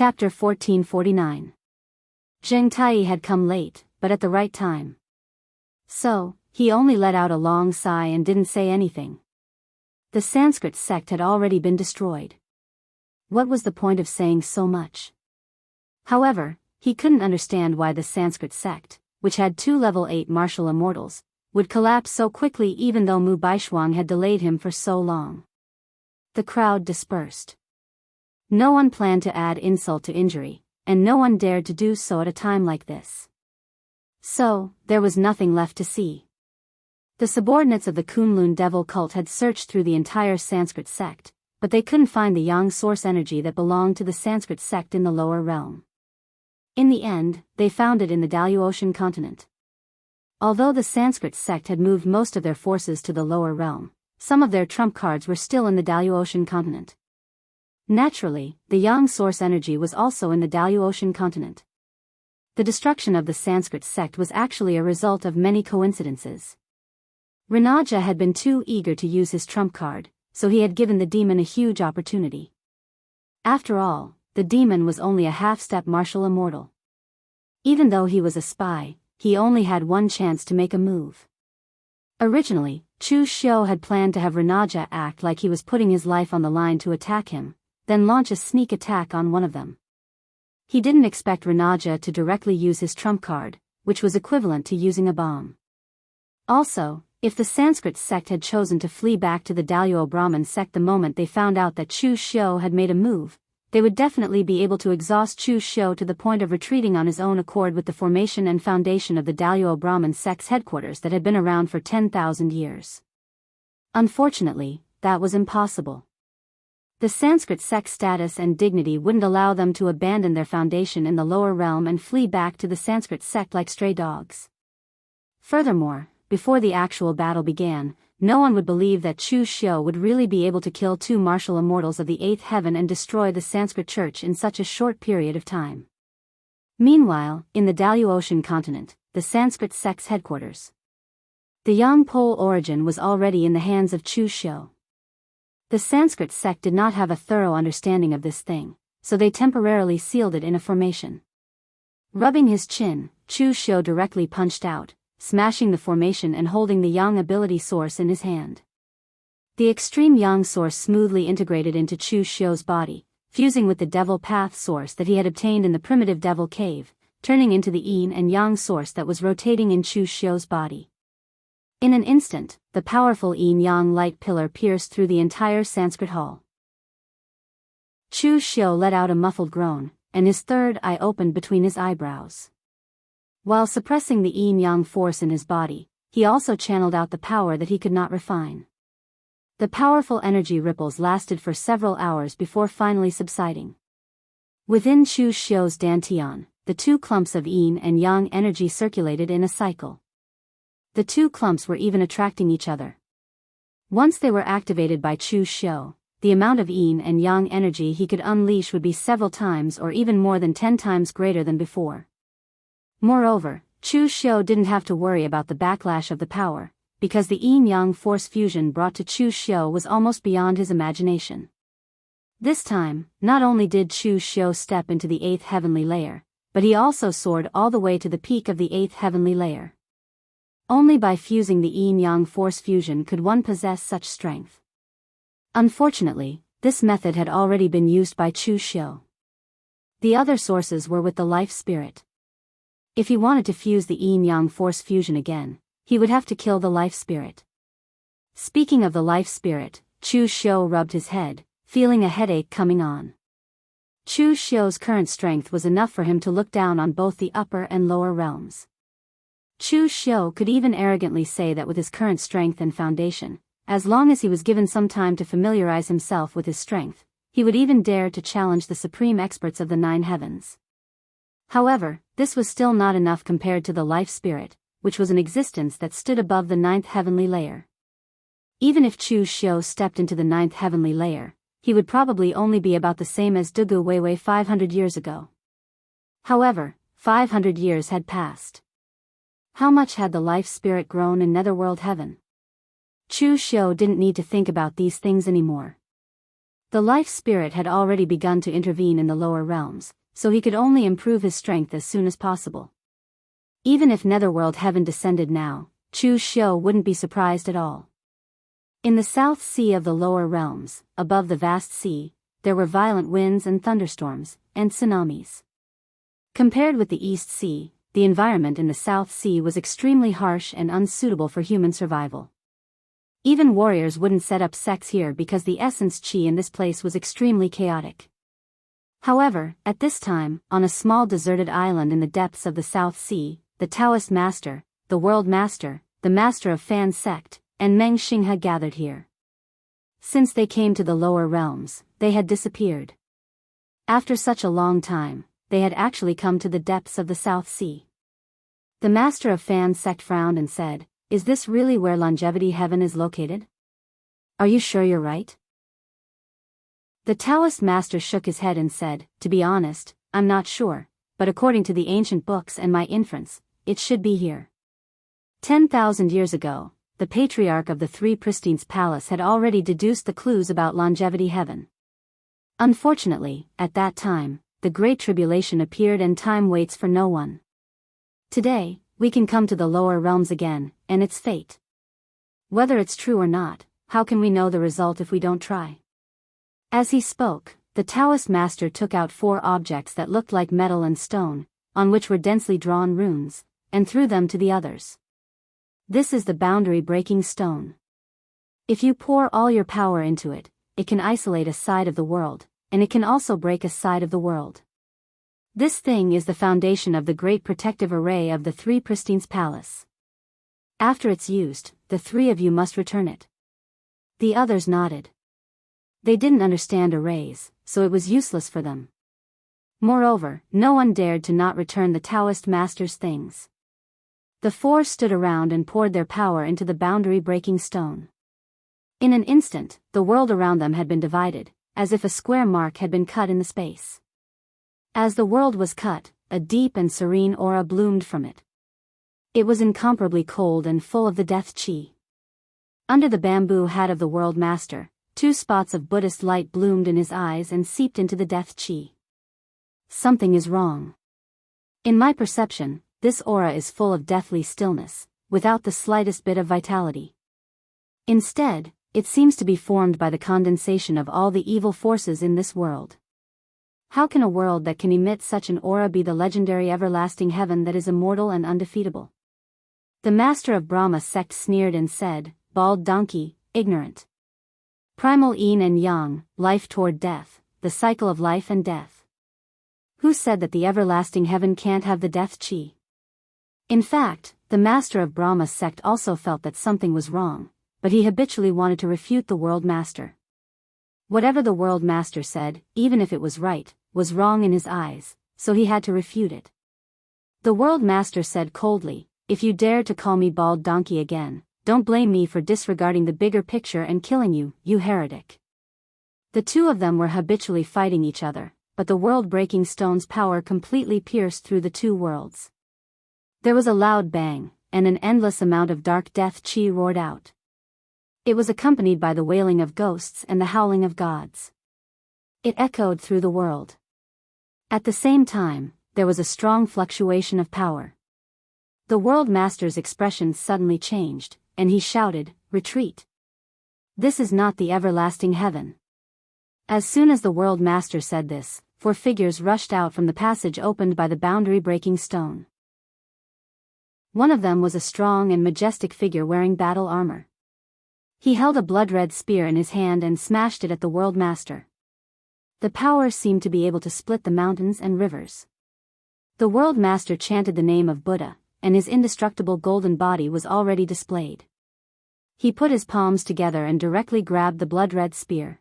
Chapter 1449. Zheng Tai had come late, but at the right time. So, he only let out a long sigh and didn't say anything. The Sanskrit sect had already been destroyed. What was the point of saying so much? However, he couldn't understand why the Sanskrit sect, which had 2 level 8 martial immortals, would collapse so quickly even though Mu Baishuang had delayed him for so long. The crowd dispersed. No one planned to add insult to injury, and no one dared to do so at a time like this. So, there was nothing left to see. The subordinates of the Kunlun devil cult had searched through the entire Sanskrit sect, but they couldn't find the yang source energy that belonged to the Sanskrit sect in the lower realm. In the end, they found it in the Daoist continent. Although the Sanskrit sect had moved most of their forces to the lower realm, some of their trump cards were still in the Daoist continent. Naturally, the yang source energy was also in the Daoist continent. The destruction of the Sanskrit sect was actually a result of many coincidences. Ranaja had been too eager to use his trump card, so he had given the demon a huge opportunity. After all, the demon was only a half-step martial immortal. Even though he was a spy, he only had one chance to make a move. Originally, Chu Xiu had planned to have Ranaja act like he was putting his life on the line to attack him, then launch a sneak attack on one of them. He didn't expect Ranaja to directly use his trump card, which was equivalent to using a bomb. Also, if the Sanskrit sect had chosen to flee back to the Daliao Brahmin sect the moment they found out that Chu Xiu had made a move, they would definitely be able to exhaust Chu Xiu to the point of retreating on his own accord with the formation and foundation of the Daliao Brahmin sect's headquarters that had been around for 10,000 years. Unfortunately, that was impossible. The Sanskrit sect's status and dignity wouldn't allow them to abandon their foundation in the lower realm and flee back to the Sanskrit sect like stray dogs. Furthermore, before the actual battle began, no one would believe that Chu Xiu would really be able to kill 2 martial immortals of the 8th heaven and destroy the Sanskrit church in such a short period of time. Meanwhile, in the Daoist continent, the Sanskrit sect's headquarters, the Yang Pole origin was already in the hands of Chu Xiu. The Sanskrit sect did not have a thorough understanding of this thing, so they temporarily sealed it in a formation. Rubbing his chin, Chu Xiu directly punched out, smashing the formation and holding the yang ability source in his hand. The extreme yang source smoothly integrated into Chu Xiu's body, fusing with the devil path source that he had obtained in the primitive devil cave, turning into the yin and yang source that was rotating in Chu Xiu's body. In an instant, the powerful yin-yang light pillar pierced through the entire Sanskrit hall. Chu Xiu let out a muffled groan, and his third eye opened between his eyebrows. While suppressing the yin-yang force in his body, he also channeled out the power that he could not refine. The powerful energy ripples lasted for several hours before finally subsiding. Within Chu Xiu's dantian, the 2 clumps of yin and yang energy circulated in a cycle. The 2 clumps were even attracting each other. Once they were activated by Chu Xiu, the amount of yin and yang energy he could unleash would be several times or even more than 10 times greater than before. Moreover, Chu Xiu didn't have to worry about the backlash of the power, because the yin-yang force fusion brought to Chu Xiu was almost beyond his imagination. This time, not only did Chu Xiu step into the 8th heavenly layer, but he also soared all the way to the peak of the 8th heavenly layer. Only by fusing the yin-yang force fusion could one possess such strength. Unfortunately, this method had already been used by Chu Xiu. The other sources were with the life spirit. If he wanted to fuse the yin-yang force fusion again, he would have to kill the life spirit. Speaking of the life spirit, Chu Xiu rubbed his head, feeling a headache coming on. Chu Xiu's current strength was enough for him to look down on both the upper and lower realms. Chu Xiu could even arrogantly say that with his current strength and foundation, as long as he was given some time to familiarize himself with his strength, he would even dare to challenge the supreme experts of the 9 heavens. However, this was still not enough compared to the life spirit, which was an existence that stood above the 9th heavenly layer. Even if Chu Xiu stepped into the 9th heavenly layer, he would probably only be about the same as Dugu Weiwei 500 years ago. However, 500 years had passed. How much had the life spirit grown in Netherworld Heaven? Chu Xiu didn't need to think about these things anymore. The life spirit had already begun to intervene in the lower realms, so he could only improve his strength as soon as possible. Even if netherworld heaven descended now, Chu Xiu wouldn't be surprised at all. In the South Sea of the lower realms, above the vast sea, there were violent winds and thunderstorms, and tsunamis. Compared with the East Sea, the environment in the South Sea was extremely harsh and unsuitable for human survival. Even warriors wouldn't set up sects here because the essence chi in this place was extremely chaotic. However, at this time, on a small deserted island in the depths of the South Sea, the Taoist master, the world master, the master of Fan sect, and Meng Xinghe gathered here. Since they came to the lower realms, they had disappeared. After such a long time, they had actually come to the depths of the South Sea. The master of Fan sect frowned and said, "Is this really where longevity heaven is located? Are you sure you're right?" The Taoist master shook his head and said, "To be honest, I'm not sure, but according to the ancient books and my inference, it should be here." 10,000 years ago, the patriarch of the Three Pristines Palace had already deduced the clues about longevity heaven. Unfortunately, at that time, the Great Tribulation appeared and time waits for no one. Today, we can come to the lower realms again, and its fate. Whether it's true or not, how can we know the result if we don't try? As he spoke, the Taoist master took out 4 objects that looked like metal and stone, on which were densely drawn runes, and threw them to the others. This is the boundary-breaking stone. If you pour all your power into it, it can isolate a side of the world, and it can also break a side of the world. This thing is the foundation of the great protective array of the Three Pristines Palace. After it's used, the 3 of you must return it. The others nodded. They didn't understand arrays, so it was useless for them. Moreover, no one dared to not return the Taoist master's things. The 4 stood around and poured their power into the boundary-breaking stone. In an instant, the world around them had been divided, as if a square mark had been cut in the space. As the world was cut, a deep and serene aura bloomed from it. It was incomparably cold and full of the death chi. Under the bamboo hat of the world master, 2 spots of Buddhist light bloomed in his eyes and seeped into the death chi. Something is wrong. In my perception, this aura is full of deathly stillness, without the slightest bit of vitality. Instead, it seems to be formed by the condensation of all the evil forces in this world. How can a world that can emit such an aura be the legendary everlasting heaven that is immortal and undefeatable? The master of Brahma sect sneered and said, "Bald donkey, ignorant. Primal yin and yang, life toward death, the cycle of life and death. Who said that the everlasting heaven can't have the death chi?" In fact, the master of Brahma sect also felt that something was wrong, but he habitually wanted to refute the world master. Whatever the world master said, even if it was right, was wrong in his eyes, so he had to refute it. The world master said coldly, "If you dare to call me bald donkey again, don't blame me for disregarding the bigger picture and killing you, you heretic." The 2 of them were habitually fighting each other, but the world-breaking stone's power completely pierced through the 2 worlds. There was a loud bang, and an endless amount of dark death chi roared out. It was accompanied by the wailing of ghosts and the howling of gods. It echoed through the world. At the same time, there was a strong fluctuation of power. The world master's expression suddenly changed, and he shouted, "Retreat! This is not the everlasting heaven." As soon as the world master said this, 4 figures rushed out from the passage opened by the boundary-breaking stone. One of them was a strong and majestic figure wearing battle armor. He held a blood-red spear in his hand and smashed it at the world master. The power seemed to be able to split the mountains and rivers. The world master chanted the name of Buddha, and his indestructible golden body was already displayed. He put his palms together and directly grabbed the blood-red spear.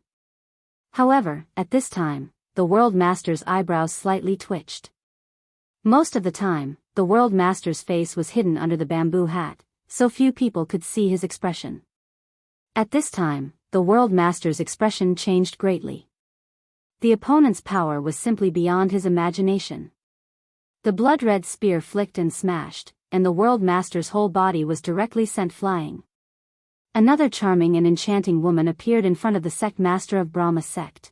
However, at this time, the world master's eyebrows slightly twitched. Most of the time, the world master's face was hidden under the bamboo hat, so few people could see his expression. At this time, the world master's expression changed greatly. The opponent's power was simply beyond his imagination. The blood-red spear flicked and smashed, and the world master's whole body was directly sent flying. Another charming and enchanting woman appeared in front of the sect master of Brahma sect.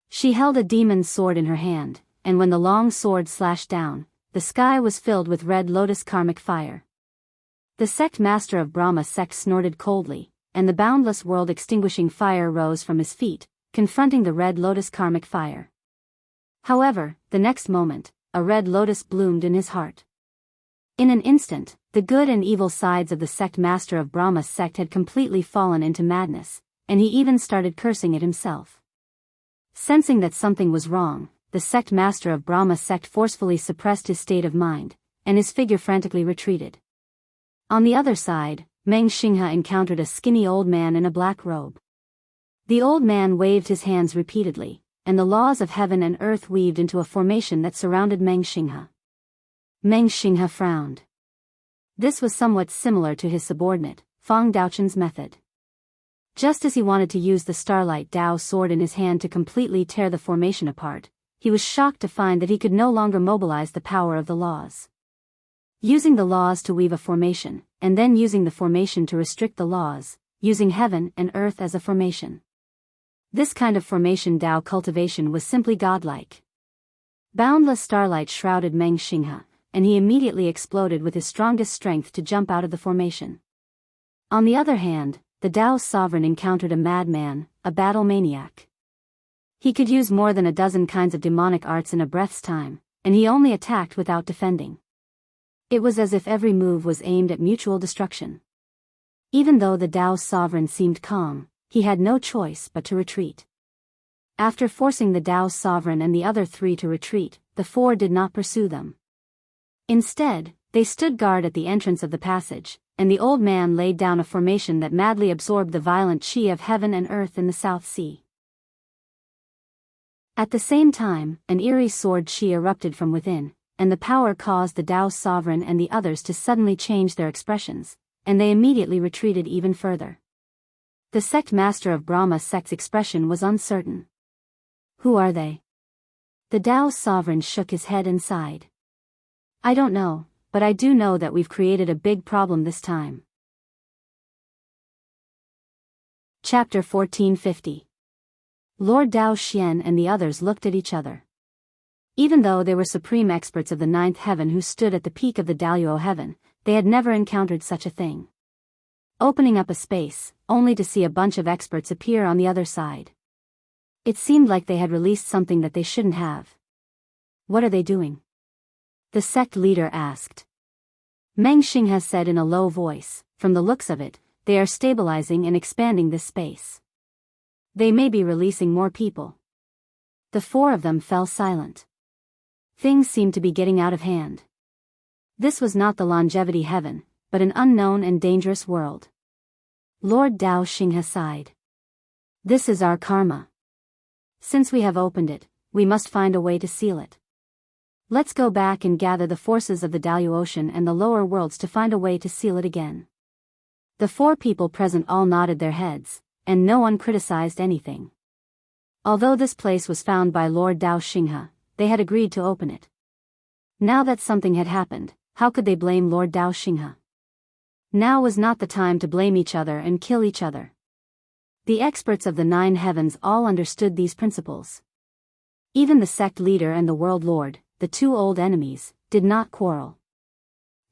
She held a demon's sword in her hand, and when the long sword slashed down, the sky was filled with red lotus karmic fire. The sect master of Brahma sect snorted coldly, and the boundless world-extinguishing fire rose from his feet, confronting the red lotus karmic fire. However, the next moment, a red lotus bloomed in his heart. In an instant, the good and evil sides of the sect master of Brahma's sect had completely fallen into madness, and he even started cursing it himself. Sensing that something was wrong, the sect master of Brahma's sect forcefully suppressed his state of mind, and his figure frantically retreated. On the other side, Meng Xinghe encountered a skinny old man in a black robe. The old man waved his hands repeatedly, and the laws of heaven and earth weaved into a formation that surrounded Meng Xinghe. Meng Xinghe frowned. This was somewhat similar to his subordinate, Fang Daochen's method. Just as he wanted to use the Starlight Dao sword in his hand to completely tear the formation apart, he was shocked to find that he could no longer mobilize the power of the laws. Using the laws to weave a formation, and then using the formation to restrict the laws, using heaven and earth as a formation. This kind of formation Dao cultivation was simply godlike. Boundless starlight shrouded Meng Xinghe, and he immediately exploded with his strongest strength to jump out of the formation. On the other hand, the Dao's sovereign encountered a madman, a battle maniac. He could use more than a dozen kinds of demonic arts in a breath's time, and he only attacked without defending. It was as if every move was aimed at mutual destruction. Even though the Dao's sovereign seemed calm, he had no choice but to retreat. After forcing the Dao's sovereign and the other three to retreat, the four did not pursue them. Instead, they stood guard at the entrance of the passage, and the old man laid down a formation that madly absorbed the violent chi of heaven and earth in the South Sea. At the same time, an eerie sword chi erupted from within, and the power caused the Dao's sovereign and the others to suddenly change their expressions, and they immediately retreated even further. The sect master of Brahma sect's expression was uncertain. Who are they? The Dao's sovereign shook his head and sighed. I don't know, but I do know that we've created a big problem this time. Chapter 1450. Lord Dao Xian and the others looked at each other. Even though they were supreme experts of the ninth heaven who stood at the peak of the Daoyuo heaven, they had never encountered such a thing. Opening up a space, only to see a bunch of experts appear on the other side. It seemed like they had released something that they shouldn't have. What are they doing? The sect leader asked. Meng Xinghe said in a low voice, from the looks of it, they are stabilizing and expanding this space. They may be releasing more people. The four of them fell silent. Things seemed to be getting out of hand. This was not the longevity heaven, but an unknown and dangerous world. Lord Dao Xinghe sighed. This is our karma. Since we have opened it, we must find a way to seal it. Let's go back and gather the forces of the Daoyu Ocean and the lower worlds to find a way to seal it again. The four people present all nodded their heads, and no one criticized anything. Although this place was found by Lord Dao Xinghe, they had agreed to open it. Now that something had happened, how could they blame Lord Dao Xinghe? Now was not the time to blame each other and kill each other. The experts of the nine heavens all understood these principles. Even the sect leader and the world lord, the two old enemies, did not quarrel.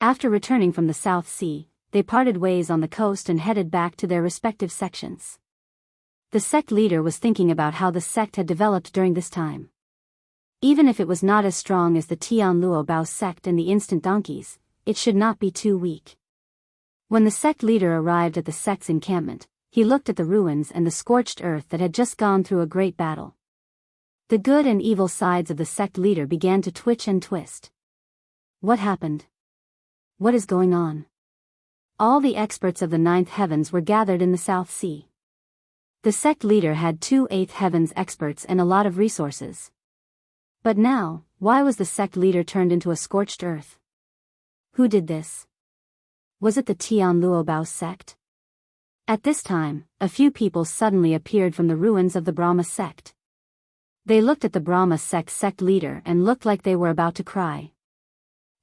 After returning from the South Sea, they parted ways on the coast and headed back to their respective sections. The sect leader was thinking about how the sect had developed during this time. Even if it was not as strong as the Tianluo Bao sect and the instant donkeys, it should not be too weak. When the sect leader arrived at the sect's encampment, he looked at the ruins and the scorched earth that had just gone through a great battle. The good and evil sides of the sect leader began to twitch and twist. What happened? What is going on? All the experts of the ninth heavens were gathered in the South Sea. The sect leader had 2 eighth heavens experts and a lot of resources. But now, why was the sect leader turned into a scorched earth? Who did this? Was it the Tianluo Bao sect? At this time, a few people suddenly appeared from the ruins of the Brahma sect. They looked at the Brahma sect leader and looked like they were about to cry.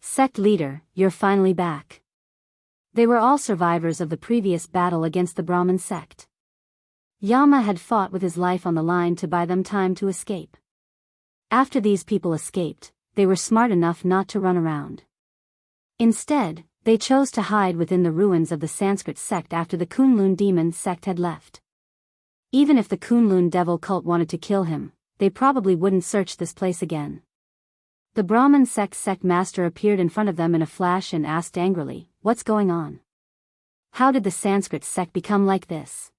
Sect leader, you're finally back. They were all survivors of the previous battle against the Brahmin sect. Yama had fought with his life on the line to buy them time to escape. After these people escaped, they were smart enough not to run around. Instead, they chose to hide within the ruins of the Sanskrit sect after the Kunlun demon sect had left. Even if the Kunlun devil cult wanted to kill him, they probably wouldn't search this place again. The Brahmin sect master appeared in front of them in a flash and asked angrily, "What's going on? How did the Sanskrit sect become like this?"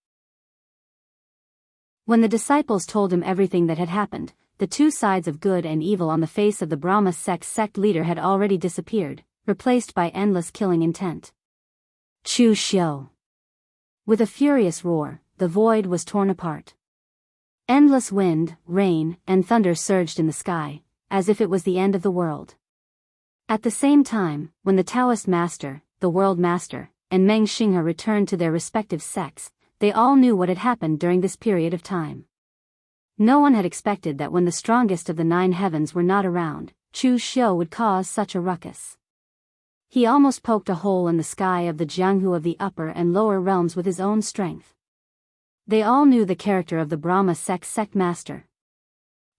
When the disciples told him everything that had happened, the two sides of good and evil on the face of the Brahma sect leader had already disappeared, replaced by endless killing intent. Chu Xiu. With a furious roar, the void was torn apart. Endless wind, rain, and thunder surged in the sky, as if it was the end of the world. At the same time, when the Daoist master, the world master, and Meng Xinghe returned to their respective sects, they all knew what had happened during this period of time. No one had expected that when the strongest of the 9 heavens were not around, Chu Xiu would cause such a ruckus. He almost poked a hole in the sky of the Jianghu of the upper and lower realms with his own strength. They all knew the character of the Brahma sect master.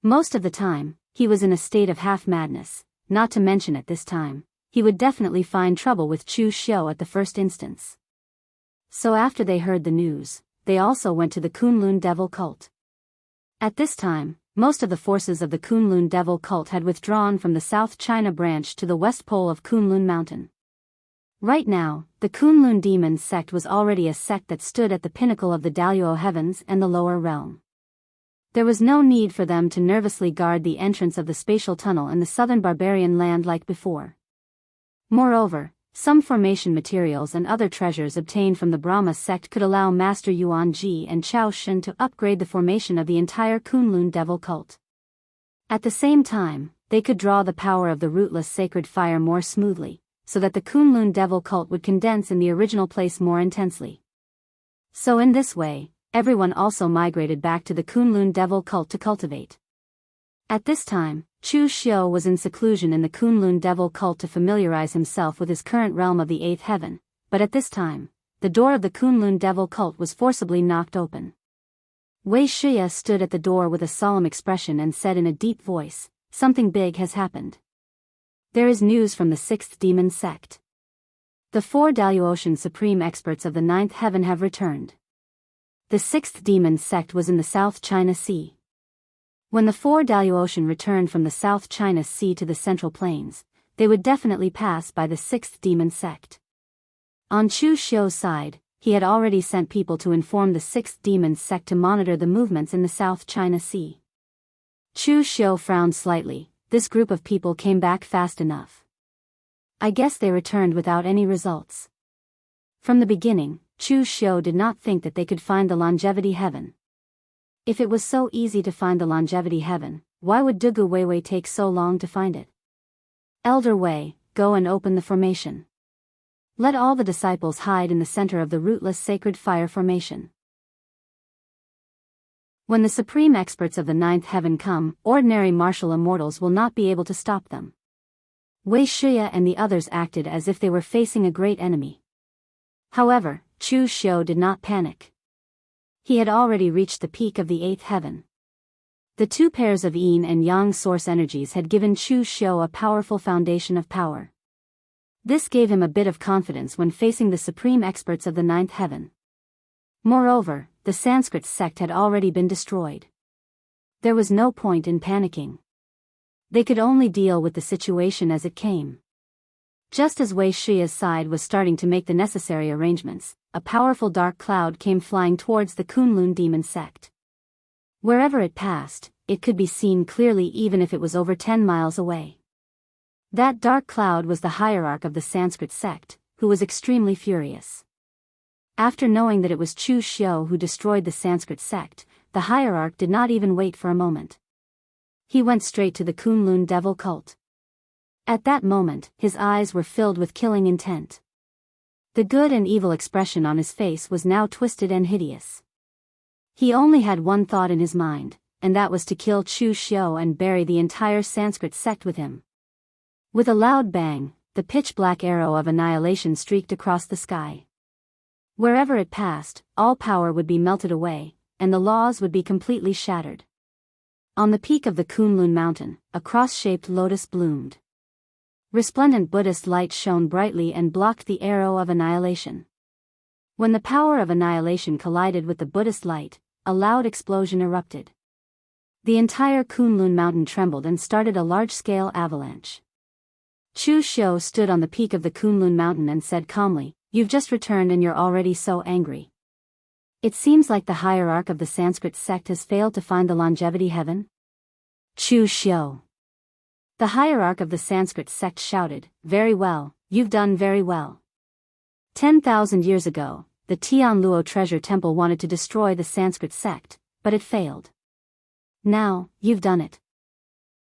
Most of the time, he was in a state of half-madness, not to mention at this time, he would definitely find trouble with Chu Xiu at the first instance. So after they heard the news, they also went to the Kunlun devil cult. At this time, most of the forces of the Kunlun devil cult had withdrawn from the South China branch to the west pole of Kunlun Mountain. Right now, the Kunlun demon sect was already a sect that stood at the pinnacle of the Daoist heavens and the lower realm. There was no need for them to nervously guard the entrance of the spatial tunnel in the southern barbarian land like before. Moreover, some formation materials and other treasures obtained from the Brahma sect could allow Master Yuan Ji and Chao Shen to upgrade the formation of the entire Kunlun devil cult. At the same time, they could draw the power of the rootless sacred fire more smoothly, so that the Kunlun devil cult would condense in the original place more intensely. So in this way, everyone also migrated back to the Kunlun devil cult to cultivate. At this time, Chu Xiu was in seclusion in the Kunlun devil cult to familiarize himself with his current realm of the 8th heaven, but at this time, the door of the Kunlun devil cult was forcibly knocked open. Wei Shiya stood at the door with a solemn expression and said in a deep voice, "Something big has happened. There is news from the 6th demon sect. The 4 Daoist supreme experts of the 9th heaven have returned." The 6th demon sect was in the South China Sea. When the 4 Daoist returned from the South China Sea to the Central Plains, they would definitely pass by the 6th demon sect. On Chu Xiu's side, he had already sent people to inform the 6th demon sect to monitor the movements in the South China Sea. Chu Xiu frowned slightly. This group of people came back fast enough. I guess they returned without any results. From the beginning, Chu Xiu did not think that they could find the longevity heaven. If it was so easy to find the longevity heaven, why would Dugu Weiwei take so long to find it? Elder Wei, go and open the formation. Let all the disciples hide in the center of the rootless sacred fire formation. When the supreme experts of the 9th heaven come, ordinary martial immortals will not be able to stop them. Wei Shiya and the others acted as if they were facing a great enemy. However, Chu Xiu did not panic. He had already reached the peak of the 8th heaven. The 2 pairs of yin and yang source energies had given Chu Xiu a powerful foundation of power. This gave him a bit of confidence when facing the supreme experts of the 9th heaven. Moreover, the Sanskrit sect had already been destroyed. There was no point in panicking. They could only deal with the situation as it came. Just as Wei Shiya's side was starting to make the necessary arrangements, a powerful dark cloud came flying towards the Kunlun demon sect. Wherever it passed, it could be seen clearly even if it was over 10 miles away. That dark cloud was the hierarch of the Sanskrit sect, who was extremely furious. After knowing that it was Chu Xiu who destroyed the Sanskrit sect, the hierarch did not even wait for a moment. He went straight to the Kunlun devil cult. At that moment, his eyes were filled with killing intent. The good and evil expression on his face was now twisted and hideous. He only had one thought in his mind, and that was to kill Chu Xiu and bury the entire Sanskrit sect with him. With a loud bang, the pitch-black arrow of annihilation streaked across the sky. Wherever it passed, all power would be melted away, and the laws would be completely shattered. On the peak of the Kunlun mountain, a cross-shaped lotus bloomed. Resplendent Buddhist light shone brightly and blocked the arrow of annihilation. When the power of annihilation collided with the Buddhist light, a loud explosion erupted. The entire Kunlun mountain trembled and started a large-scale avalanche. Chu Xiu stood on the peak of the Kunlun mountain and said calmly, "You've just returned and you're already so angry. It seems like the hierarch of the Sanskrit sect has failed to find the longevity heaven?" Chu Xiu. The hierarch of the Sanskrit sect shouted, "Very well, you've done very well. 10,000 years ago, the Tianluo treasure temple wanted to destroy the Sanskrit sect, but it failed. Now, you've done it.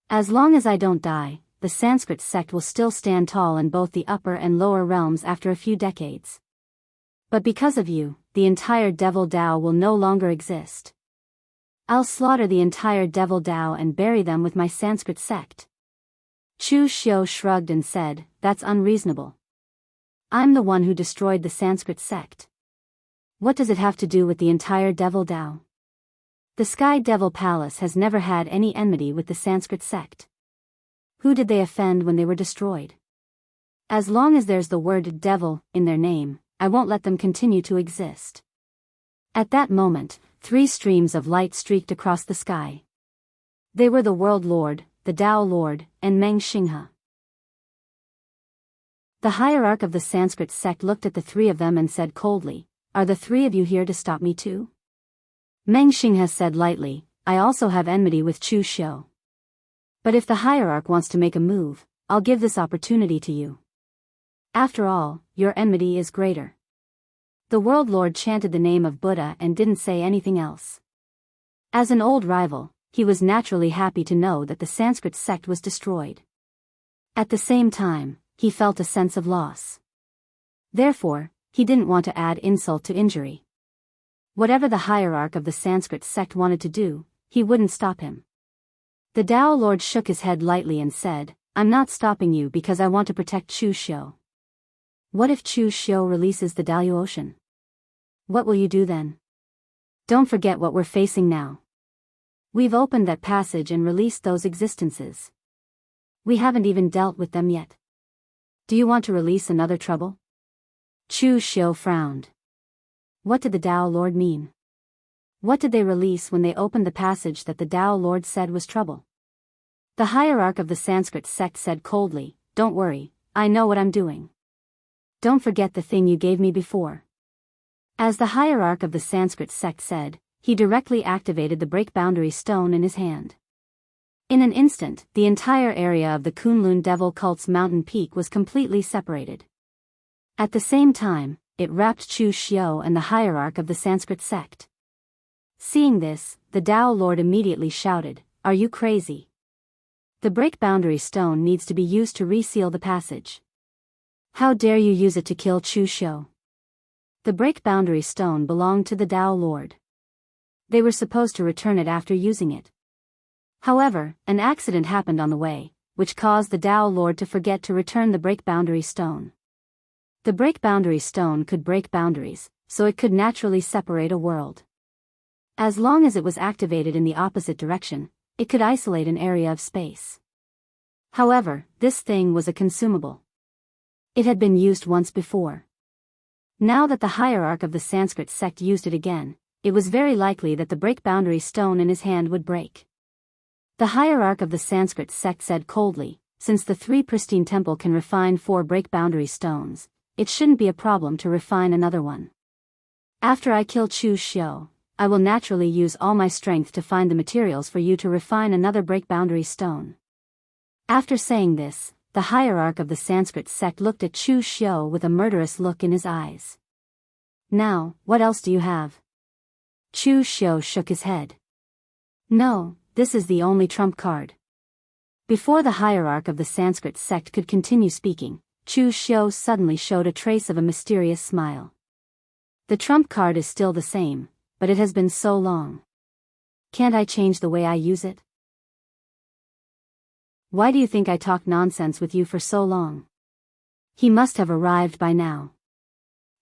As long as I don't die, the Sanskrit sect will still stand tall in both the upper and lower realms after a few decades. But because of you, the entire Devil Dao will no longer exist. I'll slaughter the entire Devil Dao and bury them with my Sanskrit sect." Chu Xiu shrugged and said, "That's unreasonable. I'm the one who destroyed the Sanskrit sect. What does it have to do with the entire Devil Dao? The Sky Devil Palace has never had any enmity with the Sanskrit sect. Who did they offend when they were destroyed? As long as there's the word devil in their name, I won't let them continue to exist." At that moment, 3 streams of light streaked across the sky. They were the World Lord, the Tao Lord, and Meng Xinghe. The hierarch of the Sanskrit sect looked at the 3 of them and said coldly, "Are the 3 of you here to stop me too?" Meng Xinghe said lightly, "I also have enmity with Chu Xiu. But if the hierarch wants to make a move, I'll give this opportunity to you. After all, your enmity is greater." The World Lord chanted the name of Buddha and didn't say anything else. As an old rival, he was naturally happy to know that the Sanskrit sect was destroyed. At the same time, he felt a sense of loss. Therefore, he didn't want to add insult to injury. Whatever the hierarch of the Sanskrit sect wanted to do, he wouldn't stop him. The Tao Lord shook his head lightly and said, "I'm not stopping you because I want to protect Chu Xiu. What if Chu Xiu releases the Daoist Ocean? What will you do then? Don't forget what we're facing now. We've opened that passage and released those existences. We haven't even dealt with them yet. Do you want to release another trouble?" Chu Xiu frowned. What did the Tao Lord mean? What did they release when they opened the passage that the Tao Lord said was trouble? The hierarch of the Sanskrit sect said coldly, "Don't worry, I know what I'm doing. Don't forget the thing you gave me before." As the hierarch of the Sanskrit sect said, he directly activated the break boundary stone in his hand. In an instant, the entire area of the Kunlun Devil Cult's mountain peak was completely separated. At the same time, it wrapped Chu Xiu and the hierarch of the Sanskrit sect. Seeing this, the Tao Lord immediately shouted, "Are you crazy? The break boundary stone needs to be used to reseal the passage. How dare you use it to kill Chu Xiu?" The break boundary stone belonged to the Tao Lord. They were supposed to return it after using it. However, an accident happened on the way, which caused the Tao Lord to forget to return the break boundary stone. The break boundary stone could break boundaries, so it could naturally separate a world. As long as it was activated in the opposite direction, it could isolate an area of space. However, this thing was a consumable. It had been used once before. Now that the hierarch of the Sanskrit sect used it again, it was very likely that the break boundary stone in his hand would break. The hierarch of the Sanskrit sect said coldly, "Since the 3 pristine temple can refine 4 break boundary stones, it shouldn't be a problem to refine another one. After I kill Chu Xiu, I will naturally use all my strength to find the materials for you to refine another break boundary stone." After saying this, the hierarch of the Sanskrit sect looked at Chu Xiu with a murderous look in his eyes. "Now, what else do you have?" Chu Xiu shook his head. "No, this is the only trump card." Before the hierarch of the Sanskrit sect could continue speaking, Chu Xiu suddenly showed a trace of a mysterious smile. "The trump card is still the same, but it has been so long. Can't I change the way I use it? Why do you think I talked nonsense with you for so long? He must have arrived by now.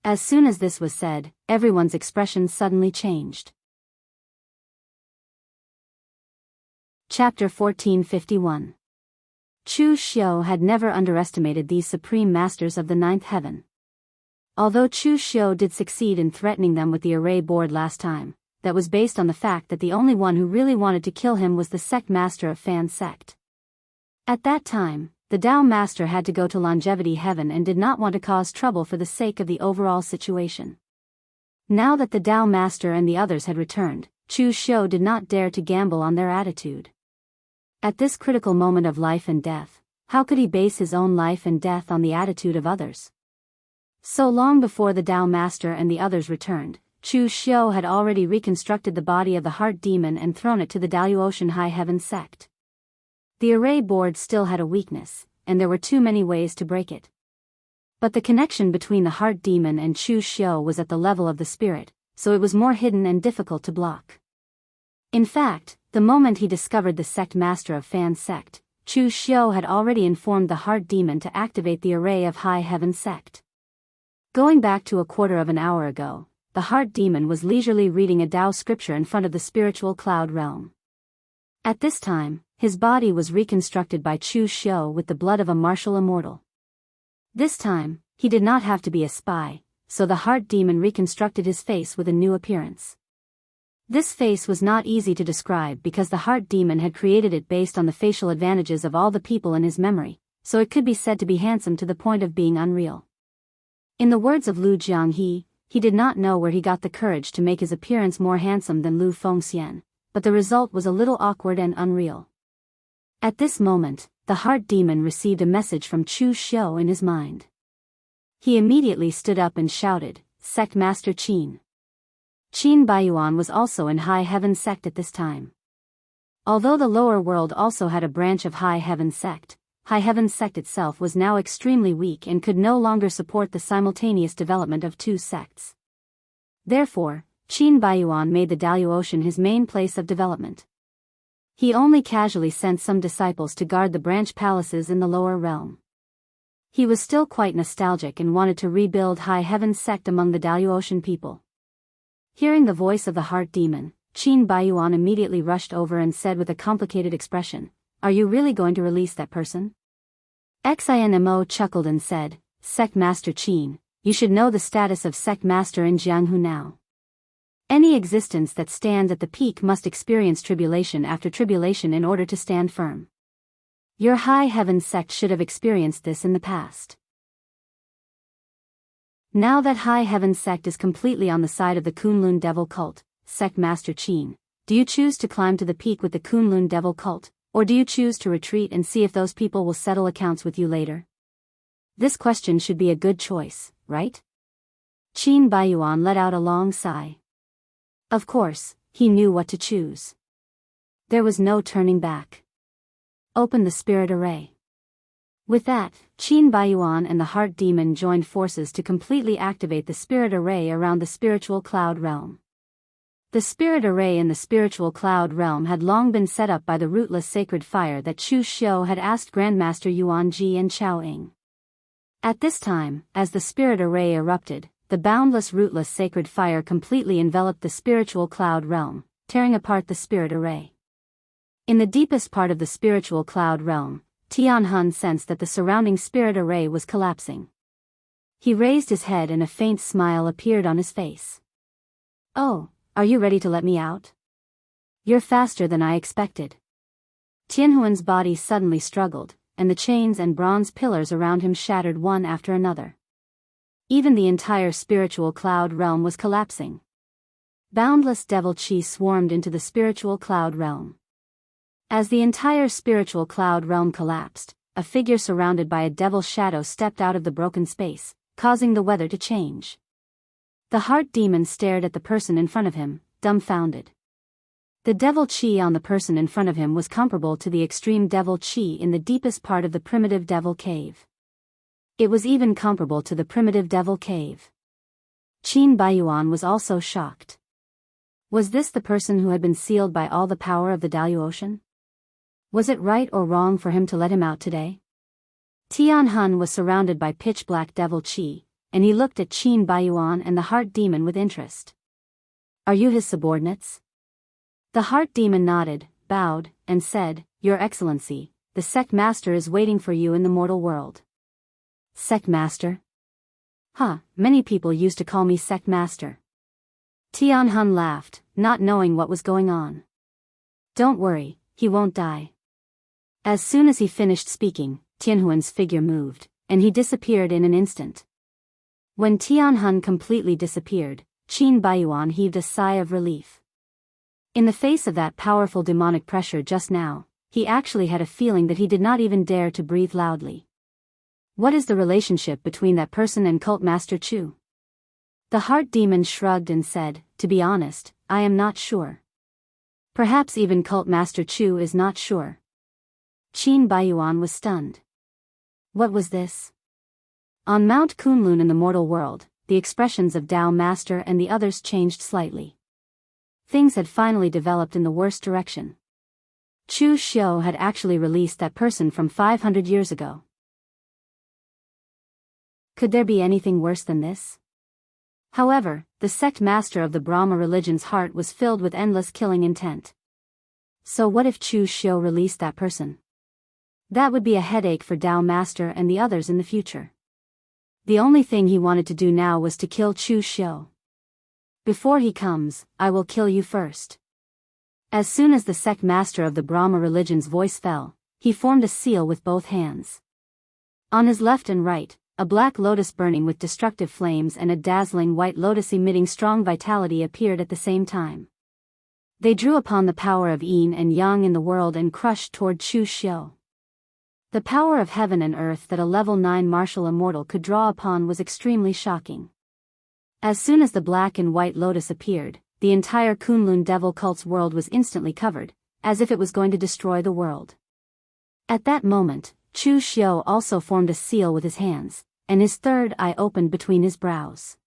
As soon as this was said, everyone's expression suddenly changed. Chapter 1451. Chu Xiu had never underestimated these supreme masters of the ninth heaven. Although Chu Xiu did succeed in threatening them with the array board last time, that was based on the fact that the only one who really wanted to kill him was the sect master of Fan sect. At that time, the Dao master had to go to longevity heaven and did not want to cause trouble for the sake of the overall situation. Now that the Dao master and the others had returned, Chu Xiu did not dare to gamble on their attitude. At this critical moment of life and death, how could he base his own life and death on the attitude of others? So long before the Dao master and the others returned, Chu Xiu had already reconstructed the body of the heart demon and thrown it to the Daoist High Heaven sect. The array board still had a weakness, and there were too many ways to break it. But the connection between the heart demon and Chu Xiu was at the level of the spirit, so it was more hidden and difficult to block. In fact, the moment he discovered the sect master of Fan sect, Chu Xiu had already informed the heart demon to activate the array of High Heaven sect. Going back to a quarter of an hour ago, the heart demon was leisurely reading a Dao scripture in front of the spiritual cloud realm. At this time, his body was reconstructed by Chu Xiu with the blood of a martial immortal. This time, he did not have to be a spy, so the heart demon reconstructed his face with a new appearance. This face was not easy to describe because the heart demon had created it based on the facial advantages of all the people in his memory, so it could be said to be handsome to the point of being unreal. In the words of Lu Jianghu, he did not know where he got the courage to make his appearance more handsome than Lu Fengxian, but the result was a little awkward and unreal. At this moment, the heart demon received a message from Chu Xiu in his mind. He immediately stood up and shouted, "Sect Master Qin." Qin Baiyuan was also in High Heaven sect at this time. Although the lower world also had a branch of High Heaven sect itself was now extremely weak and could no longer support the simultaneous development of two sects. Therefore, Qin Baiyuan made the Daoist his main place of development. He only casually sent some disciples to guard the branch palaces in the lower realm. He was still quite nostalgic and wanted to rebuild High Heaven sect among the Daoist people. Hearing the voice of the heart demon, Qin Baiyuan immediately rushed over and said with a complicated expression, "Are you really going to release that person?" Xinmo chuckled and said, "Sect Master Qin, you should know the status of Sect Master in Jianghu now. Any existence that stands at the peak must experience tribulation after tribulation in order to stand firm. Your High Heaven sect should have experienced this in the past. Now that High Heaven sect is completely on the side of the Kunlun Devil cult, Sect Master Qin, do you choose to climb to the peak with the Kunlun Devil cult, or do you choose to retreat and see if those people will settle accounts with you later? This question should be a good choice, right?" Qin Baiyuan let out a long sigh. Of course, he knew what to choose. There was no turning back. Open the spirit array. With that, Qin Baiyuan and the heart demon joined forces to completely activate the spirit array around the spiritual cloud realm. The spirit array in the spiritual cloud realm had long been set up by the rootless sacred fire that Chu Xiu had asked Grandmaster Yuan Ji and Chao Ying. At this time, as the spirit array erupted, the boundless rootless sacred fire completely enveloped the spiritual cloud realm, tearing apart the spirit array. In the deepest part of the spiritual cloud realm, Tianhun sensed that the surrounding spirit array was collapsing. He raised his head and a faint smile appeared on his face. "Oh, are you ready to let me out? You're faster than I expected." Tianhuan's body suddenly struggled, and the chains and bronze pillars around him shattered one after another. Even the entire spiritual cloud realm was collapsing. Boundless devil chi swarmed into the spiritual cloud realm. As the entire spiritual cloud realm collapsed, a figure surrounded by a devil shadow stepped out of the broken space, causing the weather to change. The heart demon stared at the person in front of him, dumbfounded. The devil chi on the person in front of him was comparable to the extreme devil chi in the deepest part of the primitive devil cave. It was even comparable to the primitive devil cave. Qin Baiyuan was also shocked. Was this the person who had been sealed by all the power of the Daoist? Was it right or wrong for him to let him out today? Tianhun was surrounded by pitch-black devil qi, and he looked at Qin Baiyuan and the heart demon with interest. Are you his subordinates? The heart demon nodded, bowed, and said, Your Excellency, the sect master is waiting for you in the mortal world. Sect master? Many people used to call me sect master. Tianhun laughed, not knowing what was going on. Don't worry, he won't die. As soon as he finished speaking, Tianhuan's figure moved, and he disappeared in an instant. When Tianhun completely disappeared, Qin Baiyuan heaved a sigh of relief. In the face of that powerful demonic pressure just now, he actually had a feeling that he did not even dare to breathe loudly. What is the relationship between that person and Cult Master Chu? The heart demon shrugged and said, To be honest, I am not sure. Perhaps even Cult Master Chu is not sure. Qin Baiyuan was stunned. What was this? On Mount Kunlun in the mortal world, the expressions of Dao Master and the others changed slightly. Things had finally developed in the worst direction. Chu Xiu had actually released that person from 500 years ago. Could there be anything worse than this? However, the sect master of the Brahma religion's heart was filled with endless killing intent. So what if Chu Xiu released that person? That would be a headache for Dao Master and the others in the future. The only thing he wanted to do now was to kill Chu Xiu. Before he comes, I will kill you first. As soon as the sect master of the Brahma religion's voice fell, he formed a seal with both hands. On his left and right, a black lotus burning with destructive flames and a dazzling white lotus emitting strong vitality appeared at the same time. They drew upon the power of yin and yang in the world and crushed toward Chu Xiu. The power of heaven and earth that a level 9 martial immortal could draw upon was extremely shocking. As soon as the black and white lotus appeared, the entire Kunlun devil cult's world was instantly covered, as if it was going to destroy the world. At that moment, Chu Xiu also formed a seal with his hands, and his third eye opened between his brows.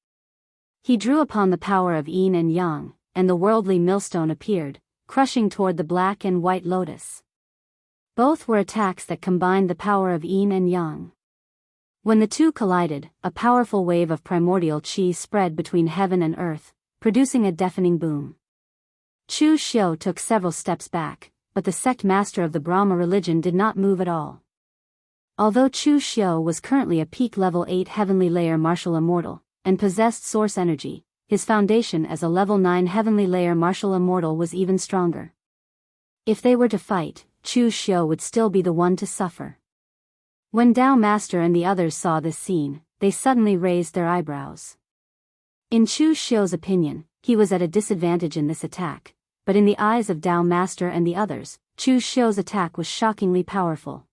He drew upon the power of yin and yang, and the worldly millstone appeared, crushing toward the black and white lotus. Both were attacks that combined the power of yin and yang. When the two collided, a powerful wave of primordial qi spread between heaven and earth, producing a deafening boom. Chu Xiu took several steps back, but the sect master of the Brahma religion did not move at all. Although Chu Xiu was currently a peak level 8 heavenly layer martial immortal, and possessed source energy, his foundation as a level 9 heavenly layer martial immortal was even stronger. If they were to fight, Chu Xiu would still be the one to suffer. When Dao Master and the others saw this scene, they suddenly raised their eyebrows. In Chu Xiu's opinion, he was at a disadvantage in this attack, but in the eyes of Dao Master and the others, Chu Xiu's attack was shockingly powerful.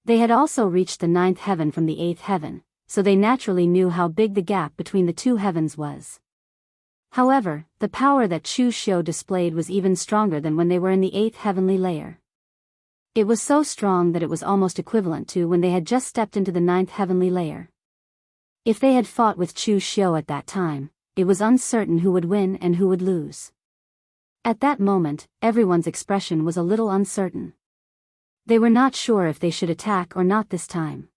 They had also reached the 9th heaven from the 8th heaven, so they naturally knew how big the gap between the two heavens was. However, the power that Chu Xiu displayed was even stronger than when they were in the 8th heavenly layer. It was so strong that it was almost equivalent to when they had just stepped into the 9th heavenly layer. If they had fought with Chu Xiu at that time, it was uncertain who would win and who would lose. At that moment, everyone's expression was a little uncertain. They were not sure if they should attack or not this time.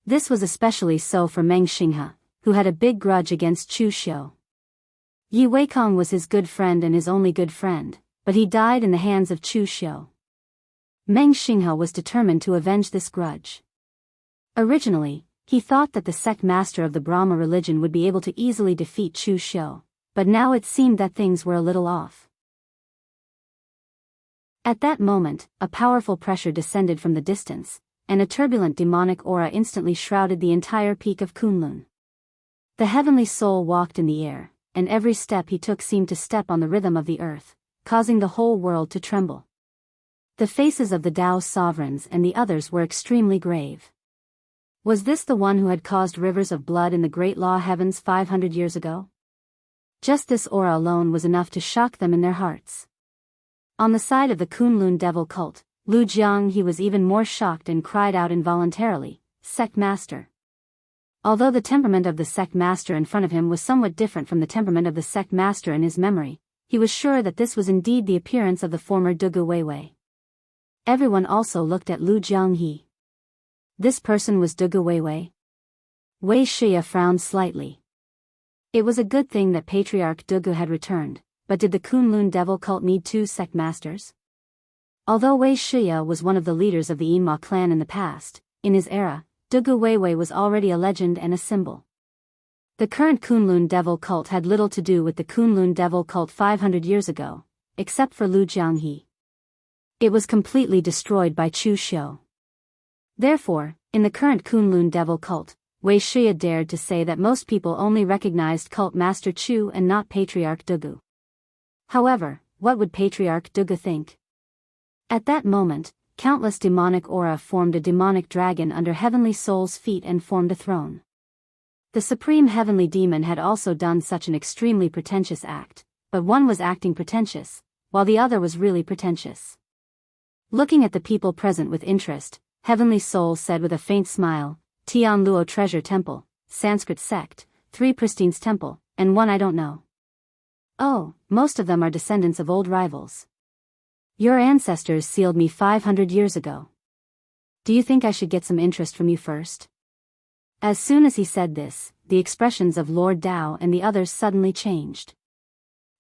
This was especially so for Meng Xinghe, who had a big grudge against Chu Xiu. Yi Weikong was his good friend and his only good friend, but he died in the hands of Chu Xiu. Meng Xinghe was determined to avenge this grudge. Originally, he thought that the sect master of the Brahma religion would be able to easily defeat Chu Xiu, but now it seemed that things were a little off. At that moment, a powerful pressure descended from the distance, and a turbulent demonic aura instantly shrouded the entire peak of Kunlun. The heavenly soul walked in the air, and every step he took seemed to step on the rhythm of the earth, causing the whole world to tremble. The faces of the Dao sovereigns and the others were extremely grave. Was this the one who had caused rivers of blood in the Great Law Heavens 500 years ago? Just this aura alone was enough to shock them in their hearts. On the side of the Kunlun devil cult, Lu Jianghu was even more shocked and cried out involuntarily, Sect Master. Although the temperament of the sect master in front of him was somewhat different from the temperament of the sect master in his memory, he was sure that this was indeed the appearance of the former Dugu Weiwei. Everyone also looked at Lu Jianghu. This person was Dugu Weiwei. Wuxia frowned slightly. It was a good thing that Patriarch Dugu had returned, but did the Kunlun devil cult need 2 sect masters? Although Wuxia was one of the leaders of the Yinma clan in the past, in his era, Dugu Weiwei was already a legend and a symbol. The current Kunlun devil cult had little to do with the Kunlun devil cult 500 years ago, except for Lu Jianghe. It was completely destroyed by Chu Xiu. Therefore, in the current Kunlun devil cult, Wuxia dared to say that most people only recognized cult master Chu and not Patriarch Dugu. However, what would Patriarch Dugu think? At that moment, countless demonic aura formed a demonic dragon under Heavenly Soul's feet and formed a throne. The supreme heavenly demon had also done such an extremely pretentious act, but one was acting pretentious, while the other was really pretentious. Looking at the people present with interest, Heavenly Soul said with a faint smile, Tianluo Treasure Temple, Sanskrit sect, 3 Pristine's temple, and 1 I don't know. Oh, most of them are descendants of old rivals. Your ancestors sealed me 500 years ago. Do you think I should get some interest from you first? As soon as he said this, the expressions of Lord Dao and the others suddenly changed.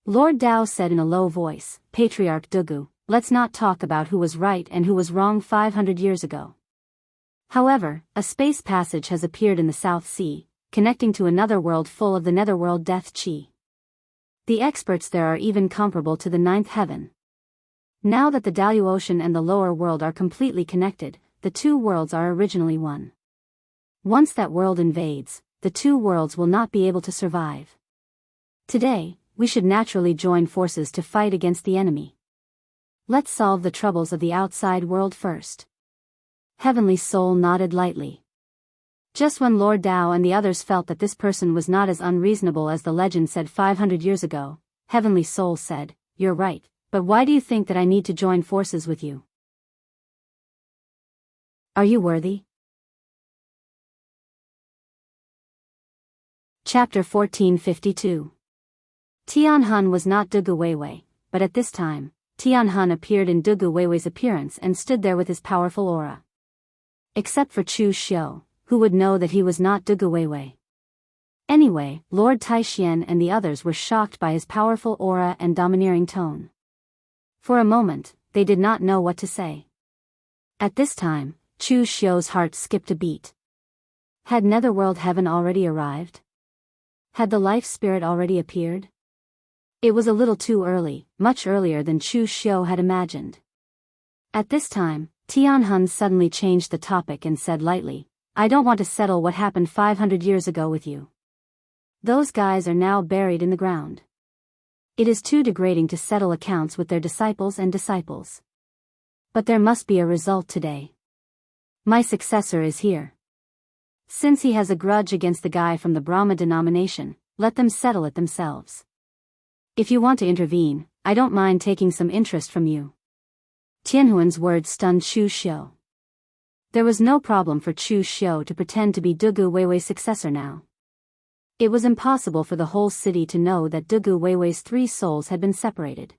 Lord Dao said in a low voice, Patriarch Dugu, let's not talk about who was right and who was wrong 500 years ago. However, a space passage has appeared in the South Sea, connecting to another world full of the netherworld death chi. The experts there are even comparable to the 9th heaven. Now that the Daoist Ocean and the lower world are completely connected, the 2 worlds are originally one. Once that world invades, the 2 worlds will not be able to survive. Today, we should naturally join forces to fight against the enemy. Let's solve the troubles of the outside world first. Heavenly Soul nodded lightly. Just when Lord Dao and the others felt that this person was not as unreasonable as the legend said 500 years ago, Heavenly Soul said, You're right, but why do you think that I need to join forces with you? Are you worthy? Chapter 1452. Tianhun was not Dugu Weiwei, but at this time, Tianhun appeared in Dugu Weiwei's appearance and stood there with his powerful aura. Except for Chu Xiu, who would know that he was not Dugu Weiwei. Anyway, Lord Taixian and the others were shocked by his powerful aura and domineering tone. For a moment, they did not know what to say. At this time, Chu Xiu's heart skipped a beat. Had Netherworld Heaven already arrived? Had the life spirit already appeared? It was a little too early, much earlier than Chu Xiu had imagined. At this time, Tianhun suddenly changed the topic and said lightly, I don't want to settle what happened 500 years ago with you. Those guys are now buried in the ground. It is too degrading to settle accounts with their disciples and disciples. But there must be a result today. My successor is here. Since he has a grudge against the guy from the Brahma denomination, let them settle it themselves. If you want to intervene, I don't mind taking some interest from you. Tianhuan's words stunned Chu Xiu. There was no problem for Chu Xiu to pretend to be Dugu Weiwei's successor now. It was impossible for the whole city to know that Dugu Weiwei's 3 souls had been separated.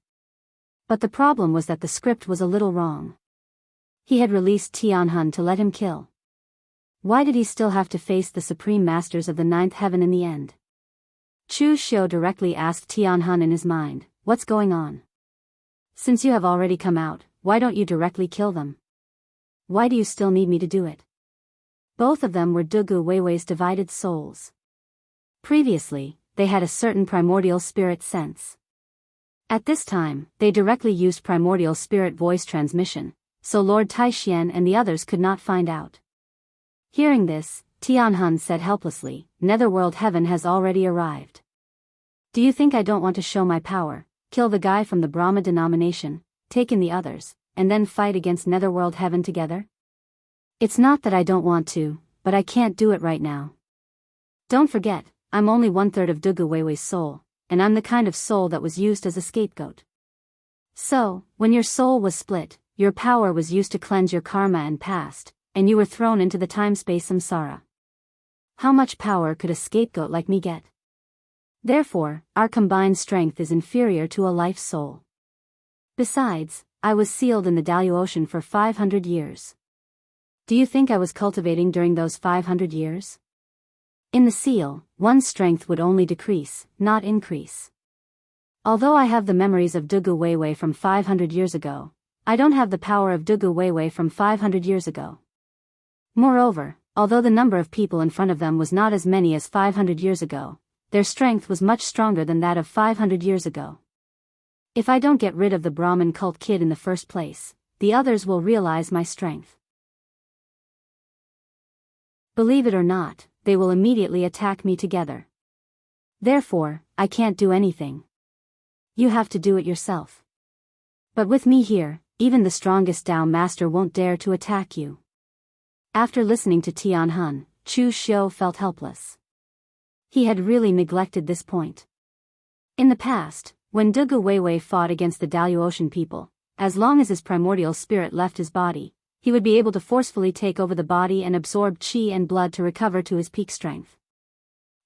But the problem was that the script was a little wrong. He had released Tianhun to let him kill. Why did he still have to face the supreme masters of the 9th heaven in the end? Chu Xiu directly asked Tianhun in his mind, what's going on? Since you have already come out, why don't you directly kill them? Why do you still need me to do it? Both of them were Dugu Weiwei's divided souls. Previously, they had a certain primordial spirit sense. At this time, they directly used primordial spirit voice transmission, so Lord Taixian and the others could not find out. Hearing this, Tianhun said helplessly, Netherworld Heaven has already arrived. Do you think I don't want to show my power, kill the guy from the Brahma denomination, take in the others, and then fight against Netherworld Heaven together? It's not that I don't want to, but I can't do it right now. Don't forget, I'm only 1/3 of Dugu Weiwei's soul, and I'm the kind of soul that was used as a scapegoat. So, when your soul was split, your power was used to cleanse your karma and past, and you were thrown into the time-space samsara. How much power could a scapegoat like me get? Therefore, our combined strength is inferior to a life soul. Besides, I was sealed in the Daoist Ocean for 500 years. Do you think I was cultivating during those 500 years? In the seal, one's strength would only decrease, not increase. Although I have the memories of Dugu Weiwei from 500 years ago, I don't have the power of Dugu Weiwei from 500 years ago. Moreover, although the number of people in front of them was not as many as 500 years ago, their strength was much stronger than that of 500 years ago. If I don't get rid of the Brahmin cult kid in the first place, the others will realize my strength. Believe it or not, they will immediately attack me together. Therefore, I can't do anything. You have to do it yourself. But with me here, even the strongest Dao master won't dare to attack you. After listening to Tianhun, Chu Xiu felt helpless. He had really neglected this point. In the past, when Dugu Weiwei fought against the Daoist people, as long as his primordial spirit left his body, he would be able to forcefully take over the body and absorb qi and blood to recover to his peak strength.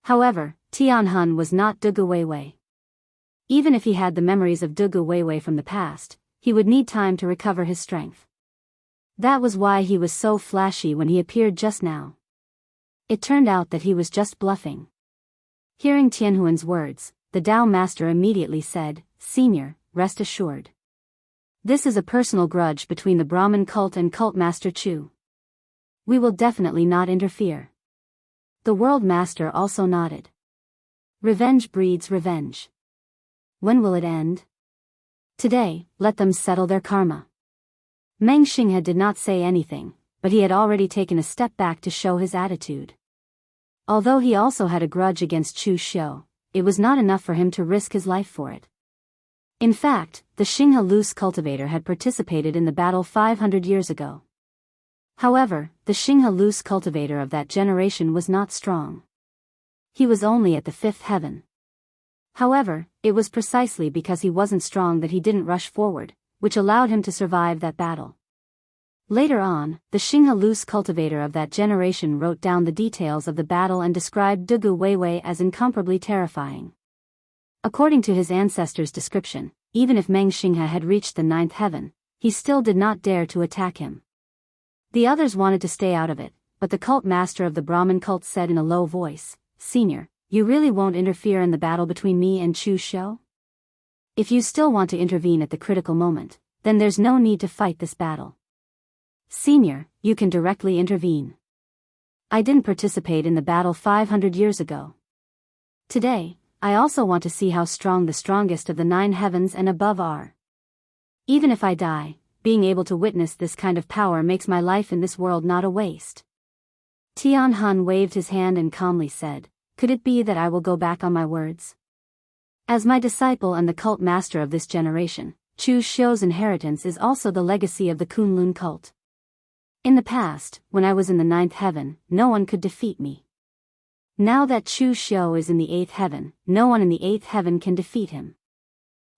However, Tianhun was not Dugu Weiwei. Even if he had the memories of Dugu Weiwei from the past, he would need time to recover his strength. That was why he was so flashy when he appeared just now. It turned out that he was just bluffing. Hearing Tianhuan's words, the Dao master immediately said, "Senior, rest assured. This is a personal grudge between the Brahmin cult and cult master Chu. We will definitely not interfere." The world master also nodded. Revenge breeds revenge. When will it end? Today, let them settle their karma. Meng Xinghe did not say anything, but he had already taken a step back to show his attitude. Although he also had a grudge against Chu Xiu, it was not enough for him to risk his life for it. In fact, the Xinghe loose cultivator had participated in the battle 500 years ago. However, the Xinghe loose cultivator of that generation was not strong. He was only at the 5th heaven. However, it was precisely because he wasn't strong that he didn't rush forward, which allowed him to survive that battle. Later on, the Xinghe loose cultivator of that generation wrote down the details of the battle and described Dugu Weiwei as incomparably terrifying. According to his ancestors' description, even if Meng Xinghe had reached the 9th heaven, he still did not dare to attack him. The others wanted to stay out of it, but the cult master of the Brahmin cult said in a low voice, "Senior, you really won't interfere in the battle between me and Chu Xiu? If you still want to intervene at the critical moment, then there's no need to fight this battle. Senior, you can directly intervene. I didn't participate in the battle 500 years ago. Today, I also want to see how strong the strongest of the 9 heavens and above are. Even if I die, being able to witness this kind of power makes my life in this world not a waste." Tianhun waved his hand and calmly said, "Could it be that I will go back on my words? As my disciple and the cult master of this generation, Chu Xiu's inheritance is also the legacy of the Kunlun cult. In the past, when I was in the 9th heaven, no one could defeat me. Now that Chu Xiu is in the 8th heaven, no one in the 8th heaven can defeat him.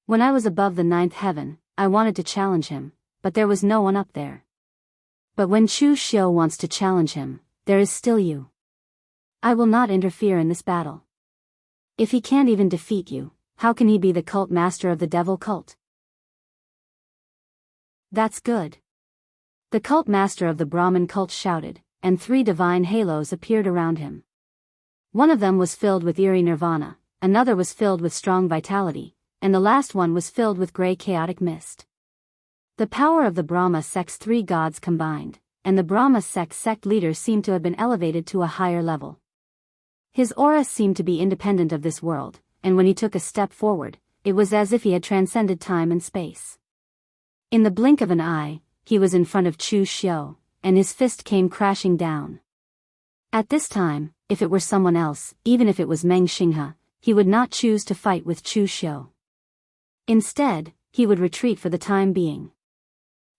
When I was above the 9th heaven, I wanted to challenge him, but there was no one up there. But when Chu Xiu wants to challenge him, there is still you. I will not interfere in this battle. If he can't even defeat you, how can he be the cult master of the devil cult?" "That's good." The cult master of the Brahmin cult shouted, and 3 divine halos appeared around him. One of them was filled with eerie nirvana, another was filled with strong vitality, and the last one was filled with grey chaotic mist. The power of the Brahma sect's 3 gods combined, and the Brahma sect leader seemed to have been elevated to a higher level. His aura seemed to be independent of this world, and when he took a step forward, it was as if he had transcended time and space. In the blink of an eye, he was in front of Chu Xiu, and his fist came crashing down. At this time, if it were someone else, even if it was Meng Xinghe, he would not choose to fight with Chu Xiu. Instead, he would retreat for the time being.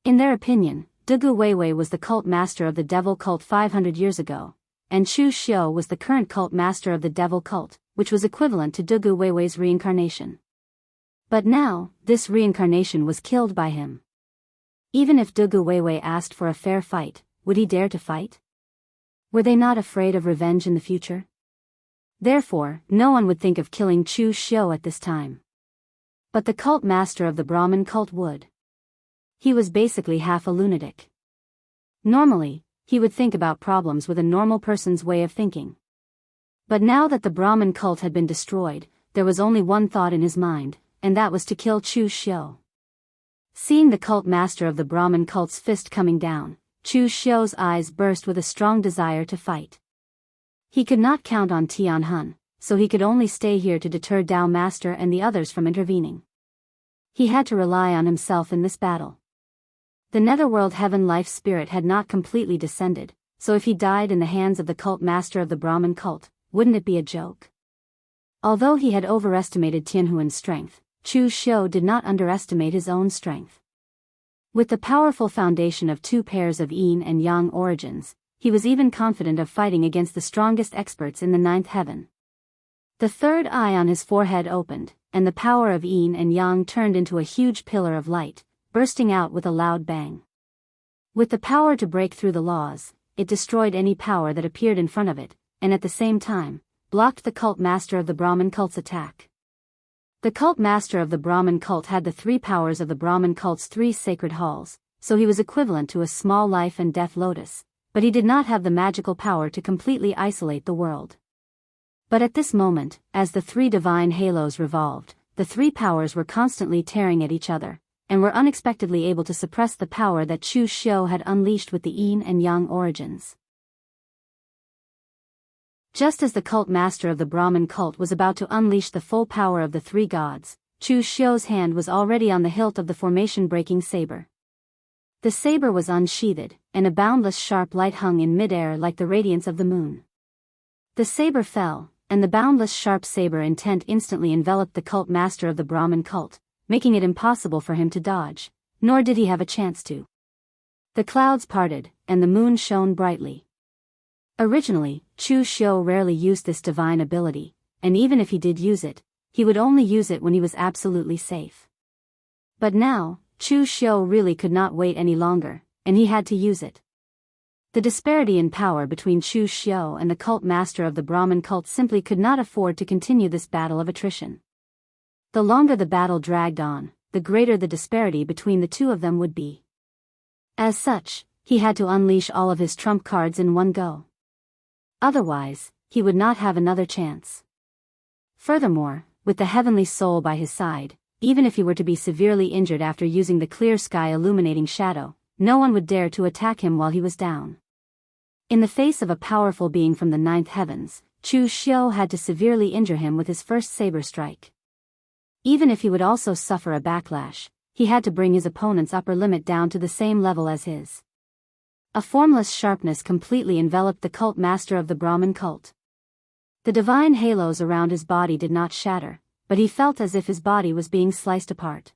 In their opinion, Dugu Weiwei was the cult master of the devil cult 500 years ago, and Chu Xiu was the current cult master of the devil cult, which was equivalent to Dugu Weiwei's reincarnation. But now, this reincarnation was killed by him. Even if Dugu Weiwei asked for a fair fight, would he dare to fight? Were they not afraid of revenge in the future? Therefore, no one would think of killing Chu Xiu at this time. But the cult master of the Brahmin cult would. He was basically half a lunatic. Normally, he would think about problems with a normal person's way of thinking. But now that the Brahmin cult had been destroyed, there was only one thought in his mind, and that was to kill Chu Xiu. Seeing the cult master of the Brahmin cult's fist coming down, Chu Xiu's eyes burst with a strong desire to fight. He could not count on Tianhun, so he could only stay here to deter Dao Master and the others from intervening. He had to rely on himself in this battle. The netherworld heaven life spirit had not completely descended, so if he died in the hands of the cult master of the Brahmin cult, wouldn't it be a joke? Although he had overestimated Tianhuan's strength, Chu Xiu did not underestimate his own strength. With the powerful foundation of two pairs of yin and yang origins, he was even confident of fighting against the strongest experts in the ninth heaven. The third eye on his forehead opened, and the power of yin and yang turned into a huge pillar of light, bursting out with a loud bang. With the power to break through the laws, it destroyed any power that appeared in front of it, and at the same time, blocked the cult master of the Brahmin cult's attack. The cult master of the Brahmin cult had the three powers of the Brahmin cult's three sacred halls, so he was equivalent to a small life and death lotus, but he did not have the magical power to completely isolate the world. But at this moment, as the three divine halos revolved, the three powers were constantly tearing at each other, and were unexpectedly able to suppress the power that Chu Xiu had unleashed with the yin and yang origins. Just as the cult master of the Brahmin cult was about to unleash the full power of the three gods, Chu Xiu's hand was already on the hilt of the formation-breaking saber. The saber was unsheathed, and a boundless sharp light hung in mid-air like the radiance of the moon. The saber fell, and the boundless sharp saber intent instantly enveloped the cult master of the Brahmin cult, making it impossible for him to dodge, nor did he have a chance to. The clouds parted, and the moon shone brightly. Originally, Chu Xiu rarely used this divine ability, and even if he did use it, he would only use it when he was absolutely safe. But now, Chu Xiu really could not wait any longer, and he had to use it. The disparity in power between Chu Xiu and the cult master of the Brahmin cult simply could not afford to continue this battle of attrition. The longer the battle dragged on, the greater the disparity between the two of them would be. As such, he had to unleash all of his trump cards in one go. Otherwise, he would not have another chance. Furthermore, with the heavenly soul by his side, even if he were to be severely injured after using the clear sky illuminating shadow, no one would dare to attack him while he was down. In the face of a powerful being from the ninth heavens, Chu Xiu had to severely injure him with his first saber strike. Even if he would also suffer a backlash, he had to bring his opponent's upper limit down to the same level as his. A formless sharpness completely enveloped the cult master of the Brahmin cult. The divine halos around his body did not shatter, but he felt as if his body was being sliced apart.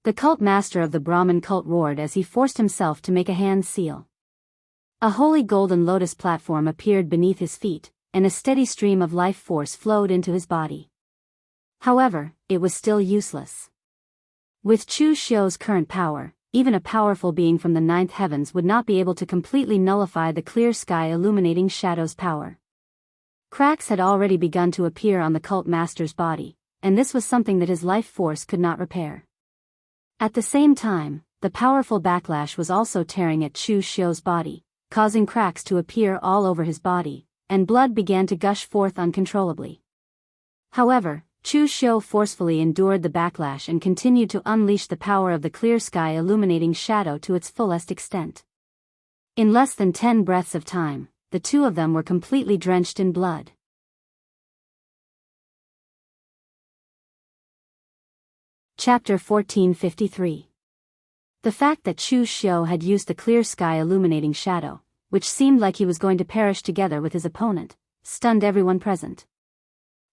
The cult master of the Brahmin cult roared as he forced himself to make a hand seal. A holy golden lotus platform appeared beneath his feet, and a steady stream of life force flowed into his body. However, it was still useless. With Chu Xiu's current power, even a powerful being from the ninth heavens would not be able to completely nullify the clear sky illuminating shadow's power. Cracks had already begun to appear on the cult master's body, and this was something that his life force could not repair. At the same time, the powerful backlash was also tearing at Chu Xiu's body, causing cracks to appear all over his body, and blood began to gush forth uncontrollably. However, Chu Xiu forcefully endured the backlash and continued to unleash the power of the clear sky illuminating shadow to its fullest extent. In less than 10 breaths of time, the two of them were completely drenched in blood. Chapter 1453. The fact that Chu Xiu had used the clear sky illuminating shadow, which seemed like he was going to perish together with his opponent, stunned everyone present.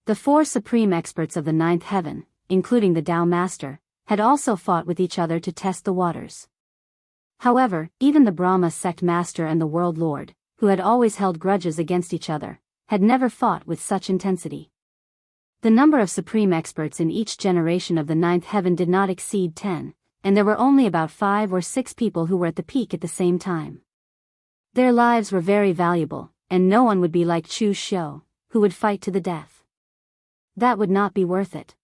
The four supreme experts of the ninth heaven, including the Dao Master, had also fought with each other to test the waters. However, even the Brahma sect master and the world lord, who had always held grudges against each other, had never fought with such intensity. The number of supreme experts in each generation of the ninth heaven did not exceed 10, and there were only about 5 or 6 people who were at the peak at the same time. Their lives were very valuable, and no one would be like Chu Xiu, who would fight to the death. That would not be worth it.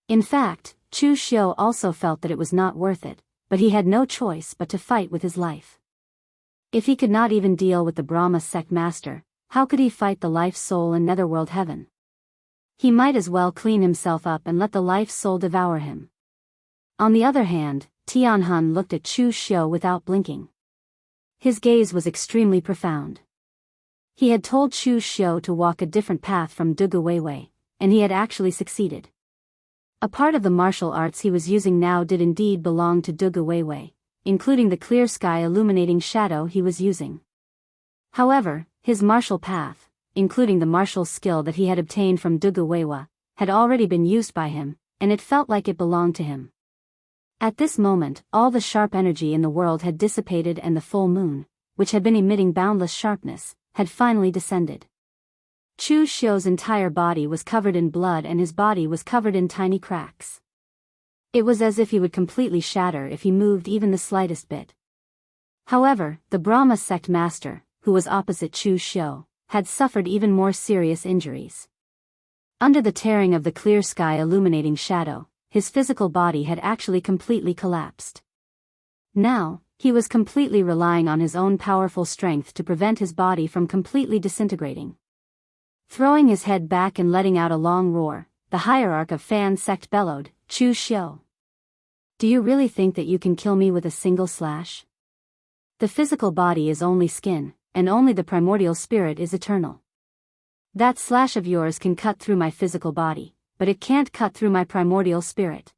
In fact, Chu Xiu also felt that it was not worth it, but he had no choice but to fight with his life. If he could not even deal with the Brahma sect master, how could he fight the life soul in netherworld heaven? He might as well clean himself up and let the life soul devour him. On the other hand, Tianhun looked at Chu Xiu without blinking. His gaze was extremely profound. He had told Chu Xiu to walk a different path from Dugu Weiwei, and he had actually succeeded. A part of the martial arts he was using now did indeed belong to Dugu Weiwei, including the clear sky illuminating shadow he was using. However, his martial path, including the martial skill that he had obtained from Dugu Weiwei, had already been used by him, and it felt like it belonged to him. At this moment, all the sharp energy in the world had dissipated and the full moon, which had been emitting boundless sharpness, had finally descended. Chu Xiu's entire body was covered in blood and his body was covered in tiny cracks. It was as if he would completely shatter if he moved even the slightest bit. However, the Brahma sect master, who was opposite Chu Xiu, had suffered even more serious injuries. Under the tearing of the clear sky illuminating shadow, his physical body had actually completely collapsed. Now, he was completely relying on his own powerful strength to prevent his body from completely disintegrating. Throwing his head back and letting out a long roar, the hierarch of Fan sect bellowed, "Chu Xiu! Do you really think that you can kill me with a single slash? The physical body is only skin, and only the primordial spirit is eternal. That slash of yours can cut through my physical body, but it can't cut through my primordial spirit."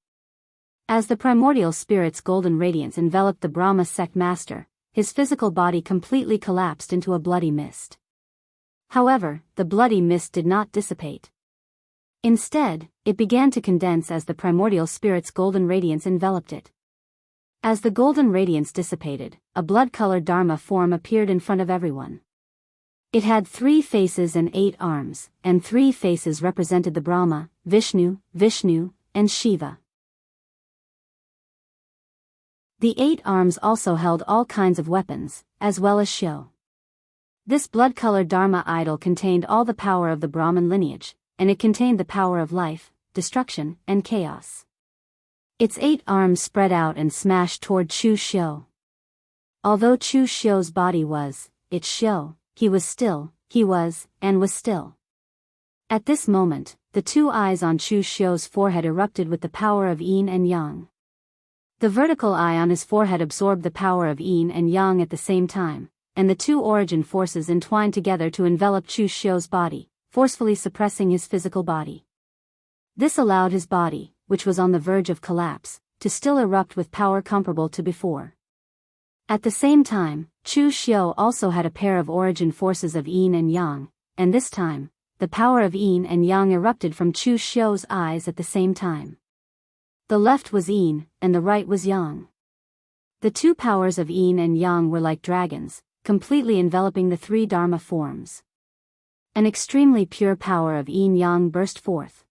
As the primordial spirit's golden radiance enveloped the Brahma sect master, his physical body completely collapsed into a bloody mist. However, the bloody mist did not dissipate. Instead, it began to condense as the primordial spirit's golden radiance enveloped it. As the golden radiance dissipated, a blood-colored Dharma form appeared in front of everyone. It had 3 faces and 8 arms, and 3 faces represented the Brahma, Vishnu, and Shiva. The 8 arms also held all kinds of weapons, as well as Xiu. This blood-colored Dharma idol contained all the power of the Brahman lineage, and it contained the power of life, destruction, and chaos. Its 8 arms spread out and smashed toward Chu Xiu. Although Chu Xiu's body was, its Xiu, he was still, he was, and was still. At this moment, the 2 eyes on Chu Xiu's forehead erupted with the power of yin and yang. The vertical eye on his forehead absorbed the power of yin and yang at the same time, and the 2 origin forces entwined together to envelop Chu Xiu's body, forcefully suppressing his physical body. This allowed his body, which was on the verge of collapse, to still erupt with power comparable to before. At the same time, Chu Xiu also had a pair of origin forces of yin and yang, and this time, the power of yin and yang erupted from Chu Xiu's eyes at the same time. The left was yin, and the right was yang. The 2 powers of yin and yang were like dragons, completely enveloping the 3 Dharma forms. An extremely pure power of yin-yang burst forth.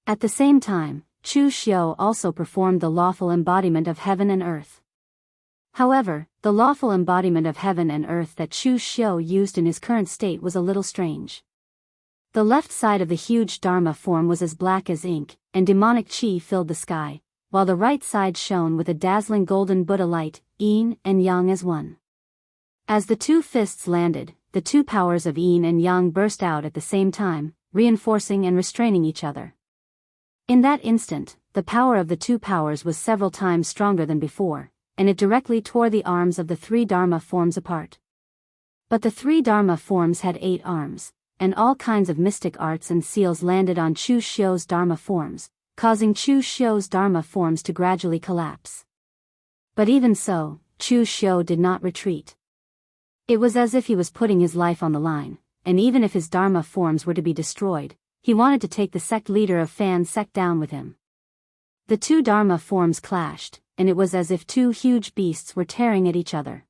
At the same time, Chu Xiu also performed the lawful embodiment of heaven and earth. However, the lawful embodiment of heaven and earth that Chu Xiu used in his current state was a little strange. The left side of the huge Dharma form was as black as ink, and demonic chi filled the sky, while the right side shone with a dazzling golden Buddha light, yin and yang as one. As the 2 fists landed, the 2 powers of yin and yang burst out at the same time, reinforcing and restraining each other. In that instant, the power of the 2 powers was several times stronger than before, and it directly tore the arms of the 3 Dharma forms apart. But the 3 Dharma forms had 8 arms, and all kinds of mystic arts and seals landed on Chu Xiu's Dharma forms, causing Chu Xiu's Dharma forms to gradually collapse. But even so, Chu Xiu did not retreat. It was as if he was putting his life on the line, and even if his Dharma forms were to be destroyed, he wanted to take the sect leader of Fan sect down with him. The 2 Dharma forms clashed, and it was as if 2 huge beasts were tearing at each other.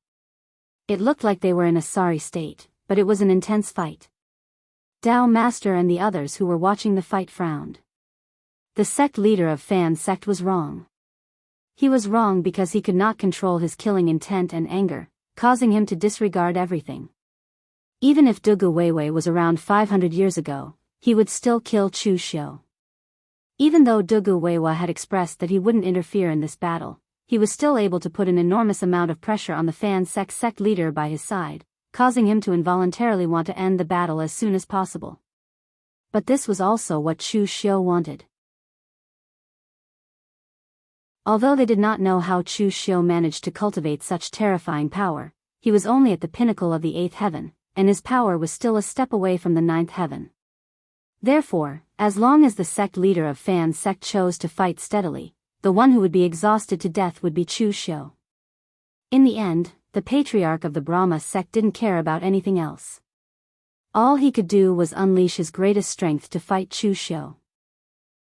It looked like they were in a sorry state, but it was an intense fight. Dao Master and the others who were watching the fight frowned. The sect leader of Fan sect was wrong. He was wrong because he could not control his killing intent and anger, causing him to disregard everything. Even if Dugu Weiwei was around 500 years ago, he would still kill Chu Xiu. Even though Dugu Weiwei had expressed that he wouldn't interfere in this battle, he was still able to put an enormous amount of pressure on the Fan sect leader by his side, causing him to involuntarily want to end the battle as soon as possible. But this was also what Chu Xiu wanted. Although they did not know how Chu Xiu managed to cultivate such terrifying power, he was only at the pinnacle of the 8th heaven, and his power was still a step away from the 9th heaven. Therefore, as long as the sect leader of Fan sect chose to fight steadily, the one who would be exhausted to death would be Chu Xiu. In the end, the patriarch of the Brahma sect didn't care about anything else. All he could do was unleash his greatest strength to fight Chu Xiu.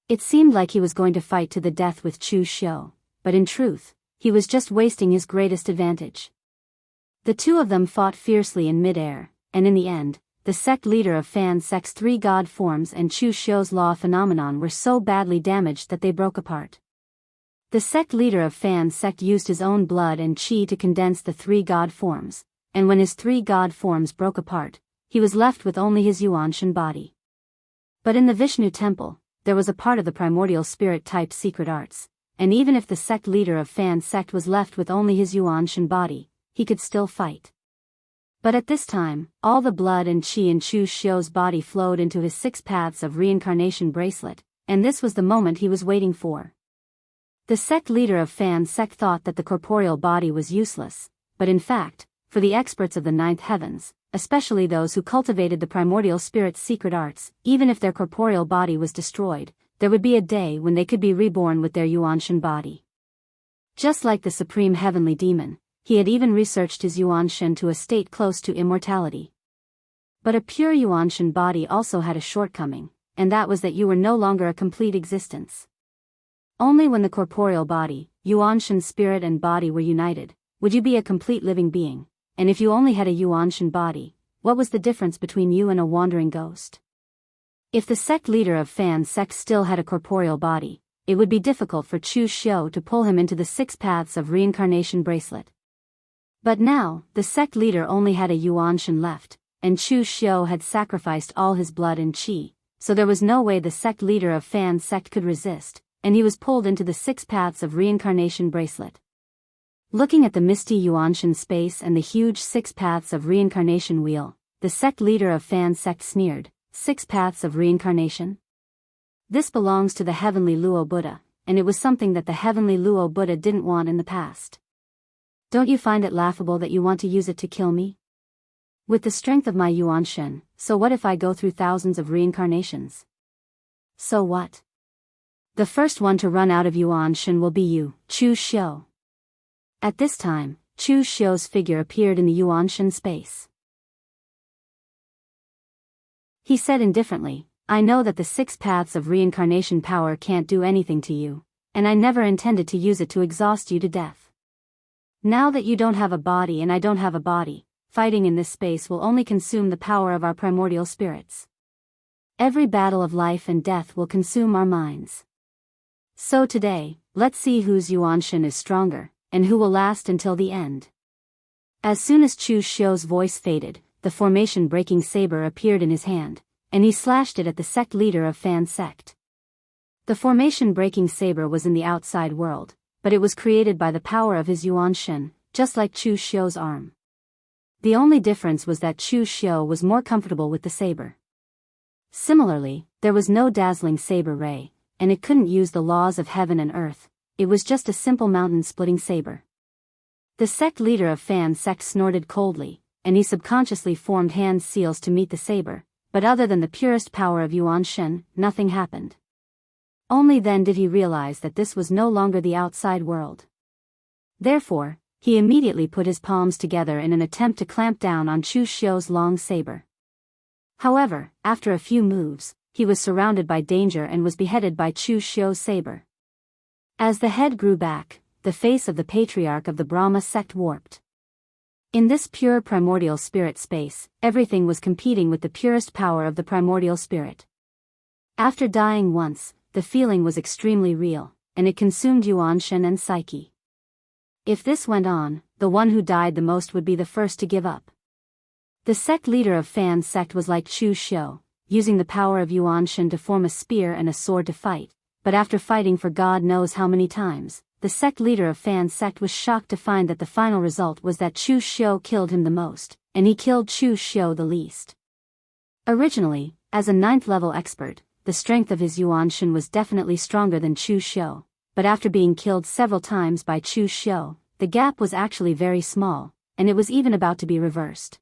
It seemed like he was going to fight to the death with Chu Xiu, but in truth, he was just wasting his greatest advantage. The two of them fought fiercely in midair, and in the end, the sect leader of Fan sect's 3 god forms and Chu Xiu's law phenomenon were so badly damaged that they broke apart. The sect leader of Fan sect used his own blood and qi to condense the 3 god forms, and when his 3 god forms broke apart, he was left with only his Yuanshan body. But in the Vishnu temple, there was a part of the primordial spirit-type secret arts, and even if the sect leader of Fan sect was left with only his Yuanshan body, he could still fight. But at this time, all the blood and qi in Chu Xiu's body flowed into his 6 paths of reincarnation bracelet, and this was the moment he was waiting for. The sect leader of Fan sect thought that the corporeal body was useless, but in fact, for the experts of the 9th heavens, especially those who cultivated the primordial spirit's secret arts, even if their corporeal body was destroyed, there would be a day when they could be reborn with their Yuanshan body. Just like the supreme heavenly demon, he had even researched his Yuanshan to a state close to immortality. But a pure Yuanshan body also had a shortcoming, and that was that you were no longer a complete existence. Only when the corporeal body, Yuanshan spirit and body were united, would you be a complete living being. And if you only had a Yuanshan body, what was the difference between you and a wandering ghost? If the sect leader of Fan sect still had a corporeal body, it would be difficult for Chu Xiu to pull him into the 6 paths of reincarnation bracelet. But now, the sect leader only had a Yuanshan left, and Chu Xiu had sacrificed all his blood and qi, so there was no way the sect leader of Fan sect could resist, and he was pulled into the 6 paths of reincarnation bracelet. Looking at the misty Yuanshan space and the huge 6 paths of reincarnation wheel, the sect leader of Fan sect sneered, 6 paths of reincarnation? This belongs to the heavenly Luo Buddha, and it was something that the heavenly Luo Buddha didn't want in the past. Don't you find it laughable that you want to use it to kill me? With the strength of my Yuanshan, so what if I go through thousands of reincarnations? So what? The first one to run out of Yuanshan will be you, Chu Xiu. At this time, Chu Xiu's figure appeared in the Yuanshan space. He said indifferently, I know that the 6 paths of reincarnation power can't do anything to you, and I never intended to use it to exhaust you to death. Now that you don't have a body and I don't have a body, fighting in this space will only consume the power of our primordial spirits. Every battle of life and death will consume our minds. So today, let's see whose Yuanshan is stronger, and who will last until the end. As soon as Chu Xiu's voice faded, the formation-breaking saber appeared in his hand, and he slashed it at the sect leader of Fan sect. The formation-breaking saber was in the outside world, but it was created by the power of his Yuanshan, just like Chu Xiu's arm. The only difference was that Chu Xiu was more comfortable with the saber. Similarly, there was no dazzling saber ray, and it couldn't use the laws of heaven and earth. It was just a simple mountain-splitting saber. The sect leader of Fan sect snorted coldly, and he subconsciously formed hand seals to meet the saber, but other than the purest power of Yuanshan, nothing happened. Only then did he realize that this was no longer the outside world. Therefore, he immediately put his palms together in an attempt to clamp down on Chu Xiu's long saber. However, after a few moves, he was surrounded by danger and was beheaded by Chu Xiu's saber. As the head grew back, the face of the patriarch of the Brahma sect warped. In this pure primordial spirit space, everything was competing with the purest power of the primordial spirit. After dying once, the feeling was extremely real, and it consumed Yuanshan and psyche. If this went on, the one who died the most would be the first to give up. The sect leader of Fan sect was like Chu Xiu, using the power of Yuanshan to form a spear and a sword to fight, but after fighting for God knows how many times, the sect leader of Fan's sect was shocked to find that the final result was that Chu Xiu killed him the most, and he killed Chu Xiu the least. Originally, as a 9th-level expert, the strength of his Yuan Shen was definitely stronger than Chu Xiu, but after being killed several times by Chu Xiu, the gap was actually very small, and it was even about to be reversed.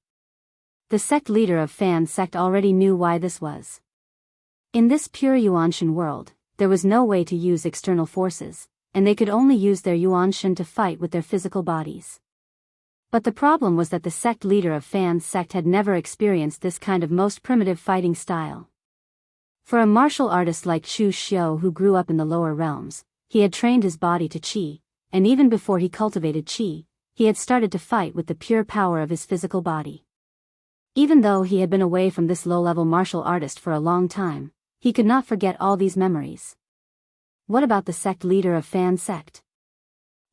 The sect leader of Fan's sect already knew why this was. In this pure Yuanshan world, there was no way to use external forces, and they could only use their Yuanshan to fight with their physical bodies. But the problem was that the sect leader of Fan's sect had never experienced this kind of most primitive fighting style. For a martial artist like Chu Xiu who grew up in the lower realms, he had trained his body to qi, and even before he cultivated qi, he had started to fight with the pure power of his physical body. Even though he had been away from this low-level martial artist for a long time, he could not forget all these memories. What about the sect leader of Fan's sect?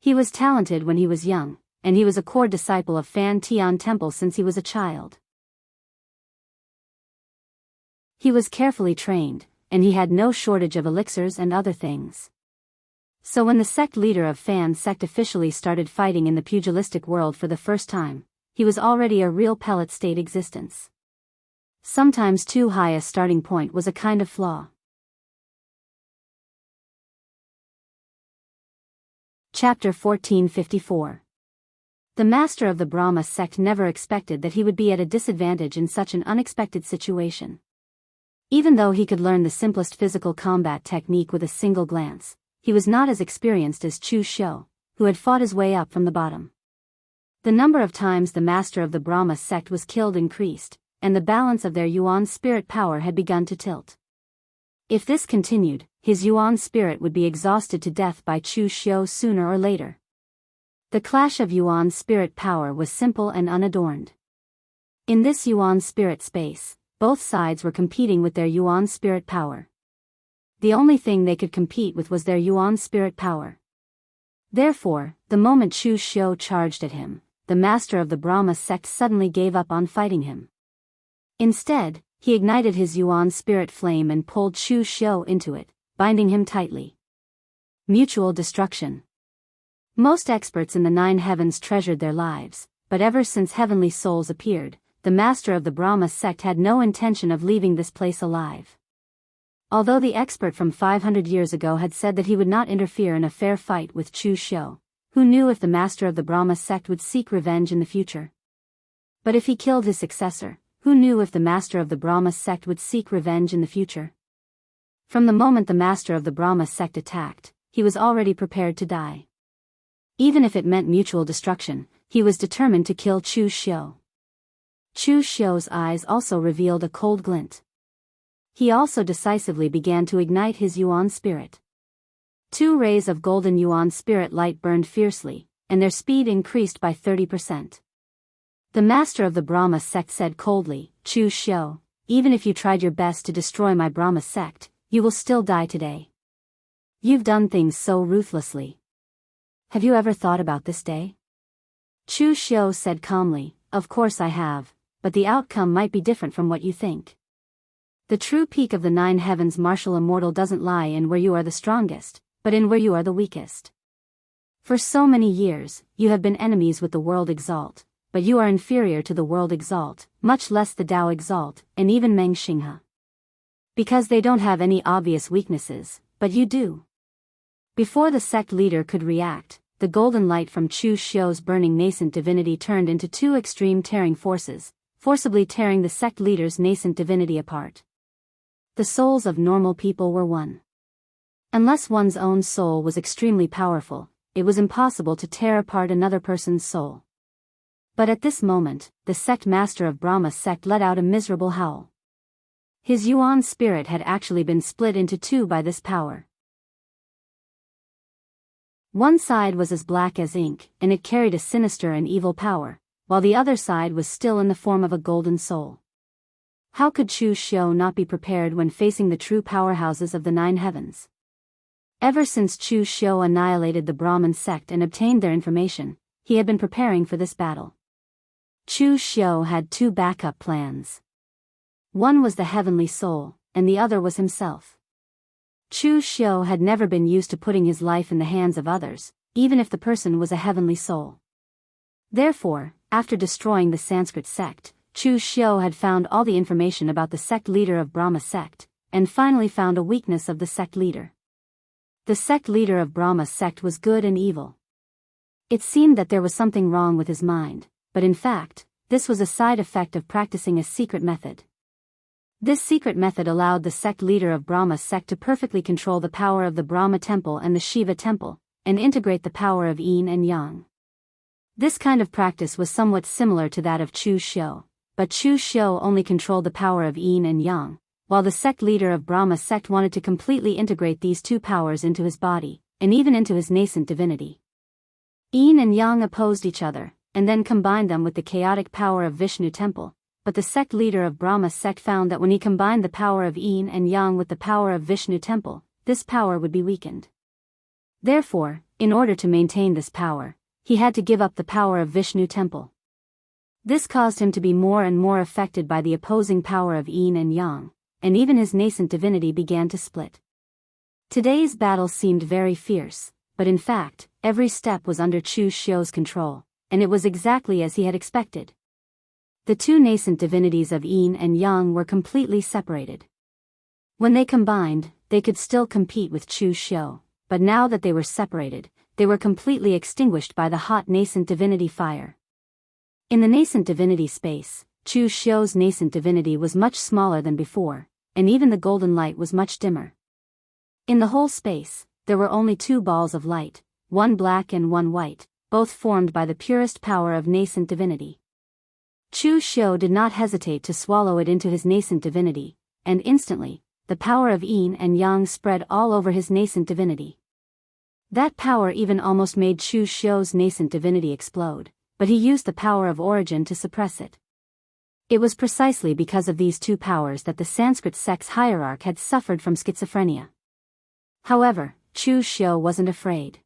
He was talented when he was young, and he was a core disciple of Fan Tian Temple since he was a child. He was carefully trained, and he had no shortage of elixirs and other things. So when the sect leader of Fan's sect officially started fighting in the pugilistic world for the first time, he was already a real pellet state existence. Sometimes too high a starting point was a kind of flaw. Chapter 1454. The master of the Brahma sect never expected that he would be at a disadvantage in such an unexpected situation. Even though he could learn the simplest physical combat technique with a single glance, he was not as experienced as Chu Xiu, who had fought his way up from the bottom. The number of times the master of the Brahma sect was killed increased, and the balance of their Yuan spirit power had begun to tilt. If this continued, his Yuan spirit would be exhausted to death by Chu Xiu sooner or later. The clash of Yuan spirit power was simple and unadorned. In this Yuan spirit space, both sides were competing with their Yuan spirit power. The only thing they could compete with was their Yuan spirit power. Therefore, the moment Chu Xiu charged at him, the master of the Brahma sect suddenly gave up on fighting him. Instead, he ignited his Yuan spirit flame and pulled Chu Xiu into it, binding him tightly. Mutual destruction. Most experts in the 9 heavens treasured their lives, but ever since heavenly souls appeared, the master of the Brahma sect had no intention of leaving this place alive. Although the expert from 500 years ago had said that he would not interfere in a fair fight with Chu Xiu, who knew if the master of the Brahma sect would seek revenge in the future? But if he killed his successor, who knew if the master of the Brahma sect would seek revenge in the future? From the moment the master of the Brahma sect attacked, he was already prepared to die. Even if it meant mutual destruction, he was determined to kill Chu Xiu. Chu Xiu's eyes also revealed a cold glint. He also decisively began to ignite his Yuan spirit. 2 rays of golden Yuan spirit light burned fiercely, and their speed increased by 30%. The master of the Brahma sect said coldly, "Chu Xiu, even if you tried your best to destroy my Brahma sect, you will still die today. You've done things so ruthlessly. Have you ever thought about this day?" Chu Xiu said calmly, "Of course I have, but the outcome might be different from what you think. The true peak of the 9 heavens martial immortal doesn't lie in where you are the strongest, but in where you are the weakest. For so many years, you have been enemies with the world Exalt, but you are inferior to the world Exalt, much less the Tao Exalt, and even Meng Xinghe. Because they don't have any obvious weaknesses, but you do." Before the sect leader could react, the golden light from Chu Xiu's burning nascent divinity turned into 2 extreme tearing forces, forcibly tearing the sect leader's nascent divinity apart. The souls of normal people were one. Unless one's own soul was extremely powerful, it was impossible to tear apart another person's soul. But at this moment, the sect master of Brahma sect let out a miserable howl. His Yuan spirit had actually been split into 2 by this power. One side was as black as ink, and it carried a sinister and evil power, while the other side was still in the form of a golden soul. How could Chu Xiu not be prepared when facing the true powerhouses of the 9 heavens? Ever since Chu Xiu annihilated the Brahmin sect and obtained their information, he had been preparing for this battle. Chu Xiu had 2 backup plans. One was the heavenly soul, and the other was himself. Chu Xiu had never been used to putting his life in the hands of others, even if the person was a heavenly soul. Therefore, after destroying the Sanskrit sect, Chu Xiu had found all the information about the sect leader of Brahma sect, and finally found a weakness of the sect leader. The sect leader of Brahma sect was good and evil. It seemed that there was something wrong with his mind, but in fact, this was a side effect of practicing a secret method. This secret method allowed the sect leader of Brahma sect to perfectly control the power of the Brahma temple and the Shiva temple, and integrate the power of yin and yang. This kind of practice was somewhat similar to that of Chu Xiu, but Chu Xiu only controlled the power of yin and yang, while the sect leader of Brahma sect wanted to completely integrate these two powers into his body, and even into his nascent divinity. Yin and yang opposed each other, and then combined them with the chaotic power of Vishnu temple, but the sect leader of Brahma sect found that when he combined the power of yin and yang with the power of Vishnu temple, this power would be weakened. Therefore, in order to maintain this power, he had to give up the power of Vishnu temple. This caused him to be more and more affected by the opposing power of yin and yang, and even his nascent divinity began to split. Today's battle seemed very fierce, but in fact, every step was under Chu Xiu's control, and it was exactly as he had expected. The two nascent divinities of yin and yang were completely separated. When they combined, they could still compete with Chu Xiu, but now that they were separated, they were completely extinguished by the hot nascent divinity fire. In the nascent divinity space, Chu Xiu's nascent divinity was much smaller than before, and even the golden light was much dimmer. In the whole space, there were only two balls of light, one black and one white, both formed by the purest power of nascent divinity. Chu Xiu did not hesitate to swallow it into his nascent divinity, and instantly, the power of yin and yang spread all over his nascent divinity. That power even almost made Chu Xiu's nascent divinity explode, but he used the power of origin to suppress it. It was precisely because of these two powers that the Sanskrit sect's hierarch had suffered from schizophrenia. However, Chu Xiu wasn't afraid.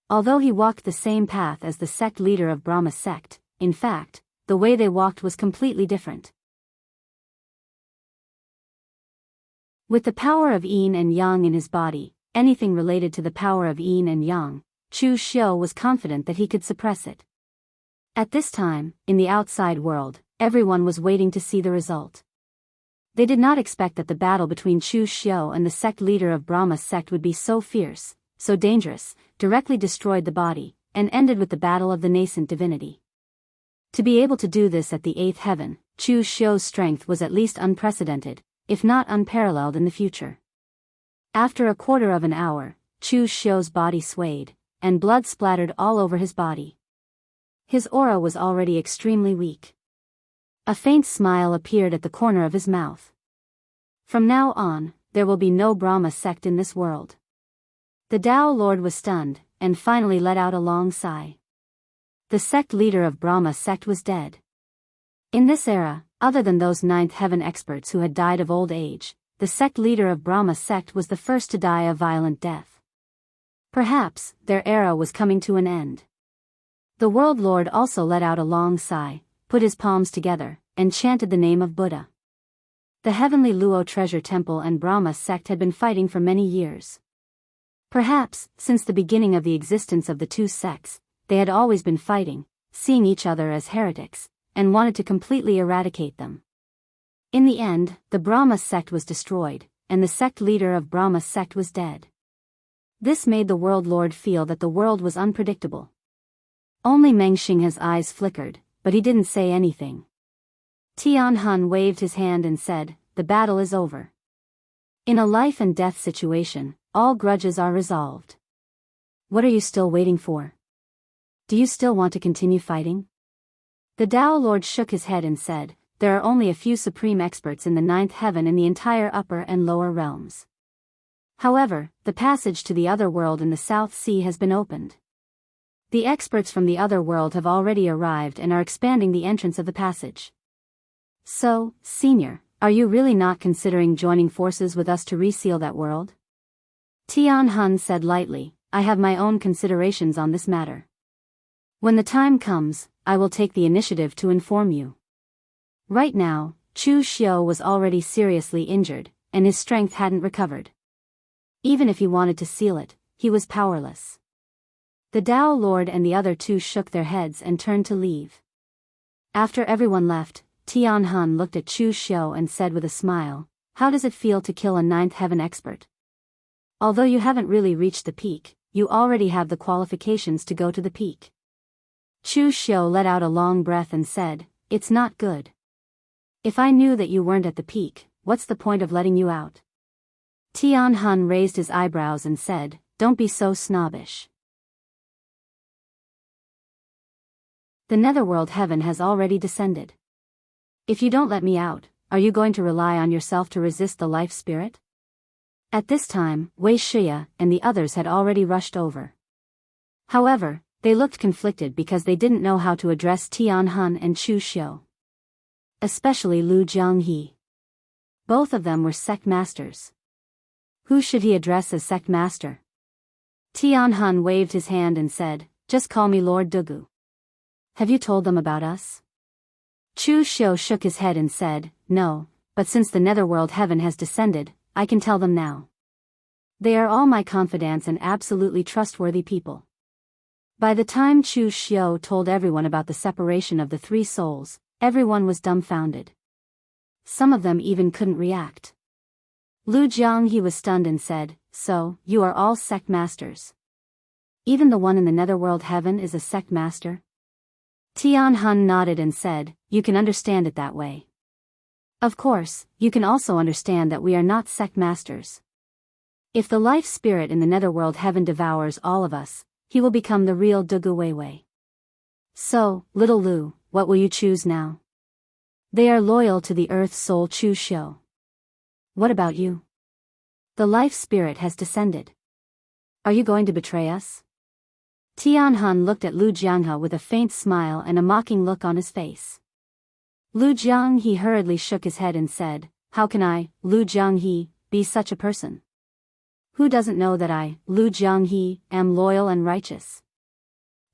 Although he walked the same path as the sect leader of Brahma sect, in fact, the way they walked was completely different. With the power of yin and yang in his body, anything related to the power of yin and yang, Chu Xiu was confident that he could suppress it. At this time, in the outside world, everyone was waiting to see the result. They did not expect that the battle between Chu Xiu and the sect leader of Brahma sect would be so fierce, so dangerous, directly destroyed the body, and ended with the battle of the nascent divinity. To be able to do this at the eighth heaven, Chu Xiu's strength was at least unprecedented, if not unparalleled in the future. After a quarter of an hour, Chu Xiu's body swayed, and blood splattered all over his body. His aura was already extremely weak. A faint smile appeared at the corner of his mouth. From now on, there will be no Brahma sect in this world. The Tao Lord was stunned, and finally let out a long sigh. The sect leader of Brahma sect was dead. In this era, other than those ninth heaven experts who had died of old age, the sect leader of Brahma sect was the first to die a violent death. Perhaps, their era was coming to an end. The World Lord also let out a long sigh, put his palms together, and chanted the name of Buddha. The heavenly Luo treasure temple and Brahma sect had been fighting for many years. Perhaps, since the beginning of the existence of the two sects, they had always been fighting, seeing each other as heretics, and wanted to completely eradicate them. In the end, the Brahma sect was destroyed, and the sect leader of Brahma sect was dead. This made the World Lord feel that the world was unpredictable. Only Meng Xinghe's eyes flickered, but he didn't say anything. Tian Hun waved his hand and said, "The battle is over. In a life and death situation, all grudges are resolved. What are you still waiting for? Do you still want to continue fighting?" The Tao Lord shook his head and said, "There are only a few supreme experts in the ninth heaven in the entire upper and lower realms. However, the passage to the other world in the South Sea has been opened. The experts from the other world have already arrived and are expanding the entrance of the passage. So, Senior, are you really not considering joining forces with us to reseal that world?" Tian Hun said lightly, "I have my own considerations on this matter. When the time comes, I will take the initiative to inform you." Right now, Chu Xiu was already seriously injured, and his strength hadn't recovered. Even if he wanted to seal it, he was powerless. The Dao Lord and the other two shook their heads and turned to leave. After everyone left, Tianhun looked at Chu Xiu and said with a smile, "How does it feel to kill a ninth heaven expert? Although you haven't really reached the peak, you already have the qualifications to go to the peak." Chu Xiu let out a long breath and said, "It's not good. If I knew that you weren't at the peak, what's the point of letting you out?" Tianhun raised his eyebrows and said, "Don't be so snobbish. The netherworld heaven has already descended. If you don't let me out, are you going to rely on yourself to resist the life spirit?" At this time, Wei Shia and the others had already rushed over. However, they looked conflicted because they didn't know how to address Tianhun and Chu Xiu. Especially Lu Jianghe. Both of them were sect masters. Who should he address as sect master? Tianhun waved his hand and said, "Just call me Lord Dugu." "Have you told them about us?" Chu Xiu shook his head and said, "No, but since the netherworld heaven has descended, I can tell them now. They are all my confidants and absolutely trustworthy people." By the time Chu Xiu told everyone about the separation of the three souls, everyone was dumbfounded. Some of them even couldn't react. Lu Jianghe was stunned and said, "So, you are all sect masters? Even the one in the netherworld heaven is a sect master?" Tianhun nodded and said, "You can understand it that way. Of course, you can also understand that we are not sect masters. If the life spirit in the netherworld heaven devours all of us, he will become the real Dugu Weiwei. So, little Lu, what will you choose now?" "They are loyal to the earth soul Chu Xiu." "What about you? The life spirit has descended. Are you going to betray us?" Tianhun looked at Lu Jianghe with a faint smile and a mocking look on his face. Lu Jianghe hurriedly shook his head and said, "How can I, Lu Jianghe, be such a person? Who doesn't know that I, Lu Jianghe, am loyal and righteous?"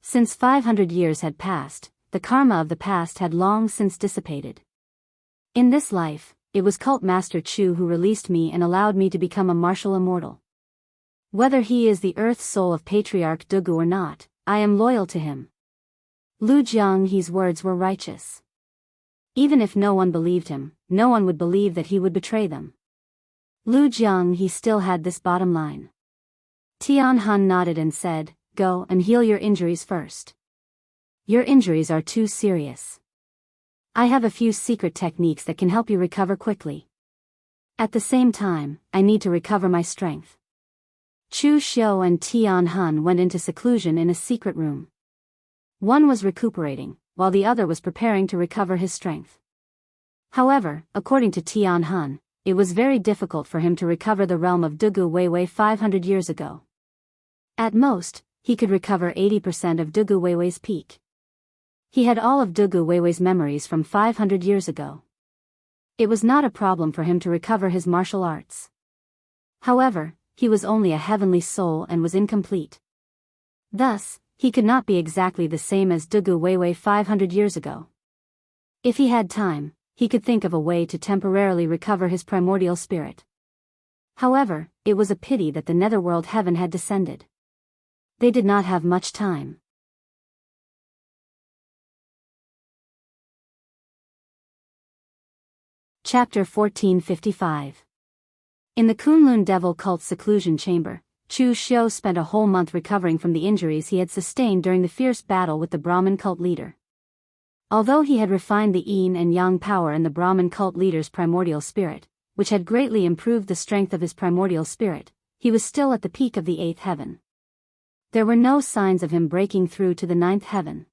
Since 500 years had passed, the karma of the past had long since dissipated. In this life, it was Cult Master Chu who released me and allowed me to become a martial immortal. Whether he is the earth soul of Patriarch Dugu or not, I am loyal to him. Lu Jianghe's words were righteous. Even if no one believed him, no one would believe that he would betray them. Lu Jianghe still had this bottom line. Tianhun nodded and said, "Go and heal your injuries first. Your injuries are too serious. I have a few secret techniques that can help you recover quickly. At the same time, I need to recover my strength." Chu Xiu and Tianhun went into seclusion in a secret room. One was recuperating, while the other was preparing to recover his strength. However, according to Tianhun, it was very difficult for him to recover the realm of Dugu Weiwei 500 years ago. At most, he could recover 80% of Dugu Weiwei's peak. He had all of Dugu Weiwei's memories from 500 years ago. It was not a problem for him to recover his martial arts. However, he was only a heavenly soul and was incomplete. Thus, he could not be exactly the same as Dugu Weiwei 500 years ago. If he had time, he could think of a way to temporarily recover his primordial spirit. However, it was a pity that the netherworld heaven had descended. They did not have much time. Chapter 1455. In the Kunlun Devil Cult's seclusion chamber, Chu Xiu spent a whole month recovering from the injuries he had sustained during the fierce battle with the Brahmin cult leader. Although he had refined the yin and yang power in the Brahmin cult leader's primordial spirit, which had greatly improved the strength of his primordial spirit, he was still at the peak of the 8th heaven. There were no signs of him breaking through to the 9th heaven.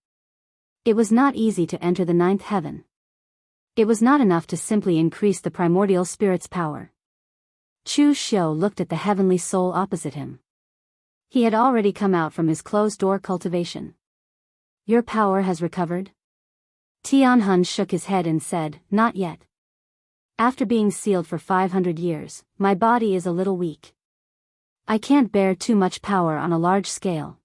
It was not easy to enter the 9th heaven. It was not enough to simply increase the primordial spirit's power. Chu Xiu looked at the heavenly soul opposite him. He had already come out from his closed-door cultivation. "Your power has recovered?" Tianhun shook his head and said, "Not yet. After being sealed for 500 years, my body is a little weak. I can't bear too much power on a large scale."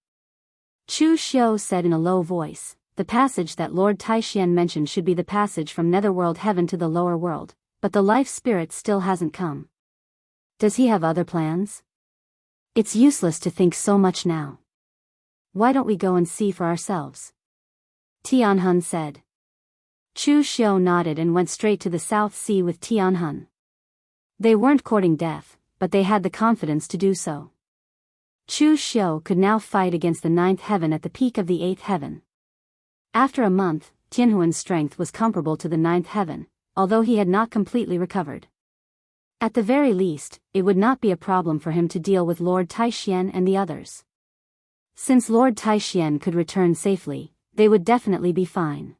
Chu Xiu said in a low voice, "The passage that Lord Taixian mentioned should be the passage from netherworld heaven to the lower world, but the life spirit still hasn't come. Does he have other plans?" It's useless to think so much now. Why don't we go and see for ourselves? Tianhun said. Chu Xiu nodded and went straight to the South Sea with Tianhun. They weren't courting death, but they had the confidence to do so. Chu Xiu could now fight against the 9th heaven at the peak of the 8th heaven. After a month, Tianhuan's strength was comparable to the 9th heaven, although he had not completely recovered. At the very least, it would not be a problem for him to deal with Lord Taixian and the others. Since Lord Taixian could return safely, they would definitely be fine.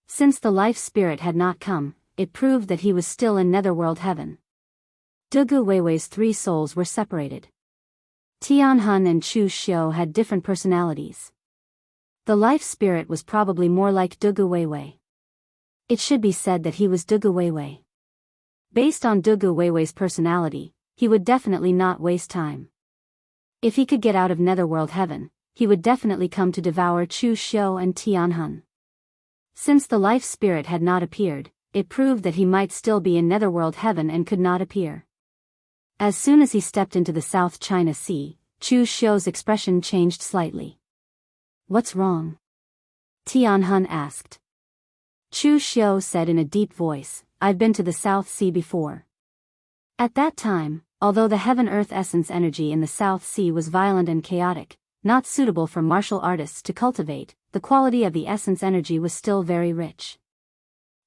Since the life spirit had not come, it proved that he was still in Netherworld Heaven. Dugu Weiwei's 3 souls were separated. Tianhun and Chu Xiu had different personalities. The life spirit was probably more like Dugu Weiwei. It should be said that he was Dugu Weiwei. Based on Dugu Weiwei's personality, he would definitely not waste time. If he could get out of Netherworld Heaven, he would definitely come to devour Chu Xiu and Tianhun. Since the life spirit had not appeared, it proved that he might still be in Netherworld Heaven and could not appear. As soon as he stepped into the South China Sea, Chu Xiu's expression changed slightly. What's wrong? Tianhun asked. Chu Xiu said in a deep voice, I've been to the South Sea before. At that time, although the heaven-earth essence energy in the South Sea was violent and chaotic, not suitable for martial artists to cultivate, the quality of the essence energy was still very rich.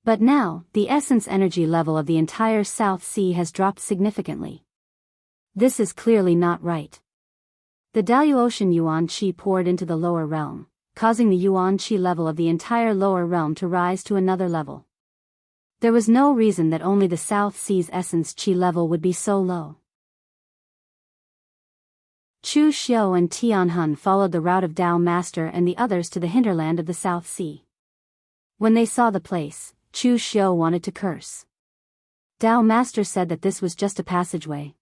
But now, the essence energy level of the entire South Sea has dropped significantly. This is clearly not right. The Daoist Yuan Qi poured into the lower realm, causing the Yuan Qi level of the entire lower realm to rise to another level. There was no reason that only the South Sea's essence Qi level would be so low. Chu Xiu and Tianhun followed the route of Dao Master and the others to the hinterland of the South Sea. When they saw the place, Chu Xiu wanted to curse. Dao Master said that this was just a passageway.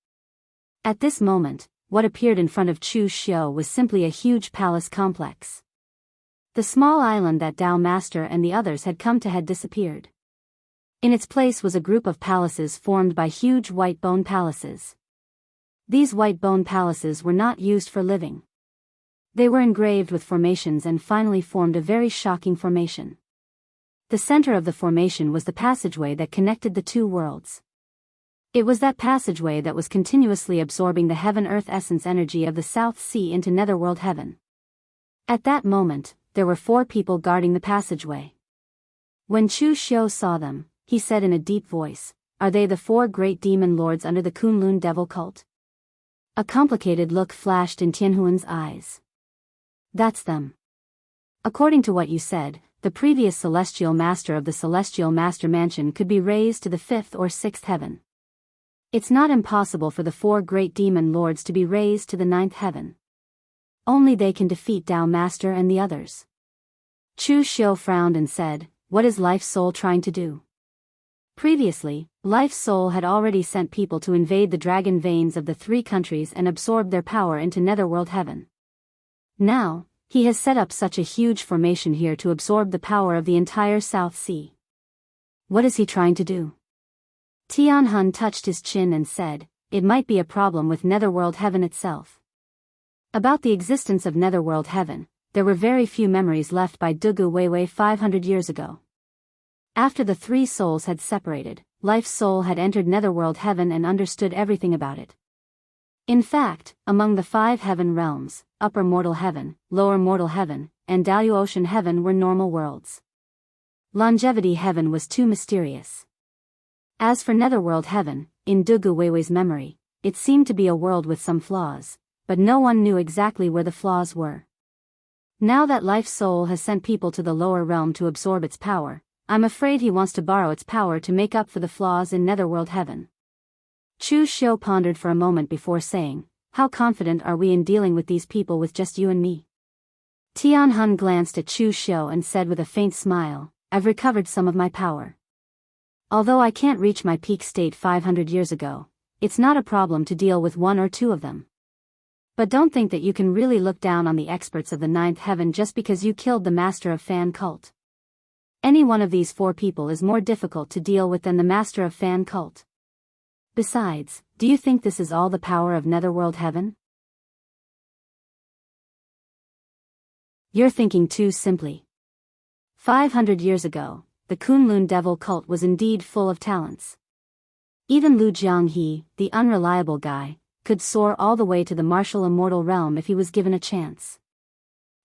At this moment, what appeared in front of Chu Xiu was simply a huge palace complex. The small island that Dao Master and the others had come to had disappeared. In its place was a group of palaces formed by huge white bone palaces. These white bone palaces were not used for living. They were engraved with formations and finally formed a very shocking formation. The center of the formation was the passageway that connected the 2 worlds. It was that passageway that was continuously absorbing the heaven-earth essence energy of the South Sea into Netherworld Heaven. At that moment, there were 4 people guarding the passageway. When Chu Xiu saw them, he said in a deep voice, Are they the 4 great demon lords under the Kunlun devil cult? A complicated look flashed in Tianhuan's eyes. That's them. According to what you said, the previous celestial master of the celestial master mansion could be raised to the 5th or 6th heaven. It's not impossible for the 4 great demon lords to be raised to the 9th heaven. Only they can defeat Dao Master and the others. Chu Xiu frowned and said, What is Life Soul trying to do? Previously, Life Soul had already sent people to invade the dragon veins of the 3 countries and absorb their power into Netherworld Heaven. Now, he has set up such a huge formation here to absorb the power of the entire South Sea. What is he trying to do? Tianhun touched his chin and said, It might be a problem with Netherworld Heaven itself. About the existence of Netherworld Heaven, there were very few memories left by Dugu Weiwei 500 years ago. After the 3 souls had separated, Life Soul had entered Netherworld Heaven and understood everything about it. In fact, among the 5 heaven realms, Upper Mortal Heaven, Lower Mortal Heaven, and Daoist Heaven were normal worlds. Longevity Heaven was too mysterious. As for Netherworld Heaven, in Dugu Weiwei's memory, it seemed to be a world with some flaws, but no one knew exactly where the flaws were. Now that Life Soul has sent people to the lower realm to absorb its power, I'm afraid he wants to borrow its power to make up for the flaws in Netherworld Heaven. Chu Xiu pondered for a moment before saying, How confident are we in dealing with these people with just you and me? Tianhun glanced at Chu Xiu and said with a faint smile, I've recovered some of my power. Although I can't reach my peak state 500 years ago, it's not a problem to deal with 1 or 2 of them. But don't think that you can really look down on the experts of the 9th heaven just because you killed the master of Fan Cult. Any one of these 4 people is more difficult to deal with than the master of Fan Cult. Besides, do you think this is all the power of Netherworld Heaven? You're thinking too simply. 500 years ago, the Kunlun devil cult was indeed full of talents. Even Lu Jianghu, the unreliable guy, could soar all the way to the martial immortal realm if he was given a chance.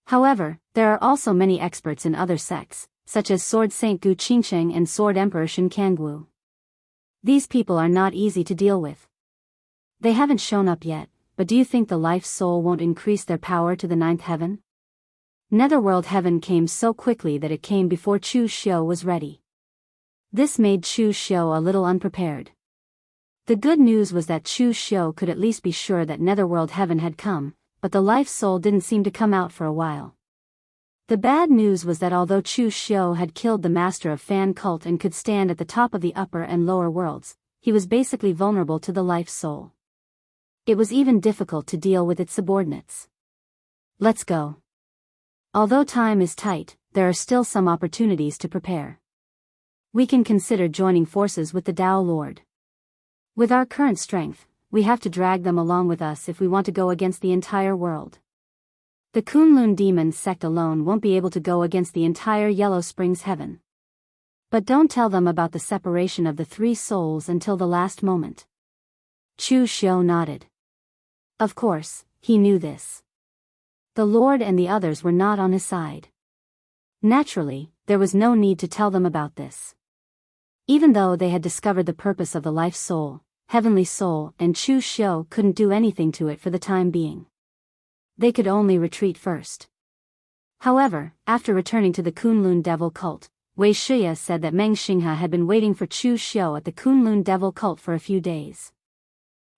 However, there are also many experts in other sects, such as Sword Saint Gu Qingsheng and Sword Emperor Shen Kangwu. These people are not easy to deal with. They haven't shown up yet, but do you think the life soul won't increase their power to the ninth heaven? Netherworld heaven came so quickly that it came before Chu Xiu was ready. This made Chu Xiu a little unprepared. The good news was that Chu Xiu could at least be sure that Netherworld heaven had come, but the life soul didn't seem to come out for a while. The bad news was that although Chu Xiu had killed the master of Fan cult and could stand at the top of the upper and lower worlds, he was basically vulnerable to the life soul. It was even difficult to deal with its subordinates. Let's go. Although time is tight, there are still some opportunities to prepare. We can consider joining forces with the Dao Lord. With our current strength, we have to drag them along with us if we want to go against the entire world. The Kunlun demon sect alone won't be able to go against the entire Yellow Springs heaven. But don't tell them about the separation of the three souls until the last moment. Chu Xiu nodded. Of course, he knew this. The Lord and the others were not on his side. Naturally, there was no need to tell them about this. Even though they had discovered the purpose of the life soul, heavenly soul, and Chu Xiu couldn't do anything to it for the time being. They could only retreat first. However, after returning to the Kunlun devil cult, Wei Shiya said that Meng Xinghe had been waiting for Chu Xiu at the Kunlun devil cult for a few days.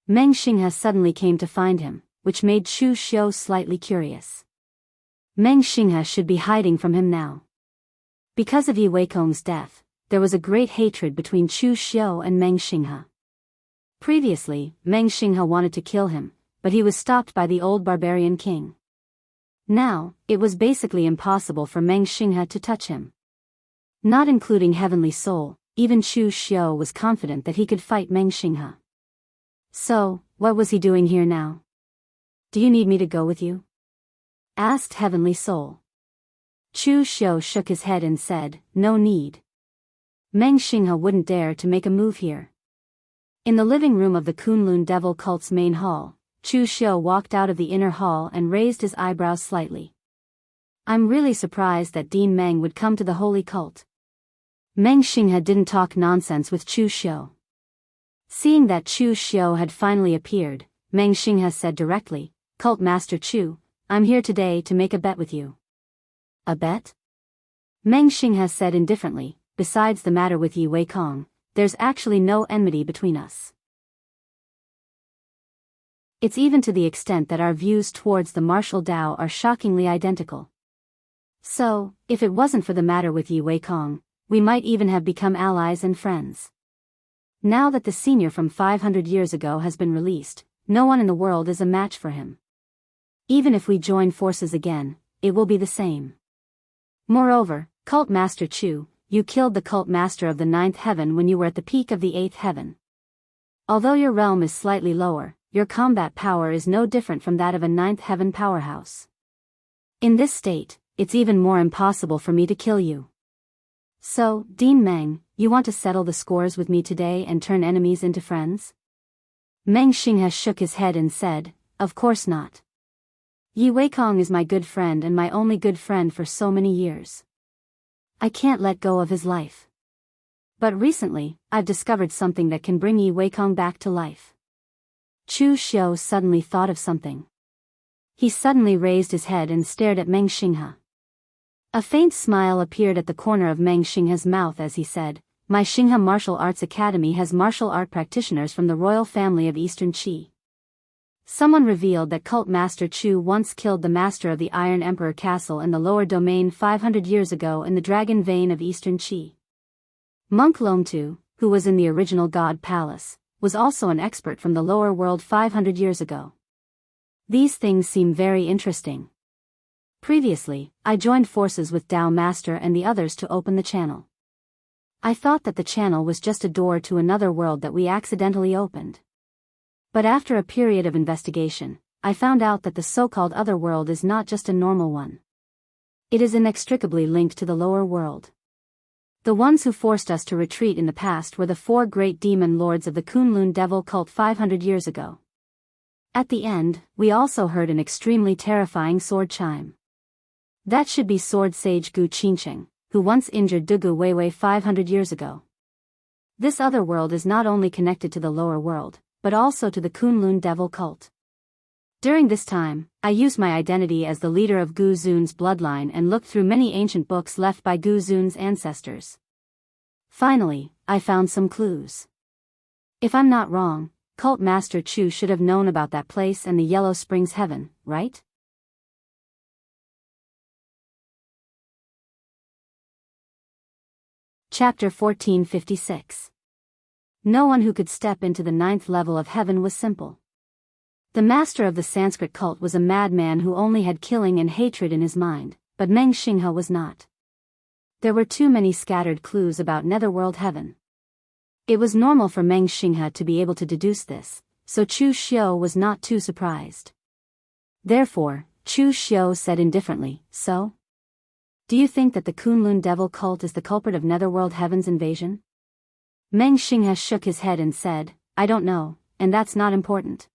Meng Xinghe suddenly came to find him, which made Chu Xiu slightly curious. Meng Xinghe should be hiding from him now. Because of Yi Weikong's death, there was a great hatred between Chu Xiu and Meng Xinghe. Previously, Meng Xinghe wanted to kill him, but he was stopped by the old barbarian king. Now, it was basically impossible for Meng Xinghe to touch him. Not including Heavenly Soul, even Chu Xiu was confident that he could fight Meng Xinghe. So, what was he doing here now? Do you need me to go with you? Asked Heavenly Soul. Chu Xiu shook his head and said, no need. Meng Xinghe wouldn't dare to make a move here. In the living room of the Kunlun devil cult's main hall, Chu Xiu walked out of the inner hall and raised his eyebrows slightly. I'm really surprised that Dean Meng would come to the holy cult. Meng Xinghe didn't talk nonsense with Chu Xiu. Seeing that Chu Xiu had finally appeared, Meng Xinghe said directly, Cult Master Chu, I'm here today to make a bet with you. A bet? Meng Xinghe said indifferently, besides the matter with Yi Weikong, there's actually no enmity between us. It's even to the extent that our views towards the martial Dao are shockingly identical. So, if it wasn't for the matter with Yi Weikong, we might even have become allies and friends. Now that the senior from 500 years ago has been released, no one in the world is a match for him. Even if we join forces again, it will be the same. Moreover, Cult Master Chu, you killed the Cult Master of the 9th heaven when you were at the peak of the 8th heaven. Although your realm is slightly lower, your combat power is no different from that of a 9th heaven powerhouse. In this state, it's even more impossible for me to kill you. So, Dean Meng, you want to settle the scores with me today and turn enemies into friends? Meng Xinghe shook his head and said, of course not. Yi Weikong is my good friend and my only good friend for so many years. I can't let go of his life. But recently, I've discovered something that can bring Yi Weikong back to life. Chu Xiu suddenly thought of something. He suddenly raised his head and stared at Meng Xinghe. A faint smile appeared at the corner of Meng Xinghe's mouth as he said, my Xinghe Martial Arts Academy has martial art practitioners from the royal family of Eastern Qi. Someone revealed that Cult Master Chu once killed the master of the Iron Emperor Castle in the lower domain 500 years ago in the Dragon Vein of Eastern Qi. Monk Lomtu, who was in the original God Palace, was also an expert from the lower world 500 years ago. These things seem very interesting. Previously, I joined forces with Dao Master and the others to open the channel. I thought that the channel was just a door to another world that we accidentally opened. But after a period of investigation, I found out that the so-called other world is not just a normal one. It is inextricably linked to the lower world. The ones who forced us to retreat in the past were the 4 great demon lords of the Kunlun devil cult 500 years ago. At the end, we also heard an extremely terrifying sword chime. That should be sword sage Gu Qingcheng, who once injured Dugu Weiwei 500 years ago. This other world is not only connected to the lower world, but also to the Kunlun devil cult. During this time, I used my identity as the leader of Gu Zun's bloodline and looked through many ancient books left by Gu Zun's ancestors. Finally, I found some clues. If I'm not wrong, Cult Master Chu should have known about that place and the Yellow Springs Heaven, right? Chapter 1456. No one who could step into the 9th level of heaven was simple. The master of the Sanskrit cult was a madman who only had killing and hatred in his mind, but Meng Xinghe was not. There were too many scattered clues about netherworld heaven. It was normal for Meng Xinghe to be able to deduce this, so Chu Xiu was not too surprised. Therefore, Chu Xiu said indifferently, "So? Do you think that the Kunlun devil cult is the culprit of netherworld heaven's invasion?" Meng Xinghe shook his head and said, "I don't know, and that's not important.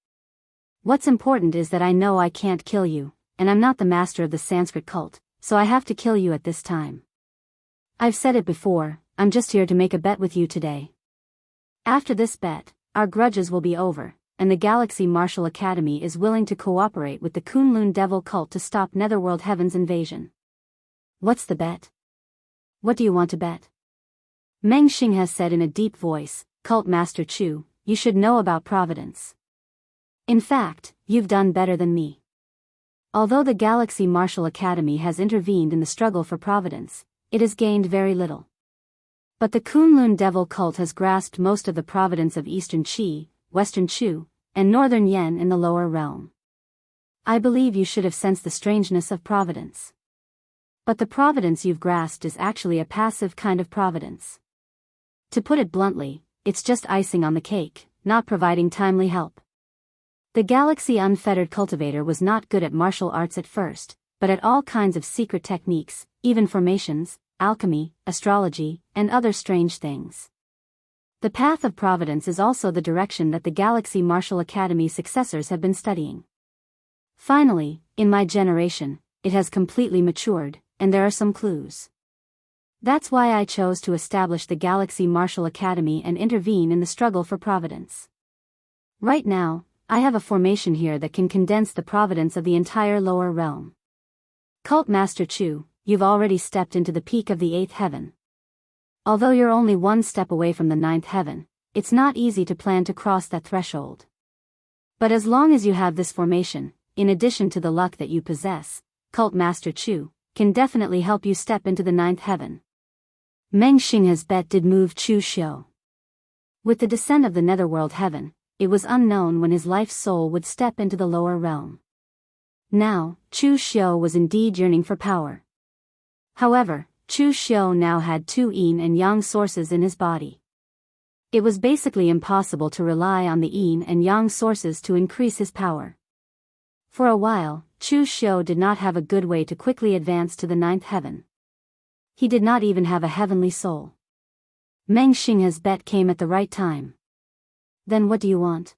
What's important is that I know I can't kill you, and I'm not the master of the Sanskrit cult, so I have to kill you at this time. I've said it before, I'm just here to make a bet with you today. After this bet, our grudges will be over, and the Galaxy Martial Academy is willing to cooperate with the Kunlun devil cult to stop netherworld heaven's invasion." "What's the bet? What do you want to bet?" Meng Xinghe said in a deep voice, "Cult Master Chu, you should know about Providence. In fact, you've done better than me. Although the Galaxy Martial Academy has intervened in the struggle for Providence, it has gained very little. But the Kunlun devil cult has grasped most of the providence of Eastern Qi, Western Chu, and Northern Yen in the lower realm. I believe you should have sensed the strangeness of Providence. But the Providence you've grasped is actually a passive kind of Providence. To put it bluntly, it's just icing on the cake, not providing timely help. The Galaxy Unfettered Cultivator was not good at martial arts at first, but at all kinds of secret techniques, even formations, alchemy, astrology, and other strange things. The path of Providence is also the direction that the Galaxy Martial Academy successors have been studying. Finally, in my generation, it has completely matured, and there are some clues. That's why I chose to establish the Galaxy Martial Academy and intervene in the struggle for Providence. Right now, I have a formation here that can condense the providence of the entire lower realm. Cult Master Chu, you've already stepped into the peak of the 8th heaven. Although you're only one step away from the 9th heaven, it's not easy to plan to cross that threshold. But as long as you have this formation, in addition to the luck that you possess, Cult Master Chu can definitely help you step into the 9th heaven. Meng Xinghe's bet did move Chu Xiu. With the descent of the netherworld heaven, it was unknown when his life's soul would step into the lower realm. Now, Chu Xiu was indeed yearning for power. However, Chu Xiu now had 2 yin and yang sources in his body. It was basically impossible to rely on the yin and yang sources to increase his power. For a while, Chu Xiu did not have a good way to quickly advance to the 9th heaven. He did not even have a heavenly soul. Meng Xinghe's bet came at the right time. "Then what do you want?"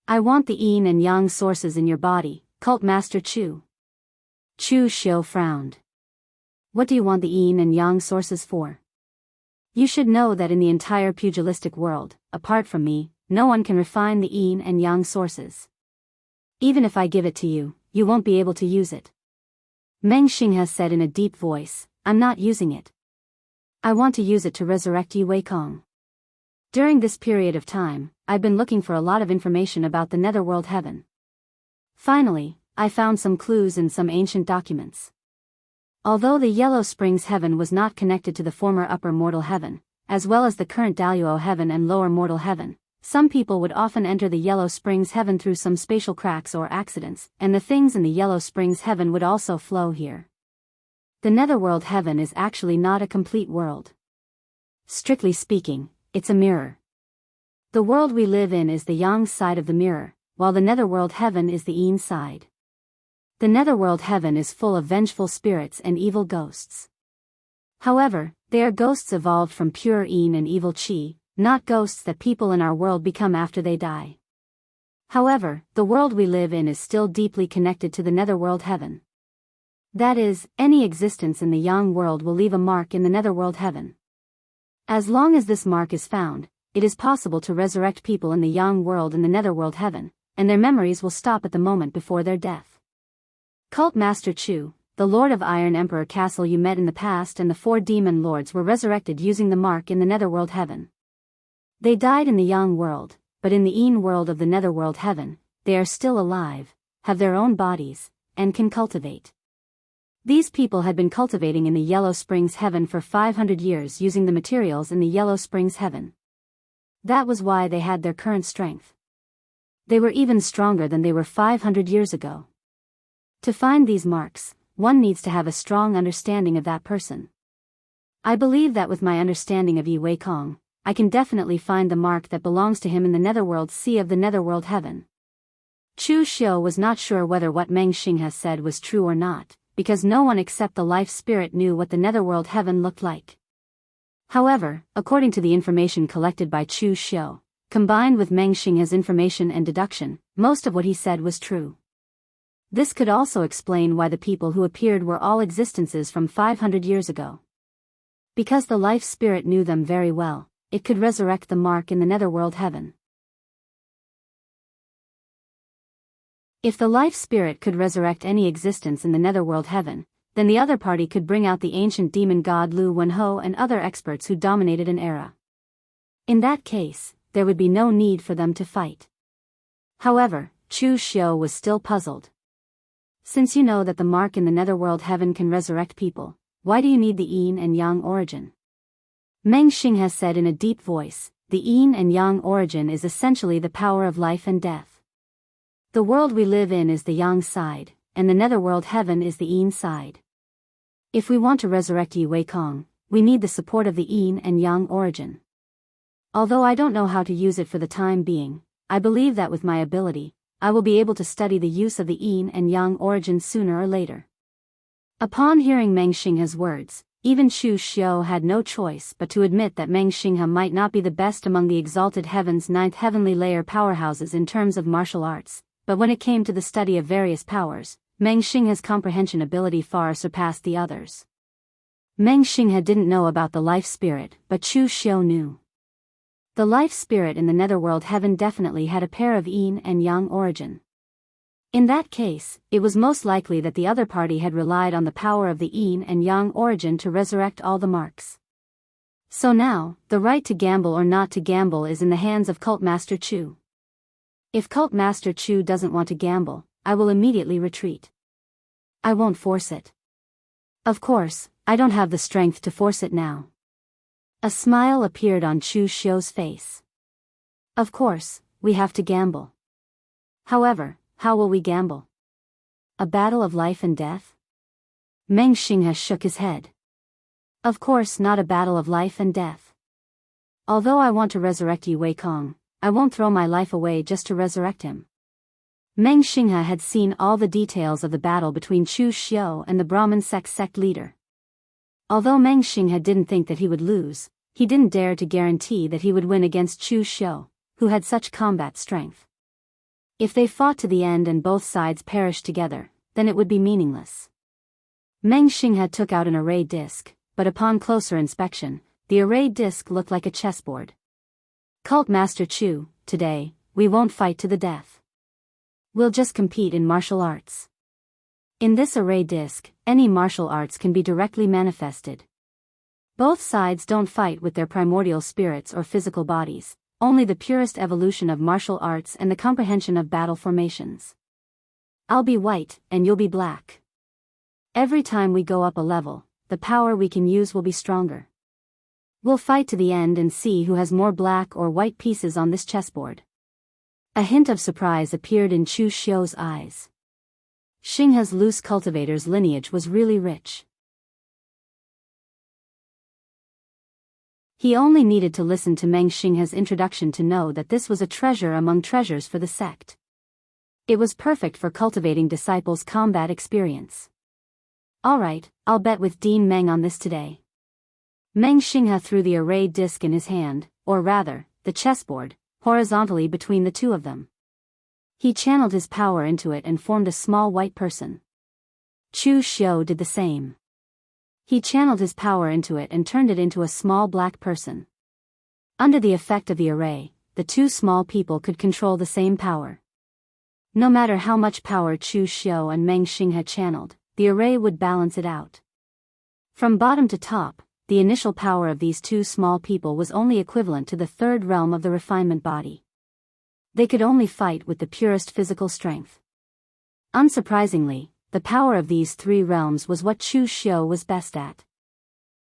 "I want the yin and yang sources in your body, Cult Master Chu." Chu Xiu frowned. "What do you want the yin and yang sources for?" "You should know that in the entire pugilistic world, apart from me, no one can refine the yin and yang sources. Even if I give it to you, you won't be able to use it." Meng Xinghe said in a deep voice, "I'm not using it. I want to use it to resurrect Yi Weikong. During this period of time, I've been looking for a lot of information about the netherworld heaven. Finally, I found some clues in some ancient documents. Although the Yellow Springs heaven was not connected to the former upper mortal heaven, as well as the current Daoist heaven and lower mortal heaven, some people would often enter the Yellow Springs heaven through some spatial cracks or accidents, and the things in the Yellow Springs heaven would also flow here. The netherworld heaven is actually not a complete world. Strictly speaking, it's a mirror. The world we live in is the yang side of the mirror, while the netherworld heaven is the yin side. The netherworld heaven is full of vengeful spirits and evil ghosts. However, they are ghosts evolved from pure yin and evil qi, not ghosts that people in our world become after they die. However, the world we live in is still deeply connected to the netherworld heaven. That is, any existence in the yang world will leave a mark in the netherworld heaven. As long as this mark is found, it is possible to resurrect people in the yang world in the netherworld heaven, and their memories will stop at the moment before their death. Cult Master Chu, the Lord of Iron Emperor Castle you met in the past, and the 4 demon lords were resurrected using the mark in the netherworld heaven. They died in the yang world, but in the yin world of the netherworld heaven, they are still alive, have their own bodies, and can cultivate. These people had been cultivating in the Yellow Springs heaven for 500 years using the materials in the Yellow Springs heaven. That was why they had their current strength. They were even stronger than they were 500 years ago. To find these marks, one needs to have a strong understanding of that person. I believe that with my understanding of Yi Wei Kong, I can definitely find the mark that belongs to him in the netherworld sea of the netherworld heaven. Chu Xiu was not sure whether what Meng Xing has said was true or not, because no one except the life spirit knew what the netherworld heaven looked like. However, according to the information collected by Chu Xiu, combined with Meng Xing's information and deduction, most of what he said was true. This could also explain why the people who appeared were all existences from 500 years ago. Because the life spirit knew them very well, it could resurrect the mark in the netherworld heaven. If the life spirit could resurrect any existence in the netherworld heaven, then the other party could bring out the ancient demon god Lu Wenho and other experts who dominated an era. In that case, there would be no need for them to fight. However, Chu Xiu was still puzzled. Since you know that the mark in the netherworld heaven can resurrect people, why do you need the yin and yang origin? Meng Xing has said in a deep voice, the yin and yang origin is essentially the power of life and death. The world we live in is the yang side, and the netherworld heaven is the yin side. If we want to resurrect Yi Wei Kong, we need the support of the yin and yang origin. Although I don't know how to use it for the time being, I believe that with my ability, I will be able to study the use of the yin and yang origin sooner or later. Upon hearing Meng Xinghe's words, even Chu Xiu had no choice but to admit that Meng Xinghe might not be the best among the exalted heaven's 9th heavenly layer powerhouses in terms of martial arts, but when it came to the study of various powers, Meng Xinghe's comprehension ability far surpassed the others. Meng Xinghe didn't know about the life spirit, but Chu Xiu knew. The life spirit in the netherworld heaven definitely had a pair of yin and yang origin. In that case, it was most likely that the other party had relied on the power of the yin and yang origin to resurrect all the marks. So now, the right to gamble or not to gamble is in the hands of Cult Master Chu. If Cult Master Chu doesn't want to gamble, I will immediately retreat. I won't force it. Of course, I don't have the strength to force it now. A smile appeared on Chu Xiu's face. Of course, we have to gamble. However, how will we gamble? A battle of life and death? Meng Xinghe shook his head. Of course not a battle of life and death. Although I want to resurrect Yi Wei Kong, I won't throw my life away just to resurrect him. Meng Xinghe had seen all the details of the battle between Chu Xiu and the Brahmin sect leader. Although Meng Xinghe didn't think that he would lose, he didn't dare to guarantee that he would win against Chu Xiu, who had such combat strength. If they fought to the end and both sides perished together, then it would be meaningless. Meng Xinghe took out an array disc, but upon closer inspection, the array disc looked like a chessboard. Cult Master Chu, today, we won't fight to the death. We'll just compete in martial arts. In this array disc, any martial arts can be directly manifested. Both sides don't fight with their primordial spirits or physical bodies, only the purest evolution of martial arts and the comprehension of battle formations. I'll be white, and you'll be black. Every time we go up a level, the power we can use will be stronger. We'll fight to the end and see who has more black or white pieces on this chessboard. A hint of surprise appeared in Chu Xiu's eyes. Xinghe's loose cultivator's lineage was really rich. He only needed to listen to Meng Xinghe's introduction to know that this was a treasure among treasures for the sect. It was perfect for cultivating disciples' combat experience. Alright, I'll bet with Dean Meng on this today. Meng Xinghe threw the array disc in his hand, or rather, the chessboard, horizontally between the two of them. He channeled his power into it and formed a small white person. Chu Xiu did the same. He channeled his power into it and turned it into a small black person. Under the effect of the array, the two small people could control the same power. No matter how much power Chu Xiu and Meng Xinghe channeled, the array would balance it out. From bottom to top, the initial power of these two small people was only equivalent to the third realm of the refinement body. They could only fight with the purest physical strength. Unsurprisingly, the power of these three realms was what Chu Xiu was best at.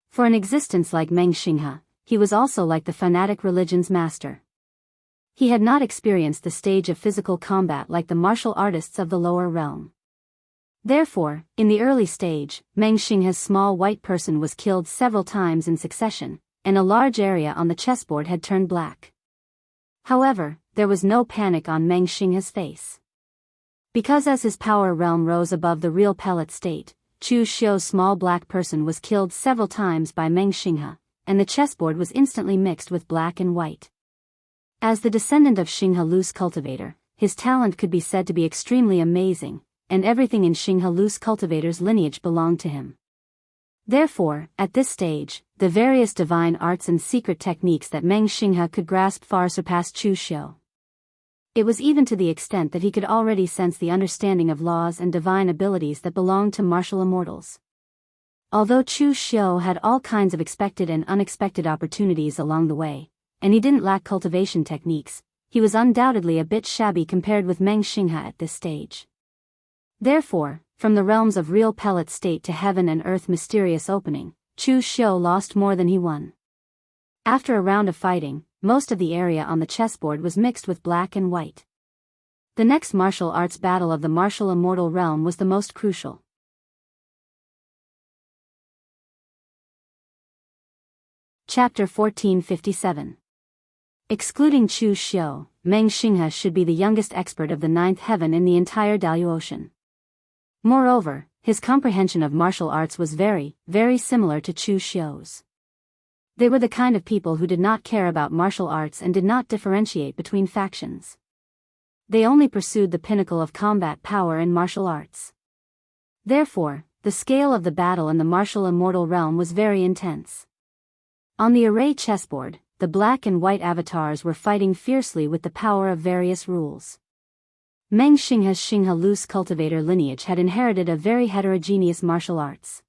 For an existence like Meng Xinghe, he was also like the fanatic religion's master. He had not experienced the stage of physical combat like the martial artists of the lower realm. Therefore, in the early stage, Meng Xinghe's small white person was killed several times in succession, and a large area on the chessboard had turned black. However, there was no panic on Meng Xinghe's face. Because as his power realm rose above the real pellet state, Chu Xiu's small black person was killed several times by Meng Xinghe, and the chessboard was instantly mixed with black and white. As the descendant of Xinghe Lu's cultivator, his talent could be said to be extremely amazing, and everything in Xinghe Lu's cultivator's lineage belonged to him. Therefore, at this stage, the various divine arts and secret techniques that Meng Xinghe could grasp far surpassed Chu Xiu. It was even to the extent that he could already sense the understanding of laws and divine abilities that belonged to martial immortals. Although Chu Xiu had all kinds of expected and unexpected opportunities along the way, and he didn't lack cultivation techniques, he was undoubtedly a bit shabby compared with Meng Xinghe at this stage. Therefore, from the realms of real pellet state to heaven and earth mysterious opening, Chu Xiu lost more than he won. After a round of fighting, most of the area on the chessboard was mixed with black and white. The next martial arts battle of the martial immortal realm was the most crucial. Chapter 1457. Excluding Chu Xiu, Meng Xinghe should be the youngest expert of the ninth heaven in the entire Daoist. Moreover, his comprehension of martial arts was very, very similar to Chu Xiu's. They were the kind of people who did not care about martial arts and did not differentiate between factions. They only pursued the pinnacle of combat power in martial arts. Therefore, the scale of the battle in the martial immortal realm was very intense. On the array chessboard, the black and white avatars were fighting fiercely with the power of various rules. Meng Xinghe's Xinghe Lu's cultivator lineage had inherited a very heterogeneous martial arts.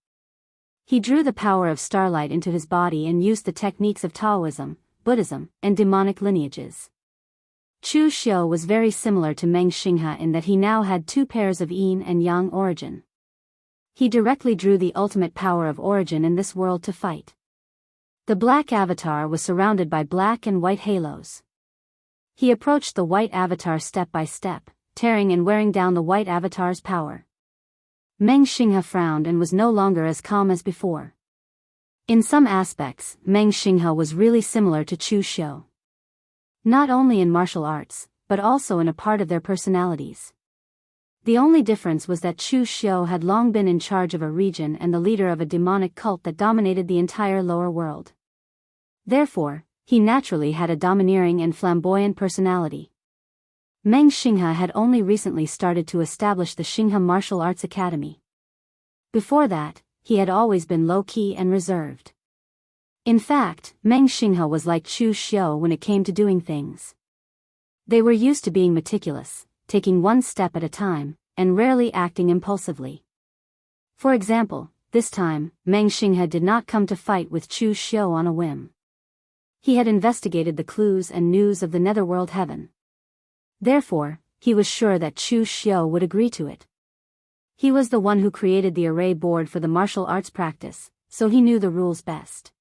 He drew the power of starlight into his body and used the techniques of Taoism, Buddhism, and demonic lineages. Chu Xiu was very similar to Meng Xinghe in that he now had two pairs of yin and yang origin. He directly drew the ultimate power of origin in this world to fight. The black avatar was surrounded by black and white halos. He approached the white avatar step by step, tearing and wearing down the white avatar's power. Meng Xinghe frowned and was no longer as calm as before. In some aspects, Meng Xinghe was really similar to Chu Xiu. Not only in martial arts, but also in a part of their personalities. The only difference was that Chu Xiu had long been in charge of a region and the leader of a demonic cult that dominated the entire lower world. Therefore, he naturally had a domineering and flamboyant personality. Meng Xinghe had only recently started to establish the Xinghe Martial Arts Academy. Before that, he had always been low-key and reserved. In fact, Meng Xinghe was like Chu Xiu when it came to doing things. They were used to being meticulous, taking one step at a time, and rarely acting impulsively. For example, this time, Meng Xinghe did not come to fight with Chu Xiu on a whim. He had investigated the clues and news of the netherworld heaven. Therefore, he was sure that Chu Xiu would agree to it. He was the one who created the array board for the martial arts practice, so he knew the rules best.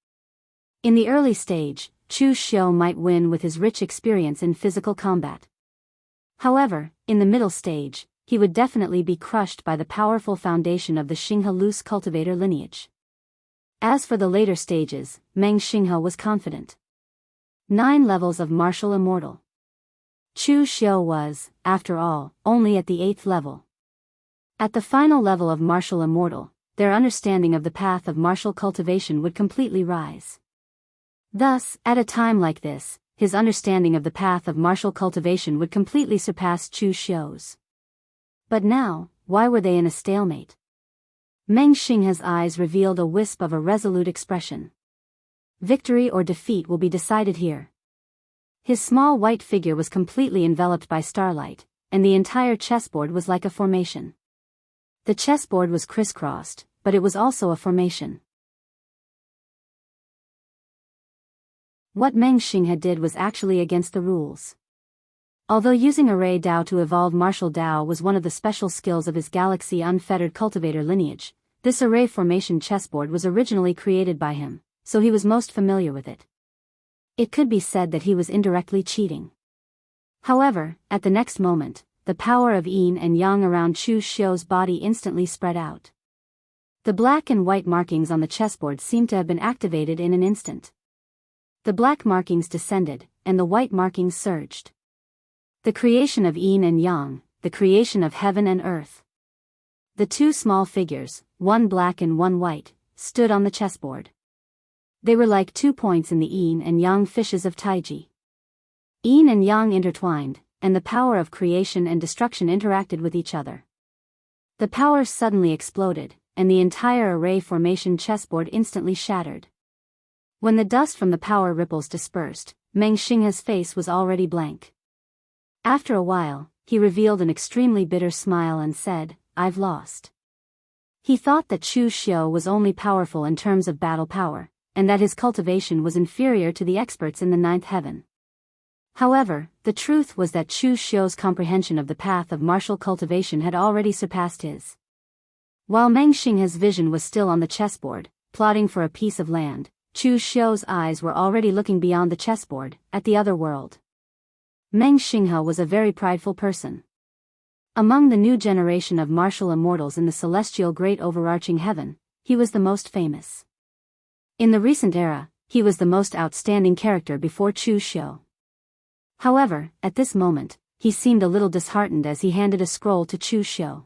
In the early stage, Chu Xiu might win with his rich experience in physical combat. However, in the middle stage, he would definitely be crushed by the powerful foundation of the Xinghe Lu's cultivator lineage. As for the later stages, Meng Xinghe was confident. 9 levels of martial immortal. Chu Xiu was, after all, only at the 8th level. At the final level of martial immortal, their understanding of the path of martial cultivation would completely rise. Thus, at a time like this, his understanding of the path of martial cultivation would completely surpass Chu Xiu's. But now, why were they in a stalemate? Meng Xinghe's eyes revealed a wisp of a resolute expression. Victory or defeat will be decided here. His small white figure was completely enveloped by starlight, and the entire chessboard was like a formation. The chessboard was crisscrossed, but it was also a formation. What Meng Xinghe did was actually against the rules. Although using Array Dao to evolve martial Dao was one of the special skills of his Galaxy Unfettered Cultivator lineage, this array formation chessboard was originally created by him, so he was most familiar with it. It could be said that he was indirectly cheating. However, at the next moment, the power of yin and yang around Chu Xiu's body instantly spread out. The black and white markings on the chessboard seemed to have been activated in an instant. The black markings descended, and the white markings surged. The creation of yin and yang, the creation of heaven and earth. The two small figures, one black and one white, stood on the chessboard. They were like 2 points in the yin and yang fishes of Taiji. Yin and yang intertwined, and the power of creation and destruction interacted with each other. The power suddenly exploded, and the entire array formation chessboard instantly shattered. When the dust from the power ripples dispersed, Meng Xinghe's face was already blank. After a while, he revealed an extremely bitter smile and said, "I've lost." He thought that Chu Xiu was only powerful in terms of battle power, and that his cultivation was inferior to the experts in the 9th heaven. However, the truth was that Chu Xiu's comprehension of the path of martial cultivation had already surpassed his. While Meng Xinghe's vision was still on the chessboard, plotting for a piece of land, Chu Xiu's eyes were already looking beyond the chessboard, at the other world. Meng Xinghe was a very prideful person. Among the new generation of martial immortals in the celestial great overarching heaven, he was the most famous. In the recent era, he was the most outstanding character before Chu Xiu. However, at this moment, he seemed a little disheartened as he handed a scroll to Chu Xiu.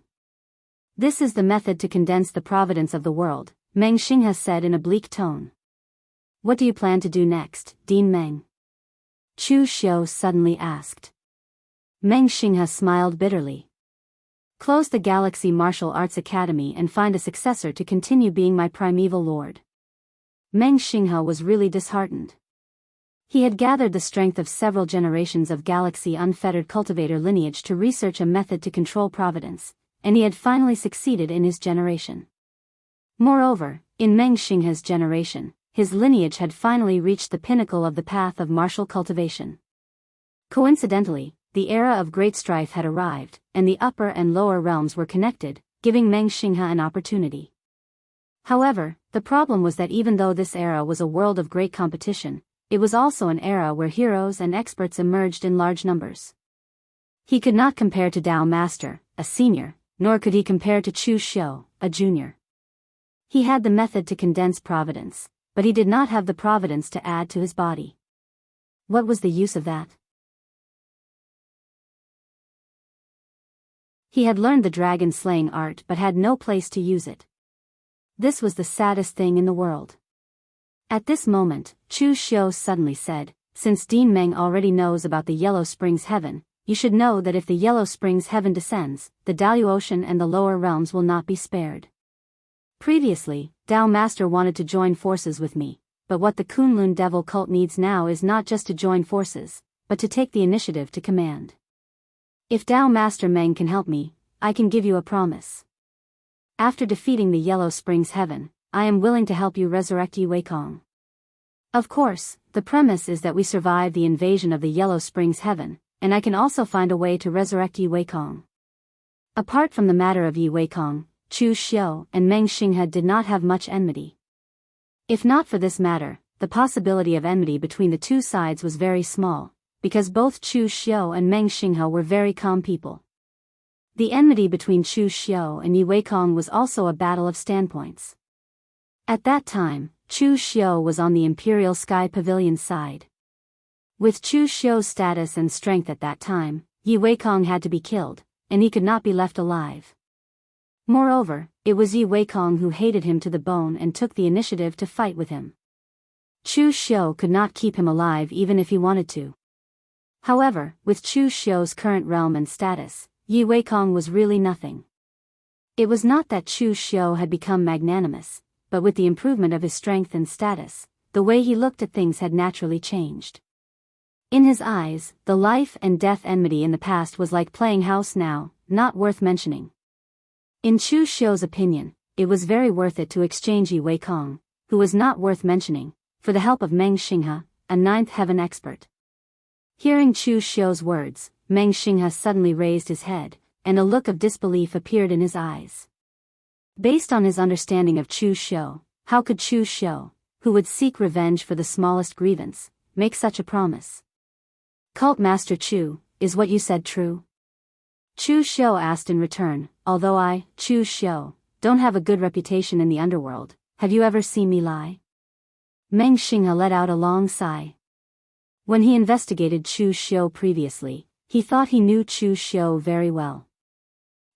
"This is the method to condense the providence of the world," Meng Xinghe said in a bleak tone. "What do you plan to do next, Dean Meng?" Chu Xiu suddenly asked. Meng Xinghe smiled bitterly. "Close the Galaxy Martial Arts Academy and find a successor to continue being my primeval lord." Meng Xinghe was really disheartened. He had gathered the strength of several generations of Galaxy Unfettered Cultivator lineage to research a method to control providence, and he had finally succeeded in his generation. Moreover, in Meng Xinghe's generation, his lineage had finally reached the pinnacle of the path of martial cultivation. Coincidentally, the era of great strife had arrived, and the upper and lower realms were connected, giving Meng Xinghe an opportunity. However, the problem was that even though this era was a world of great competition, it was also an era where heroes and experts emerged in large numbers. He could not compare to Dao Master, a senior, nor could he compare to Chu Xiu, a junior. He had the method to condense providence, but he did not have the providence to add to his body. What was the use of that? He had learned the dragon-slaying art but had no place to use it. This was the saddest thing in the world. At this moment, Chu Xiu suddenly said, "Since Dean Meng already knows about the Yellow Springs Heaven, you should know that if the Yellow Springs Heaven descends, the Dao Ocean and the lower realms will not be spared. Previously, Dao Master wanted to join forces with me, but what the Kunlun Devil cult needs now is not just to join forces, but to take the initiative to command. If Dao Master Meng can help me, I can give you a promise. After defeating the Yellow Springs Heaven, I am willing to help you resurrect Yi Weikong. Of course, the premise is that we survive the invasion of the Yellow Springs Heaven, and I can also find a way to resurrect Yi Weikong." Apart from the matter of Yi Weikong, Chu Xiu and Meng Xinghe did not have much enmity. If not for this matter, the possibility of enmity between the two sides was very small, because both Chu Xiu and Meng Xinghe were very calm people. The enmity between Chu Xiu and Yi Weikong was also a battle of standpoints. At that time, Chu Xiu was on the Imperial Sky Pavilion's side. With Chu Xiu's status and strength at that time, Yi Weikong had to be killed, and he could not be left alive. Moreover, it was Yi Weikong who hated him to the bone and took the initiative to fight with him. Chu Xiu could not keep him alive even if he wanted to. However, with Chu Xiu's current realm and status, Yi Weikong was really nothing. It was not that Chu Xiu had become magnanimous, but with the improvement of his strength and status, the way he looked at things had naturally changed. In his eyes, the life and death enmity in the past was like playing house now, not worth mentioning. In Chu Xiu's opinion, it was very worth it to exchange Yi Weikong, who was not worth mentioning, for the help of Meng Xinghe, a ninth heaven expert. Hearing Chu Xiu's words, Meng Xinghe suddenly raised his head, and a look of disbelief appeared in his eyes. Based on his understanding of Chu Xiu, how could Chu Xiu, who would seek revenge for the smallest grievance, make such a promise? Cult Master Chu, is what you said true? Chu Xiu asked in return, although I, Chu Xiu, don't have a good reputation in the underworld, have you ever seen me lie? Meng Xinghe let out a long sigh. When he investigated Chu Xiu previously, he thought he knew Chu Xiu very well.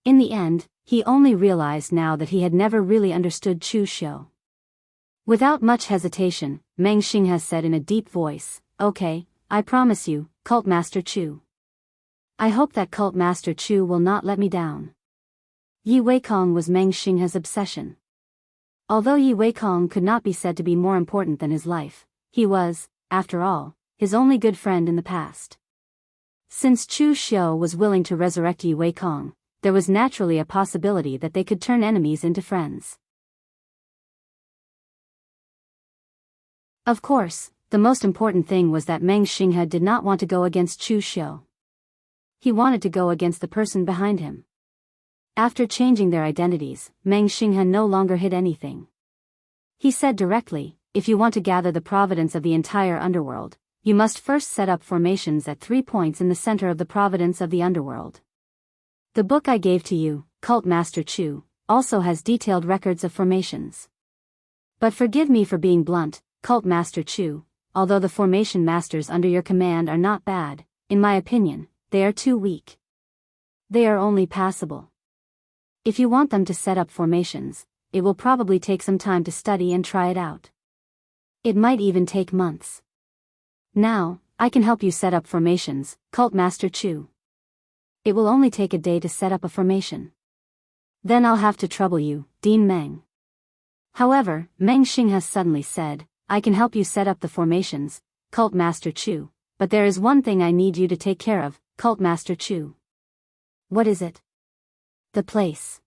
In the end, he only realized now that he had never really understood Chu Xiu. Without much hesitation, Meng Xinghe said in a deep voice, "Okay, I promise you, Cult Master Chu. I hope that Cult Master Chu will not let me down." Yi Weikong was Meng Xinghe's obsession. Although Yi Weikong could not be said to be more important than his life, he was, after all, his only good friend in the past. Since Chu Xiu was willing to resurrect Yi Weikong, there was naturally a possibility that they could turn enemies into friends. Of course, the most important thing was that Meng Xinghe did not want to go against Chu Xiu. He wanted to go against the person behind him. After changing their identities, Meng Xinghe no longer hid anything. He said directly, "If you want to gather the providence of the entire underworld, you must first set up formations at 3 points in the center of the providence of the underworld. The book I gave to you, Cult Master Chu, also has detailed records of formations. But forgive me for being blunt, Cult Master Chu, although the formation masters under your command are not bad, in my opinion, they are too weak. They are only passable. If you want them to set up formations, it will probably take some time to study and try it out. It might even take months. Now, I can help you set up formations, Cult Master Chu. It will only take a day to set up a formation. Then I'll have to trouble you, Dean Meng." However, Meng Xinghe suddenly said, "I can help you set up the formations, Cult Master Chu, but there is one thing I need you to take care of, Cult Master Chu." "What is it?" "The place."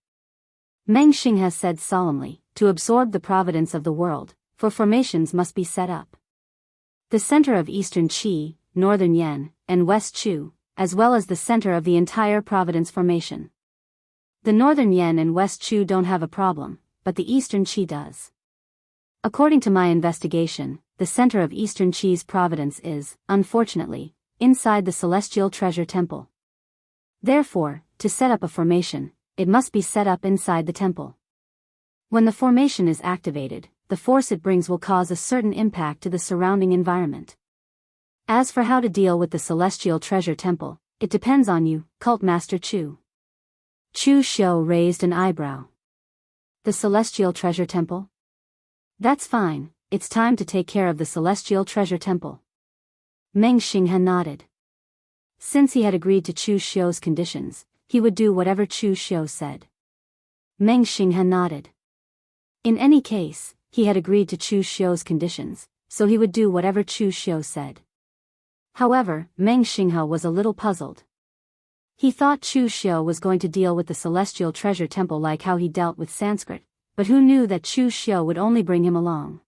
Meng Xinghe said solemnly, "To absorb the providence of the world, for formations must be set up. The center of Eastern Qi, Northern Yan, and West Chu, as well as the center of the entire providence formation. The Northern Yan and West Chu don't have a problem, but the Eastern Qi does. According to my investigation, the center of Eastern Qi's providence is, unfortunately, inside the Celestial Treasure Temple. Therefore, to set up a formation, it must be set up inside the temple. When the formation is activated, the force it brings will cause a certain impact to the surrounding environment. As for how to deal with the Celestial Treasure Temple, it depends on you, Cult Master Chu." Chu Xiu raised an eyebrow. "The Celestial Treasure Temple? That's fine, it's time to take care of the Celestial Treasure Temple." Meng Xinghe nodded. Since he had agreed to Chu Xiu's conditions, he would do whatever Chu Xiu said. Meng Xinghe nodded. In any case, he had agreed to Chu Xiu's conditions, so he would do whatever Chu Xiu said. However, Meng Xinghe was a little puzzled. He thought Chu Xiu was going to deal with the Celestial Treasure Temple like how he dealt with Sanskrit, but who knew that Chu Xiu would only bring him along?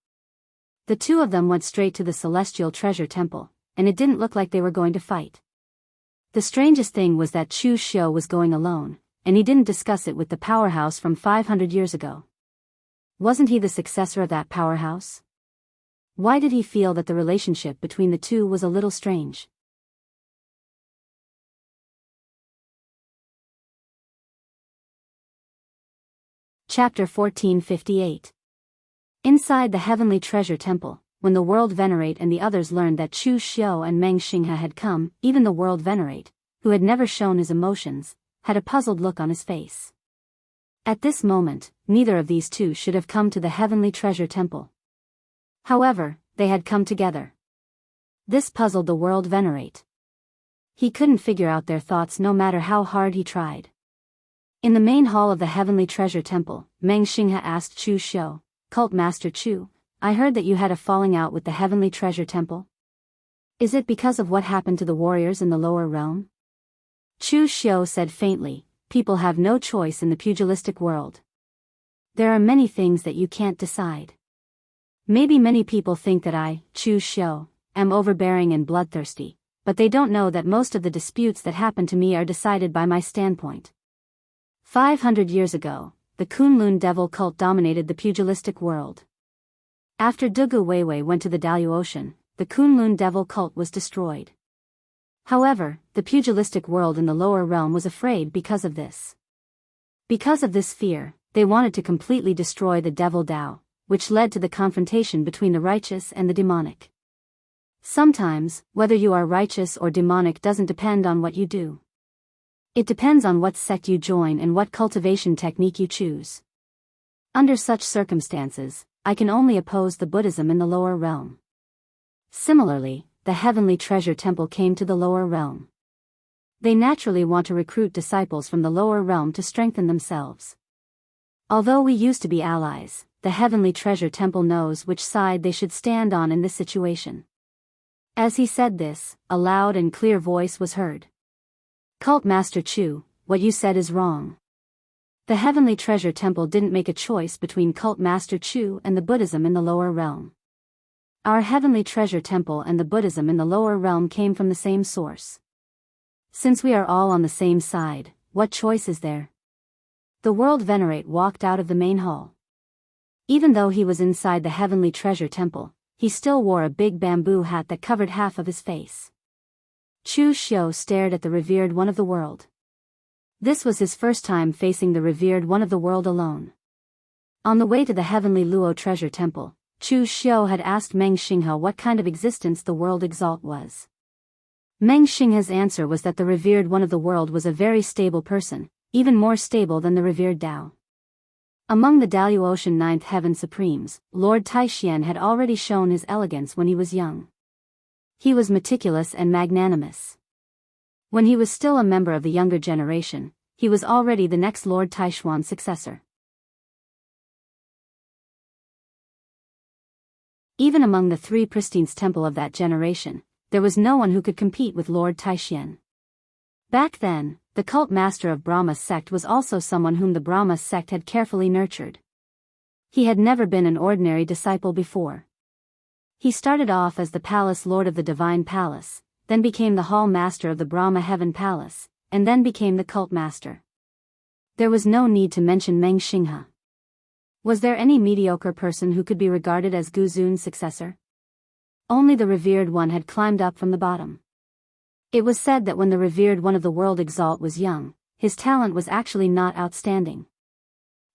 The two of them went straight to the Celestial Treasure Temple, and it didn't look like they were going to fight. The strangest thing was that Chu Xiu was going alone, and he didn't discuss it with the powerhouse from 500 years ago. Wasn't he the successor of that powerhouse? Why did he feel that the relationship between the two was a little strange? Chapter 1458. Inside the Heavenly Treasure Temple, when the world venerate and the others learned that Chu Xiu and Meng Xinghe had come, even the world venerate, who had never shown his emotions, had a puzzled look on his face. At this moment, neither of these two should have come to the heavenly treasure temple. However, they had come together. This puzzled the world venerate. He couldn't figure out their thoughts no matter how hard he tried. In the main hall of the heavenly treasure temple, Meng Xinghe asked Chu Xiu, "Cult Master Chu, I heard that you had a falling out with the heavenly treasure temple. Is it because of what happened to the warriors in the lower realm?" Chu Xiu said faintly, "People have no choice in the pugilistic world. There are many things that you can't decide. Maybe many people think that I, Chu Xiu, am overbearing and bloodthirsty, but they don't know that most of the disputes that happen to me are decided by my standpoint. 500 years ago, the Kunlun devil cult dominated the pugilistic world. After Dugu Weiwei went to the Daoist Ocean, the Kunlun devil cult was destroyed. However, the pugilistic world in the lower realm was afraid because of this. Because of this fear, they wanted to completely destroy the devil Dao, which led to the confrontation between the righteous and the demonic. Sometimes, whether you are righteous or demonic doesn't depend on what you do. It depends on what sect you join and what cultivation technique you choose. Under such circumstances, I can only oppose the Buddhism in the lower realm." Similarly, the heavenly treasure temple came to the lower realm. They naturally want to recruit disciples from the lower realm to strengthen themselves. Although we used to be allies, the heavenly treasure temple knows which side they should stand on in this situation. As he said this, a loud and clear voice was heard. "Cult Master Chu, what you said is wrong. The heavenly treasure temple didn't make a choice between Cult Master Chu and the Buddhism in the lower realm. Our heavenly treasure temple and the Buddhism in the lower realm came from the same source. Since we are all on the same side, what choice is there?" The world venerate walked out of the main hall. Even though he was inside the heavenly treasure temple, he still wore a big bamboo hat that covered half of his face. Chu Xiu stared at the revered one of the world. This was his first time facing the revered one of the world alone. On the way to the heavenly Luo treasure temple, Chu Xiu had asked Meng Xinghe what kind of existence the world exalt was. Meng Xinghe's answer was that the revered one of the world was a very stable person, even more stable than the revered Dao. Among the Daoist Ocean Ninth Heaven Supremes, Lord Taixian had already shown his elegance when he was young. He was meticulous and magnanimous. When he was still a member of the younger generation, he was already the next Lord Taishuan's successor. Even among the three pristines temple of that generation, there was no one who could compete with Lord Taixian. Back then, the cult master of Brahma's sect was also someone whom the Brahma sect had carefully nurtured. He had never been an ordinary disciple before. He started off as the palace lord of the divine palace, then became the hall master of the Brahma heaven palace, and then became the cult master. There was no need to mention Meng Xinghe. Was there any mediocre person who could be regarded as Gu Zun's successor? Only the revered one had climbed up from the bottom. It was said that when the revered one of the world exalt was young, his talent was actually not outstanding.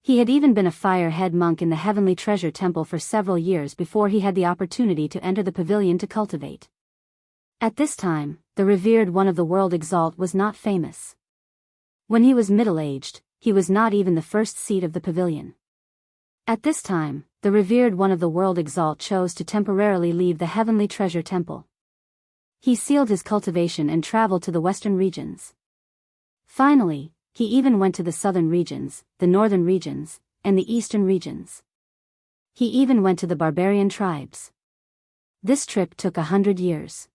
He had even been a fire-head monk in the heavenly treasure temple for several years before he had the opportunity to enter the pavilion to cultivate. At this time, the revered one of the world exalt was not famous. When he was middle-aged, he was not even the first seat of the pavilion. At this time, the revered one of the world exalt chose to temporarily leave the heavenly treasure temple. He sealed his cultivation and traveled to the western regions. Finally, he even went to the southern regions, the northern regions, and the eastern regions. He even went to the barbarian tribes. This trip took 100 years.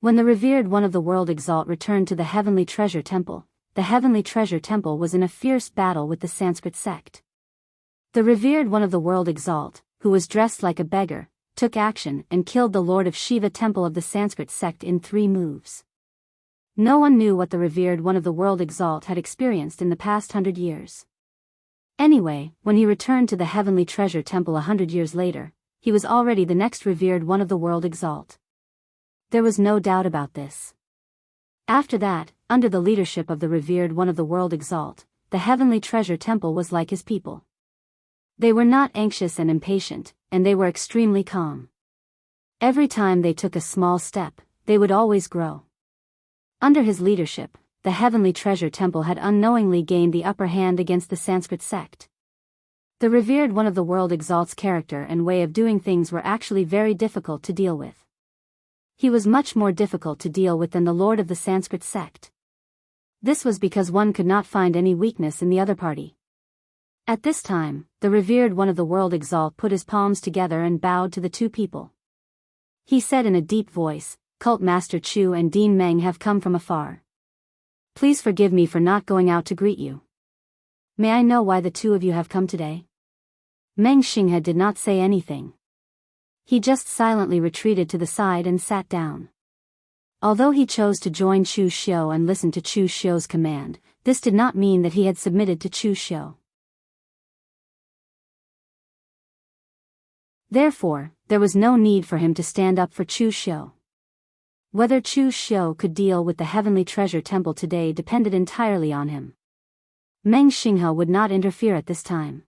When the revered one of the world exalt returned to the heavenly treasure temple, the heavenly treasure temple was in a fierce battle with the Sanskrit sect. The revered one of the world exalt, who was dressed like a beggar, took action and killed the Lord of Shiva temple of the Sanskrit sect in 3 moves. No one knew what the revered one of the world exalt had experienced in the past 100 years. Anyway, when he returned to the heavenly treasure temple 100 years later, he was already the next revered one of the world exalt. There was no doubt about this. After that, under the leadership of the revered one of the world exalt, the heavenly treasure temple was like his people. They were not anxious and impatient, and they were extremely calm. Every time they took a small step, they would always grow. Under his leadership, the Heavenly Treasure Temple had unknowingly gained the upper hand against the Sanskrit sect. The revered one of the world exalt's character and way of doing things were actually very difficult to deal with. He was much more difficult to deal with than the lord of the Sanskrit sect. This was because one could not find any weakness in the other party. At this time, the revered one of the world exalt put his palms together and bowed to the two people. He said in a deep voice, "Cult Master Chu and Dean Meng have come from afar. Please forgive me for not going out to greet you. May I know why the two of you have come today?" Meng Xinghe did not say anything. He just silently retreated to the side and sat down. Although he chose to join Chu Xiu and listen to Chu Xiu's command, this did not mean that he had submitted to Chu Xiu. Therefore, there was no need for him to stand up for Chu Xiu. Whether Chu Xiu could deal with the Heavenly Treasure Temple today depended entirely on him. Meng Xinghe would not interfere at this time.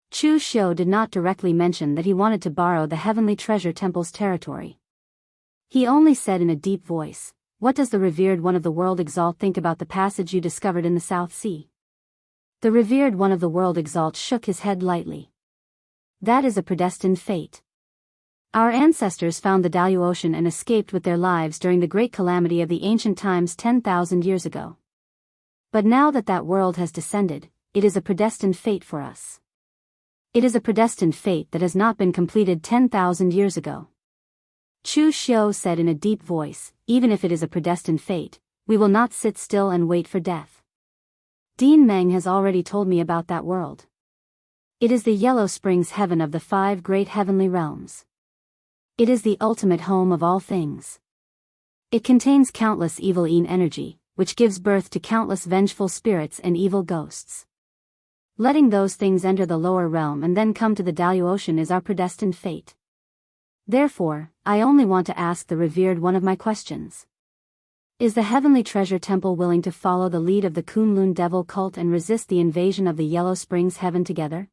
Chu Xiu did not directly mention that he wanted to borrow the Heavenly Treasure Temple's territory. He only said in a deep voice, "What does the revered one of the world exalt think about the passage you discovered in the South Sea?" The revered one of the world exalt shook his head lightly. "That is a predestined fate. Our ancestors found the Daoist Ocean and escaped with their lives during the great calamity of the ancient times 10,000 years ago. But now that that world has descended, it is a predestined fate for us. It is a predestined fate that has not been completed 10,000 years ago." Chu Xiu said in a deep voice, "Even if it is a predestined fate, we will not sit still and wait for death. Dean Meng has already told me about that world. It is the Yellow Springs heaven of the 5 great heavenly realms. It is the ultimate home of all things. It contains countless evil yin energy, which gives birth to countless vengeful spirits and evil ghosts. Letting those things enter the lower realm and then come to the Daoist Ocean is our predestined fate. Therefore, I only want to ask the revered one of my questions. Is the Heavenly Treasure Temple willing to follow the lead of the Kunlun Devil cult and resist the invasion of the Yellow Springs heaven together?"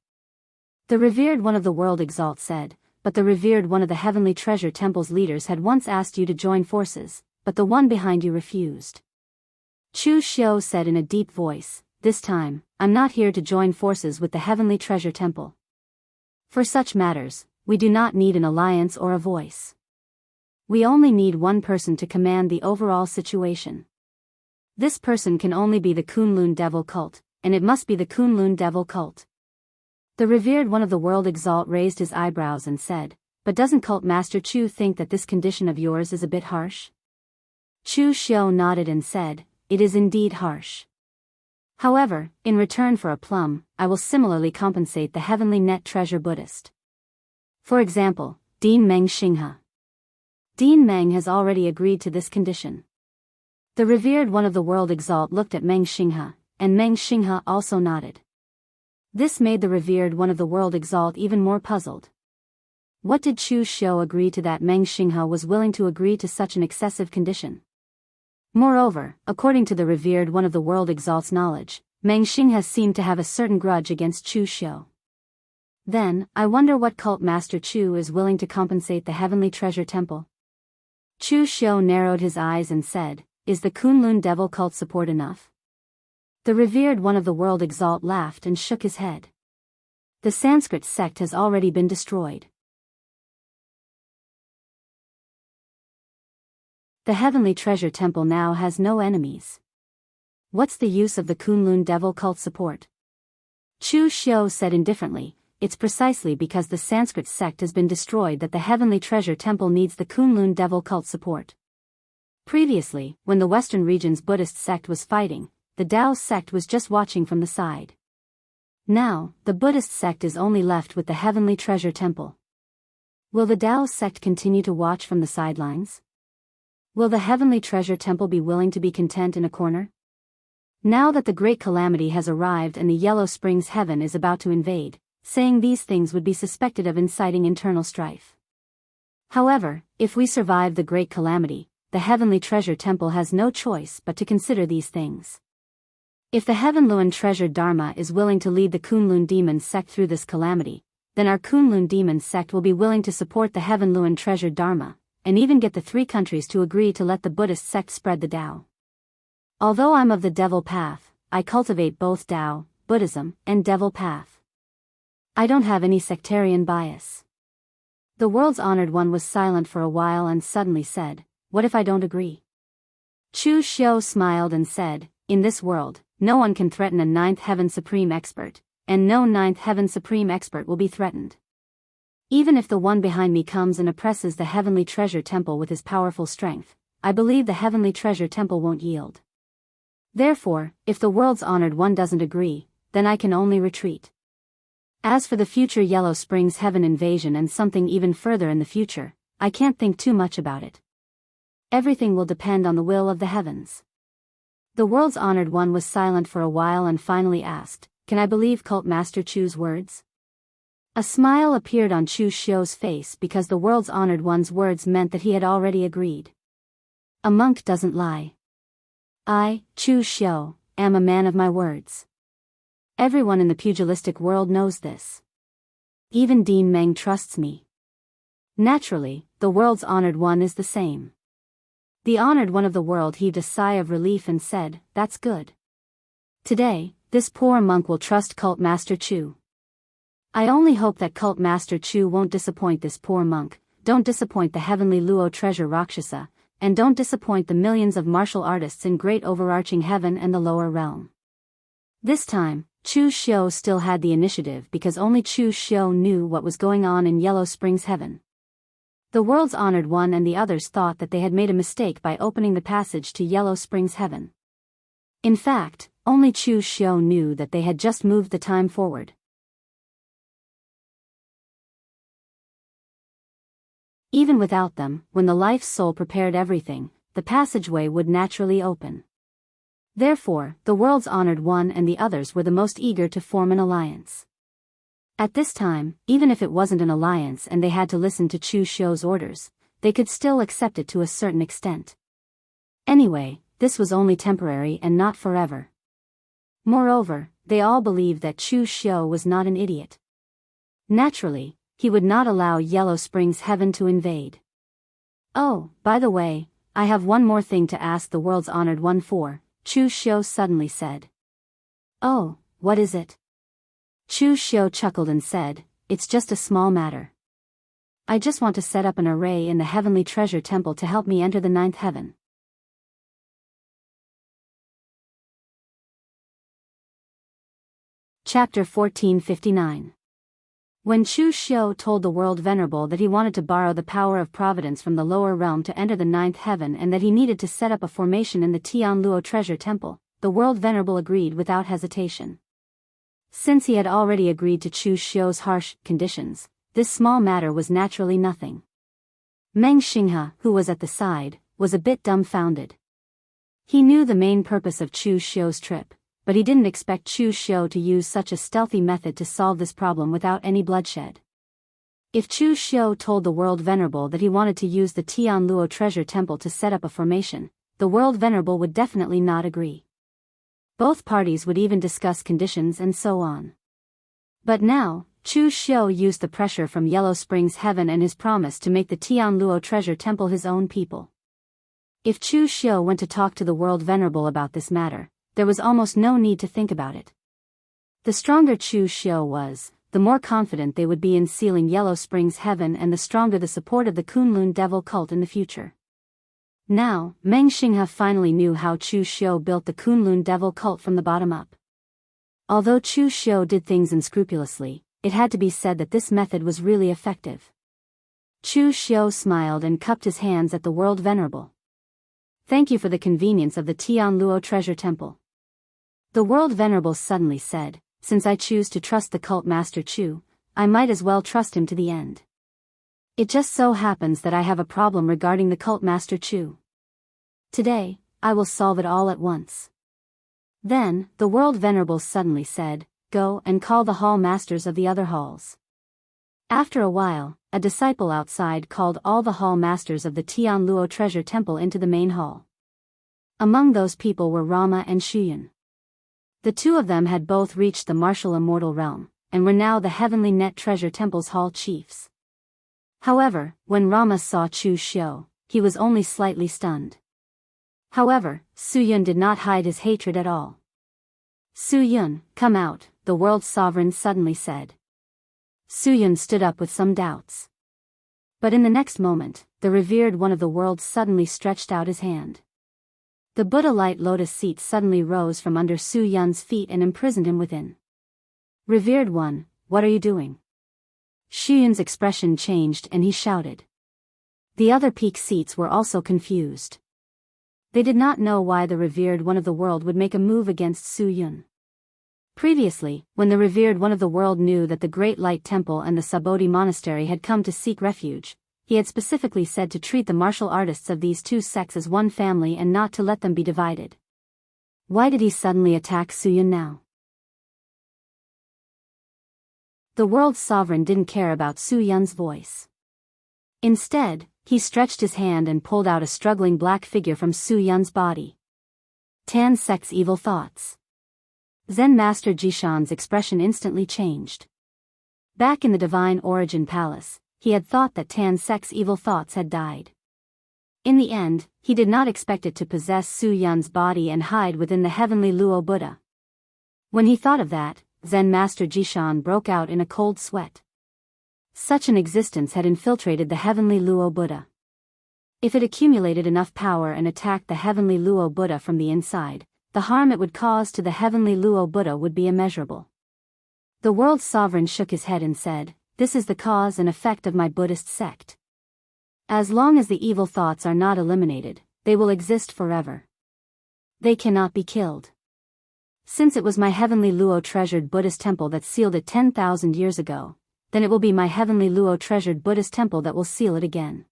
The revered one of the world exalt said, "But the revered one of the Heavenly Treasure Temple's leaders had once asked you to join forces, but the one behind you refused." Chu Xiu said in a deep voice, "This time, I'm not here to join forces with the Heavenly Treasure Temple. For such matters, we do not need an alliance or a voice. We only need one person to command the overall situation. This person can only be the Kunlun Devil cult, and it must be the Kunlun Devil cult." The revered one of the world exalt raised his eyebrows and said, "But doesn't Cult Master Chu think that this condition of yours is a bit harsh?" Chu Xiu nodded and said, "It is indeed harsh. However, in return for a plum, I will similarly compensate the Heavenly Net Treasure Buddhist. For example, Dean Meng Xinghe. Dean Meng has already agreed to this condition." The revered one of the world exalt looked at Meng Xinghe, and Meng Xinghe also nodded. This made the revered one of the world exalt even more puzzled. What did Chu Xiu agree to that Meng Xinghe was willing to agree to such an excessive condition? Moreover, according to the revered one of the world exalt's knowledge, Meng Xinghe seemed to have a certain grudge against Chu Xiu. Then, I wonder what Cult Master Chu is willing to compensate the Heavenly Treasure Temple? Chu Xiu narrowed his eyes and said, "Is the Kunlun Devil cult support enough?" The revered one of the world exalt laughed and shook his head. "The Sanskrit sect has already been destroyed. The Heavenly Treasure Temple now has no enemies. What's the use of the Kunlun Devil cult support?" Chu Xiu said indifferently, "It's precisely because the Sanskrit sect has been destroyed that the Heavenly Treasure Temple needs the Kunlun Devil cult support. Previously, when the Western region's Buddhist sect was fighting, the Daoist sect was just watching from the side. Now, the Buddhist sect is only left with the Heavenly Treasure Temple. Will the Daoist sect continue to watch from the sidelines? Will the Heavenly Treasure Temple be willing to be content in a corner? Now that the great calamity has arrived and the Yellow Springs heaven is about to invade, saying these things would be suspected of inciting internal strife. However, if we survive the great calamity, the Heavenly Treasure Temple has no choice but to consider these things. If the Heavenlun Treasure Dharma is willing to lead the Kunlun demon sect through this calamity, then our Kunlun demon sect will be willing to support the Heavenluan treasured Dharma, and even get the 3 countries to agree to let the Buddhist sect spread the Tao. Although I'm of the devil path, I cultivate both Tao, Buddhism, and devil path. I don't have any sectarian bias. The world's honored one was silent for a while and suddenly said, "What if I don't agree?" Chu Xiu smiled and said, "In this world, no one can threaten a 9th Heaven Supreme Expert, and no 9th Heaven Supreme Expert will be threatened. Even if the one behind me comes and oppresses the Heavenly Treasure Temple with his powerful strength, I believe the Heavenly Treasure Temple won't yield. Therefore, if the world's honored one doesn't agree, then I can only retreat. As for the future Yellow Springs Heaven invasion and something even further in the future, I can't think too much about it. Everything will depend on the will of the heavens." The world's honored one was silent for a while and finally asked, "Can I believe Cult Master Chu's words?" A smile appeared on Chu Xiu's face because the world's honored one's words meant that he had already agreed. A monk doesn't lie. I, Chu Xiu, am a man of my words. Everyone in the pugilistic world knows this. Even Dean Meng trusts me. Naturally, the world's honored one is the same. The honored one of the world heaved a sigh of relief and said, "That's good. Today, this poor monk will trust Cult Master Chu. I only hope that Cult Master Chu won't disappoint this poor monk, don't disappoint the heavenly Luo treasure Rakshasa, and don't disappoint the millions of martial artists in great overarching heaven and the lower realm." This time, Chu Xiu still had the initiative because only Chu Xiu knew what was going on in Yellow Springs Heaven. The world's honored one and the others thought that they had made a mistake by opening the passage to Yellow Springs Heaven. In fact, only Chu Xiu knew that they had just moved the time forward. Even without them, when the life soul prepared everything, the passageway would naturally open. Therefore, the world's honored one and the others were the most eager to form an alliance. At this time, even if it wasn't an alliance and they had to listen to Chu Xiu's orders, they could still accept it to a certain extent. Anyway, this was only temporary and not forever. Moreover, they all believed that Chu Xiu was not an idiot. Naturally, he would not allow Yellow Springs Heaven to invade. "Oh, by the way, I have one more thing to ask the world's honored one for," Chu Xiu suddenly said. "Oh, what is it?" Chu Xiu chuckled and said, "It's just a small matter. I just want to set up an array in the Heavenly Treasure Temple to help me enter the 9th Heaven." Chapter 1459. When Chu Xiu told the World Venerable that he wanted to borrow the power of providence from the lower realm to enter the 9th Heaven and that he needed to set up a formation in the Tianluo Treasure Temple, the World Venerable agreed without hesitation. Since he had already agreed to Chu Xiu's harsh conditions, this small matter was naturally nothing. Meng Xinghe, who was at the side, was a bit dumbfounded. He knew the main purpose of Chu Xiu's trip, but he didn't expect Chu Xiu to use such a stealthy method to solve this problem without any bloodshed. If Chu Xiu told the World Venerable that he wanted to use the Tianluo Treasure Temple to set up a formation, the World Venerable would definitely not agree. Both parties would even discuss conditions and so on. But now, Chu Xiu used the pressure from Yellow Springs Heaven and his promise to make the Tianluo Treasure Temple his own people. If Chu Xiu went to talk to the World Venerable about this matter, there was almost no need to think about it. The stronger Chu Xiu was, the more confident they would be in sealing Yellow Springs Heaven and the stronger the support of the Kunlun devil cult in the future. Now, Meng Xinghe finally knew how Chu Xiu built the Kunlun devil cult from the bottom up. Although Chu Xiu did things unscrupulously, it had to be said that this method was really effective. Chu Xiu smiled and cupped his hands at the World Venerable. "Thank you for the convenience of the Tianluo Treasure Temple." The World Venerable suddenly said, "Since I choose to trust the Cult Master Chu, I might as well trust him to the end. It just so happens that I have a problem regarding the Cult Master Chu. Today, I will solve it all at once." Then, the World Venerable suddenly said, "Go and call the hall masters of the other halls." After a while, a disciple outside called all the hall masters of the Tianluo Treasure Temple into the main hall. Among those people were Rama and Shuyun. The two of them had both reached the martial immortal realm, and were now the Heavenly Net Treasure Temple's hall chiefs. However, when Rama saw Chu Xiu, he was only slightly stunned. However, Su Yun did not hide his hatred at all. Su Yun, come out, the world's sovereign suddenly said. Su Yun stood up with some doubts. But in the next moment, the revered one of the world suddenly stretched out his hand. The Buddha light lotus seat suddenly rose from under Su Yun's feet and imprisoned him within. Revered one, what are you doing? Su Yun's expression changed and he shouted. The other peak seats were also confused. They did not know why the revered one of the world would make a move against Su Yun. Previously, when the revered one of the world knew that the Great Light Temple and the Sabodhi Monastery had come to seek refuge, he had specifically said to treat the martial artists of these two sects as one family and not to let them be divided. Why did he suddenly attack Su Yun now? The world's sovereign didn't care about Su Yun's voice. Instead, he stretched his hand and pulled out a struggling black figure from Su Yun's body. Tan sect's evil thoughts. Zen Master Jishan's expression instantly changed. Back in the Divine Origin Palace, he had thought that Tan sect's evil thoughts had died. In the end, he did not expect it to possess Su Yun's body and hide within the heavenly Luo Buddha. When he thought of that, Zen Master Jishan broke out in a cold sweat. Such an existence had infiltrated the heavenly Luo Buddha. If it accumulated enough power and attacked the heavenly Luo Buddha from the inside, the harm it would cause to the heavenly Luo Buddha would be immeasurable. The world's sovereign shook his head and said, "This is the cause and effect of my Buddhist sect. As long as the evil thoughts are not eliminated, they will exist forever. They cannot be killed. Since it was my heavenly Luo treasured Buddhist temple that sealed it 10,000 years ago, then it will be my heavenly Luo treasured Buddhist temple that will seal it again."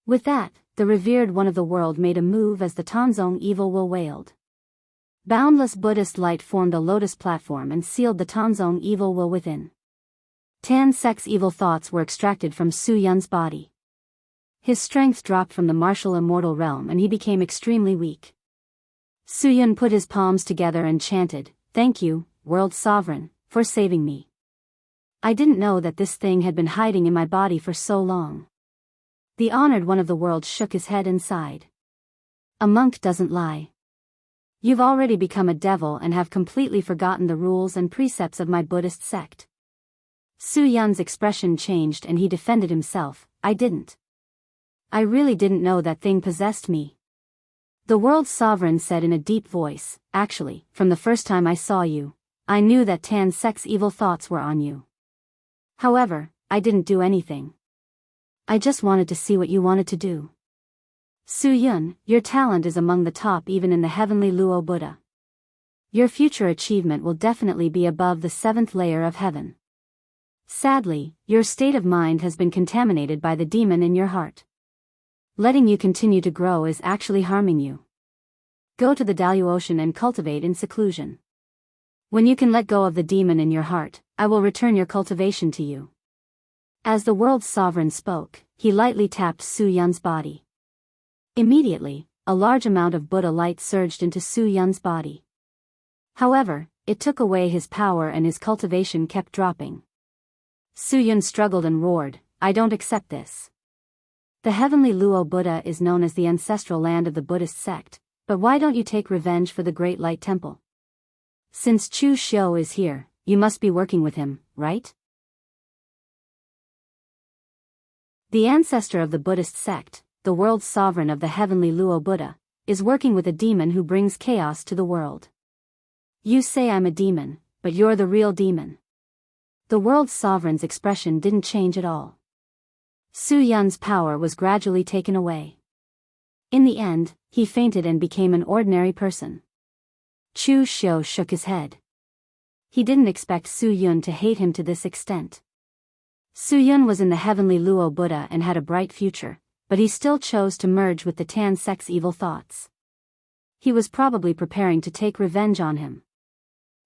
With that, the revered one of the world made a move as the Tanzong evil will wailed. Boundless Buddhist light formed a lotus platform and sealed the Tanzong evil will within. Tan sect's evil thoughts were extracted from Su Yun's body. His strength dropped from the martial immortal realm and he became extremely weak. Su Yun put his palms together and chanted, "Thank you, world sovereign, for saving me. I didn't know that this thing had been hiding in my body for so long." The honored one of the world shook his head and sighed. A monk doesn't lie. You've already become a devil and have completely forgotten the rules and precepts of my Buddhist sect. Su Yun's expression changed and he defended himself, "I didn't. I really didn't know that thing possessed me." The world's sovereign said in a deep voice, "Actually, from the first time I saw you, I knew that Tan sect's evil thoughts were on you. However, I didn't do anything. I just wanted to see what you wanted to do. Su Yun, your talent is among the top even in the heavenly Luo Buddha. Your future achievement will definitely be above the 7th layer of heaven. Sadly, your state of mind has been contaminated by the demon in your heart. Letting you continue to grow is actually harming you. Go to the Daoist Ocean and cultivate in seclusion. When you can let go of the demon in your heart, I will return your cultivation to you." As the world's sovereign spoke, he lightly tapped Su Yun's body. Immediately, a large amount of Buddha light surged into Su Yun's body. However, it took away his power and his cultivation kept dropping. Su Yun struggled and roared, "I don't accept this. The heavenly Luo Buddha is known as the ancestral land of the Buddhist sect, but why don't you take revenge for the Great Light Temple? Since Chu Xiu is here, you must be working with him, right?" The ancestor of the Buddhist sect, the world's sovereign of the heavenly Luo Buddha, is working with a demon who brings chaos to the world. You say I'm a demon, but you're the real demon. The world's sovereign's expression didn't change at all. Su Yun's power was gradually taken away. In the end, he fainted and became an ordinary person. Chu Xiu shook his head. He didn't expect Su Yun to hate him to this extent. Su Yun was in the heavenly Luo Buddha and had a bright future, but he still chose to merge with the Tan sect's evil thoughts. He was probably preparing to take revenge on him.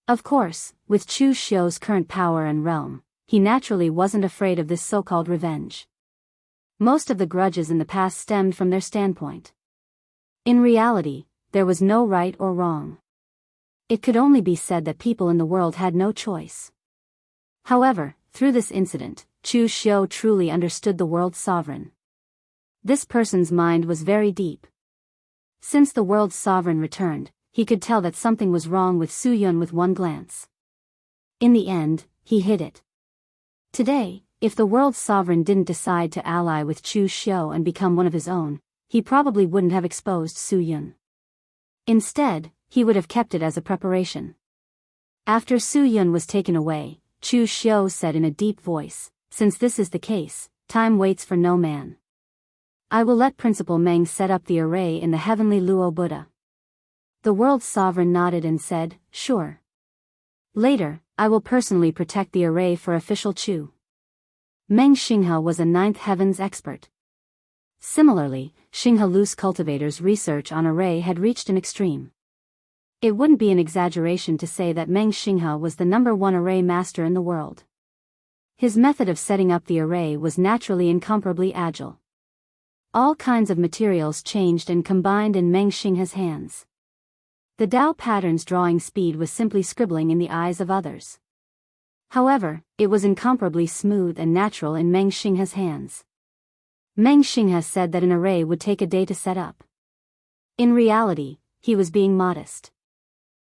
Of course, with Chu Xiu's current power and realm, he naturally wasn't afraid of this so-called revenge. Most of the grudges in the past stemmed from their standpoint. In reality, there was no right or wrong. It could only be said that people in the world had no choice. However, through this incident, Chu Xiu truly understood the world's sovereign. This person's mind was very deep. Since the world's sovereign returned, he could tell that something was wrong with Su Yun with one glance. In the end, he hid it. Today, if the world's sovereign didn't decide to ally with Chu Xiu and become one of his own, he probably wouldn't have exposed Su Yun. Instead, he would have kept it as a preparation. After Su Yun was taken away, Chu Xiu said in a deep voice, "Since this is the case, time waits for no man. I will let Principal Meng set up the array in the heavenly Luo Buddha." The world's sovereign nodded and said, "Sure. Later, I will personally protect the array for official Chu." Meng Xinghe was a ninth heavens expert. Similarly, Xinghe Lu's cultivators' research on array had reached an extreme. It wouldn't be an exaggeration to say that Meng Xinghe was the #1 array master in the world. His method of setting up the array was naturally incomparably agile. All kinds of materials changed and combined in Meng Xinghe's hands. The Dao pattern's drawing speed was simply scribbling in the eyes of others. However, it was incomparably smooth and natural in Meng Xinghe's hands. Meng Xinghe said that an array would take a day to set up. In reality, he was being modest.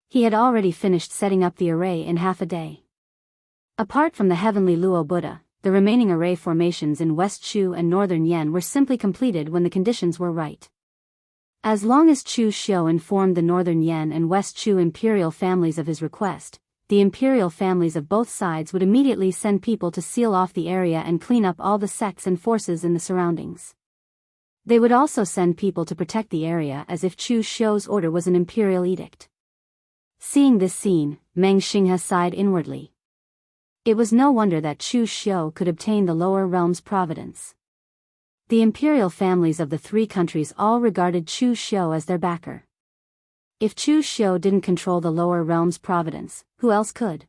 He had already finished setting up the array in half a day. Apart from the heavenly Luo Buddha, the remaining array formations in West Chu and Northern Yan were simply completed when the conditions were right. As long as Chu Xiu informed the Northern Yan and West Chu imperial families of his request, the imperial families of both sides would immediately send people to seal off the area and clean up all the sects and forces in the surroundings. They would also send people to protect the area as if Chu Xiu's order was an imperial edict. Seeing this scene, Meng Xinghe sighed inwardly. It was no wonder that Chu Xiu could obtain the lower realm's providence. The imperial families of the three countries all regarded Chu Xiu as their backer. If Chu Xiu didn't control the lower realm's providence, who else could?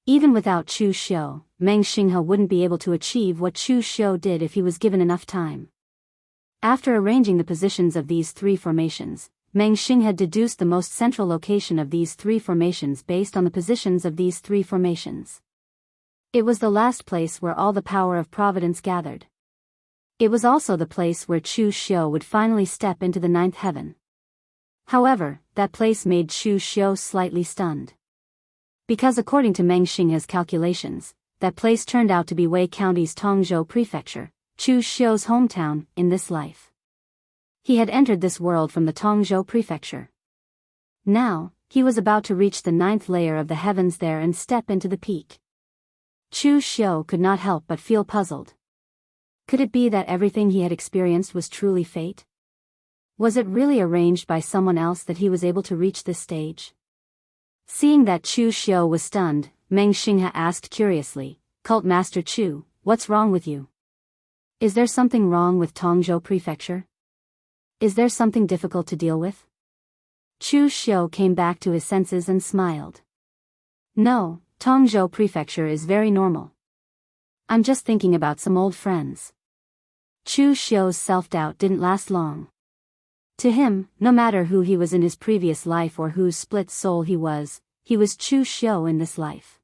Even without Chu Xiu, Meng Xinghe wouldn't be able to achieve what Chu Xiu did if he was given enough time. After arranging the positions of these three formations, Meng Xinghe deduced the most central location of these three formations based on the positions of these three formations. It was the last place where all the power of providence gathered. It was also the place where Chu Xiu would finally step into the ninth heaven. However, that place made Chu Xiu slightly stunned. Because according to Meng Xinghe's calculations, that place turned out to be Wei County's Tongzhou Prefecture, Chu Xiu's hometown, in this life. He had entered this world from the Tongzhou Prefecture. Now, he was about to reach the ninth layer of the heavens there and step into the peak. Chu Xiu could not help but feel puzzled. Could it be that everything he had experienced was truly fate? Was it really arranged by someone else that he was able to reach this stage? Seeing that Chu Xiu was stunned, Meng Xinghe asked curiously, "Cult Master Chu, what's wrong with you? Is there something wrong with Tongzhou Prefecture? Is there something difficult to deal with?" Chu Xiu came back to his senses and smiled. "No, Tongzhou Prefecture is very normal. I'm just thinking about some old friends." Chu Xiu's self-doubt didn't last long. To him, no matter who he was in his previous life or whose split soul he was Chu Xiu in this life.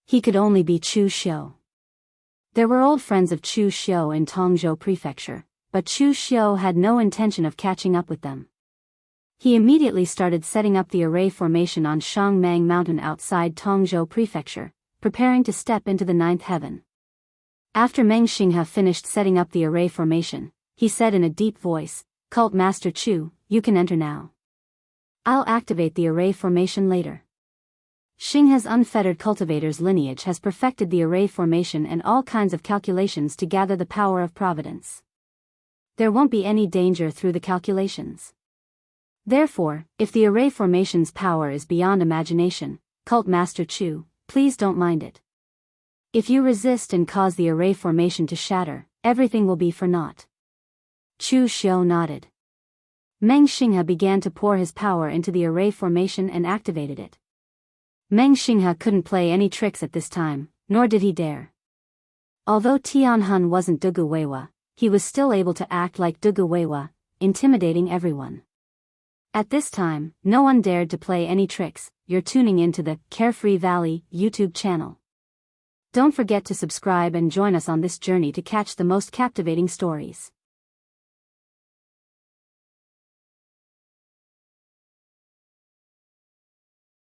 He could only be Chu Xiu. There were old friends of Chu Xiu in Tongzhou Prefecture, but Chu Xiu had no intention of catching up with them. He immediately started setting up the array formation on Shangmang Mountain outside Tongzhou Prefecture, preparing to step into the ninth heaven. After Meng Xinghe finished setting up the array formation, he said in a deep voice, "Cult Master Chu, you can enter now. I'll activate the array formation later." Xinghe's unfettered cultivator's lineage has perfected the array formation and all kinds of calculations to gather the power of providence. There won't be any danger through the calculations. Therefore, if the array formation's power is beyond imagination, Cult Master Chu, please don't mind it. If you resist and cause the array formation to shatter, everything will be for naught. Chu Xiu nodded. Meng Xinghe began to pour his power into the array formation and activated it. Meng Xinghe couldn't play any tricks at this time, nor did he dare. Although Tianhun wasn't Dugu Weiwa, he was still able to act like Dugu Weiwa, intimidating everyone. At this time, no one dared to play any tricks. You're tuning into the Carefree Valley YouTube channel. Don't forget to subscribe and join us on this journey to catch the most captivating stories.